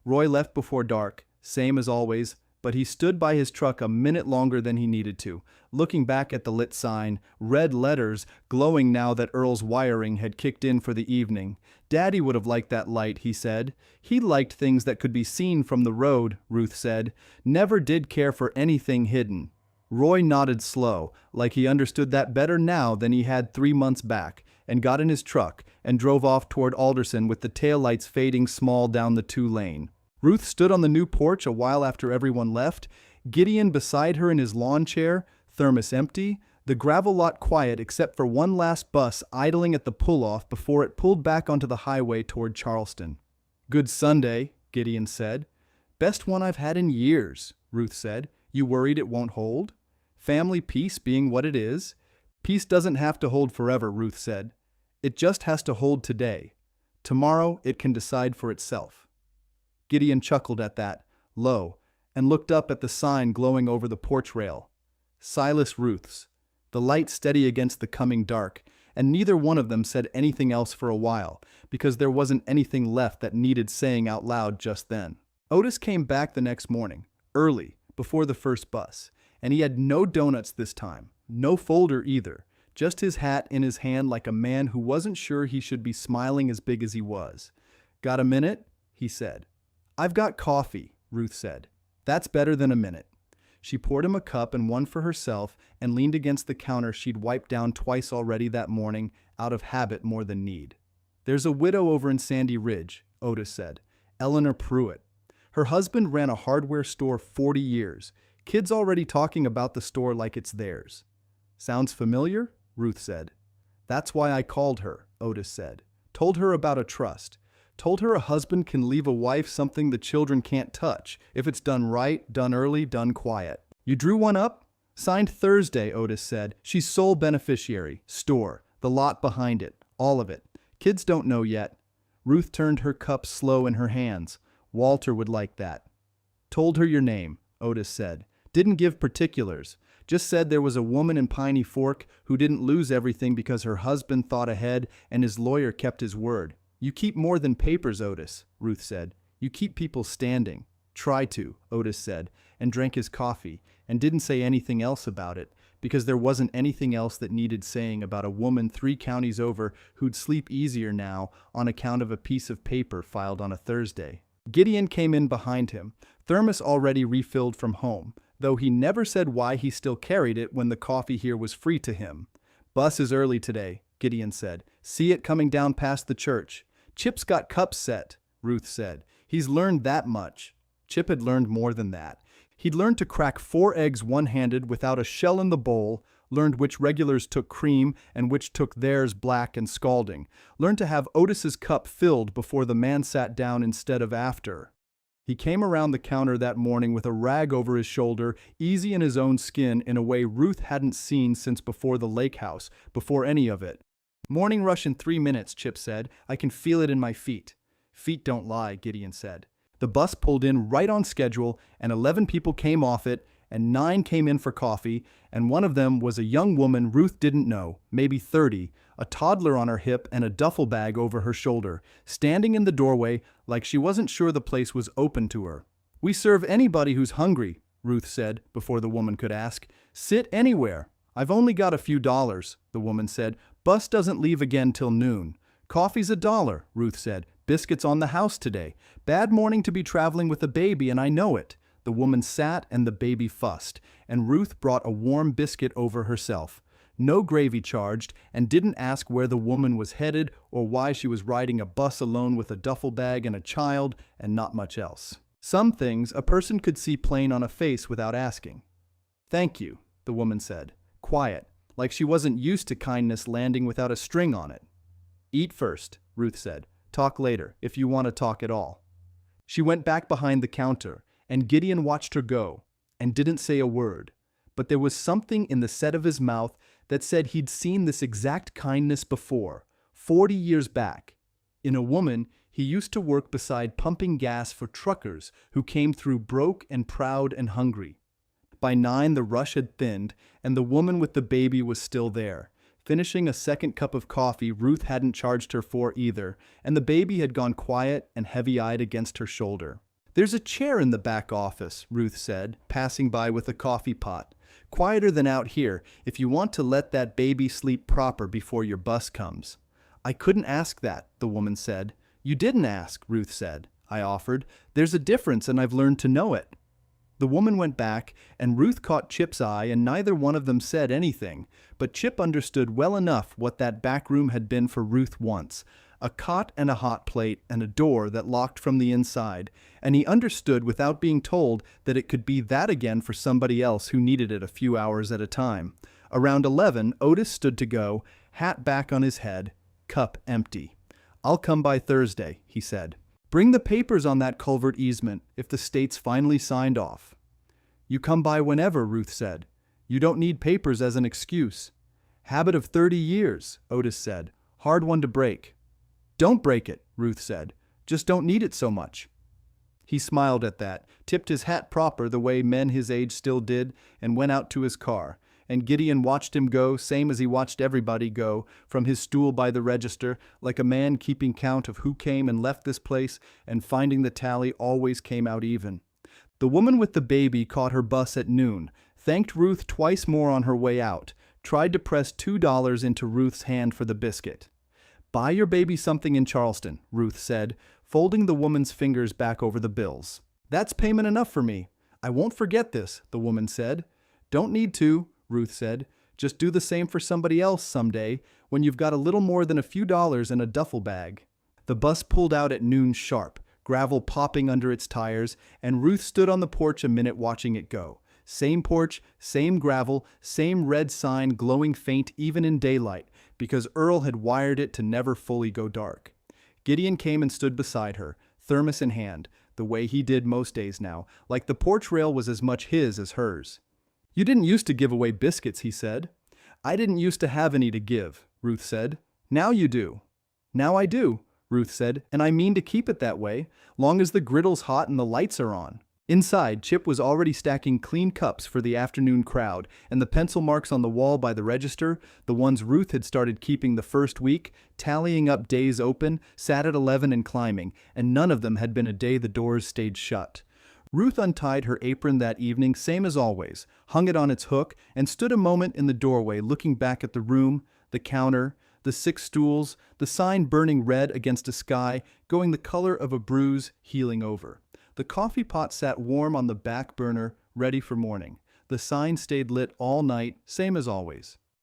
S1: Roy left before dark, same as always, but he stood by his truck a minute longer than he needed to, looking back at the lit sign, red letters glowing now that Earl's wiring had kicked in for the evening. Daddy would have liked that light, he said. He liked things that could be seen from the road, Ruth said. Never did care for anything hidden. Roy nodded slow, like he understood that better now than he had 3 months back, and got in his truck and drove off toward Alderson with the taillights fading small down the 2-lane. Ruth stood on the new porch a while after everyone left, Gideon beside her in his lawn chair, thermos empty, the gravel lot quiet except for one last bus idling at the pull-off before it pulled back onto the highway toward Charleston. "Good Sunday," Gideon said. "Best one I've had in years," Ruth said. "You worried it won't hold? Family peace being what it is?" "Peace doesn't have to hold forever," Ruth said. "It just has to hold today. Tomorrow it can decide for itself." Gideon chuckled at that, low, and looked up at the sign glowing over the porch rail. Silas Ruth's. The light steady against the coming dark, and neither one of them said anything else for a while, because there wasn't anything left that needed saying out loud just then. Otis came back the next morning, early, before the first bus, and he had no donuts this time, no folder either, just his hat in his hand like a man who wasn't sure he should be smiling as big as he was. "Got a minute?" he said. "I've got coffee," Ruth said. "That's better than a minute." She poured him a cup and one for herself and leaned against the counter she'd wiped down twice already that morning, out of habit more than need. "There's a widow over in Sandy Ridge," Otis said. "Eleanor Pruitt. Her husband ran a hardware store 40 years. Kids already talking about the store like it's theirs." "Sounds familiar?" Ruth said. "That's why I called her," Otis said. "Told her about a trust. Told her a husband can leave a wife something the children can't touch, if it's done right, done early, done quiet." "You drew one up?" "Signed Thursday," Otis said. "She's sole beneficiary. Store. The lot behind it. All of it. Kids don't know yet." Ruth turned her cup slow in her hands. "Walter would like that." "Told her your name," Otis said. "Didn't give particulars. Just said there was a woman in Piney Fork who didn't lose everything because her husband thought ahead and his lawyer kept his word." "You keep more than papers, Otis," Ruth said. "You keep people standing. Try to, Otis said, and drank his coffee, and didn't say anything else about it, because there wasn't anything else that needed saying about a woman 3 counties over who'd sleep easier now on account of a piece of paper filed on a Thursday. Gideon came in behind him, thermos already refilled from home, though he never said why he still carried it when the coffee here was free to him. Bus is early today, Gideon said. See it coming down past the church. Chip's got cups set, Ruth said. He's learned that much. Chip had learned more than that. He'd learned to crack 4 eggs one-handed without a shell in the bowl, learned which regulars took cream and which took theirs black and scalding, learned to have Otis's cup filled before the man sat down instead of after. He came around the counter that morning with a rag over his shoulder, easy in his own skin in a way Ruth hadn't seen since before the lake house, before any of it. Morning rush in 3 minutes, Chip said. I can feel it in my feet. Feet don't lie, Gideon said. The bus pulled in right on schedule, and 11 people came off it, and 9 came in for coffee, and one of them was a young woman Ruth didn't know, maybe 30, a toddler on her hip and a duffel bag over her shoulder, standing in the doorway like she wasn't sure the place was open to her. We serve anybody who's hungry, Ruth said, before the woman could ask. Sit anywhere. I've only got a few dollars, the woman said. Bus doesn't leave again till noon. Coffee's $1, Ruth said. Biscuits on the house today. Bad morning to be traveling with a baby, and I know it. The woman sat and the baby fussed, and Ruth brought a warm biscuit over herself. No gravy charged, and didn't ask where the woman was headed or why she was riding a bus alone with a duffel bag and a child and not much else. Some things a person could see plain on a face without asking. Thank you, the woman said, quiet, like she wasn't used to kindness landing without a string on it. Eat first, Ruth said. Talk later, if you want to talk at all. She went back behind the counter, and Gideon watched her go, and didn't say a word. But there was something in the set of his mouth that said he'd seen this exact kindness before, 40 years back. In a woman he used to work beside pumping gas for truckers who came through broke and proud and hungry. By 9 the rush had thinned, and the woman with the baby was still there, finishing a second cup of coffee Ruth hadn't charged her for either, and the baby had gone quiet and heavy-eyed against her shoulder. There's a chair in the back office, Ruth said, passing by with a coffee pot. Quieter than out here if you want to let that baby sleep proper before your bus comes. I couldn't ask that, the woman said. You didn't ask, Ruth said. I offered. There's a difference and I've learned to know it. The woman went back, and Ruth caught Chip's eye, and neither one of them said anything, but Chip understood well enough what that back room had been for Ruth once, a cot and a hot plate and a door that locked from the inside, and he understood without being told that it could be that again for somebody else who needed it a few hours at a time. Around 11, Otis stood to go, hat back on his head, cup empty. I'll come by Thursday, he said. Bring the papers on that culvert easement if the state's finally signed off. You come by whenever, Ruth said. You don't need papers as an excuse. Habit of 30 years, Otis said. Hard one to break. Don't break it, Ruth said. Just don't need it so much. He smiled at that, tipped his hat proper the way men his age still did, and went out to his car. And Gideon watched him go, same as he watched everybody go, from his stool by the register, like a man keeping count of who came and left this place, and finding the tally always came out even. The woman with the baby caught her bus at noon, thanked Ruth twice more on her way out, tried to press $2 into Ruth's hand for the biscuit. Buy your baby something in Charleston, Ruth said, folding the woman's fingers back over the bills. That's payment enough for me. I won't forget this, the woman said. Don't need to, Ruth said. Just do the same for somebody else someday, when you've got a little more than a few dollars in a duffel bag. The bus pulled out at noon sharp, gravel popping under its tires, and Ruth stood on the porch a minute watching it go. Same porch, same gravel, same red sign glowing faint even in daylight, because Earl had wired it to never fully go dark. Gideon came and stood beside her, thermos in hand, the way he did most days now, like the porch rail was as much his as hers. You didn't used to give away biscuits, he said. I didn't used to have any to give, Ruth said. Now you do. Now I do, Ruth said, and I mean to keep it that way, long as the griddle's hot and the lights are on. Inside, Chip was already stacking clean cups for the afternoon crowd, and the pencil marks on the wall by the register, the ones Ruth had started keeping the first week, tallying up days open, sat at 11 and climbing, and none of them had been a day the doors stayed shut. Ruth untied her apron that evening, same as always, hung it on its hook, and stood a moment in the doorway looking back at the room, the counter, the 6 stools, the sign burning red against a sky going the color of a bruise healing over. The coffee pot sat warm on the back burner, ready for morning. The sign stayed lit all night, same as always.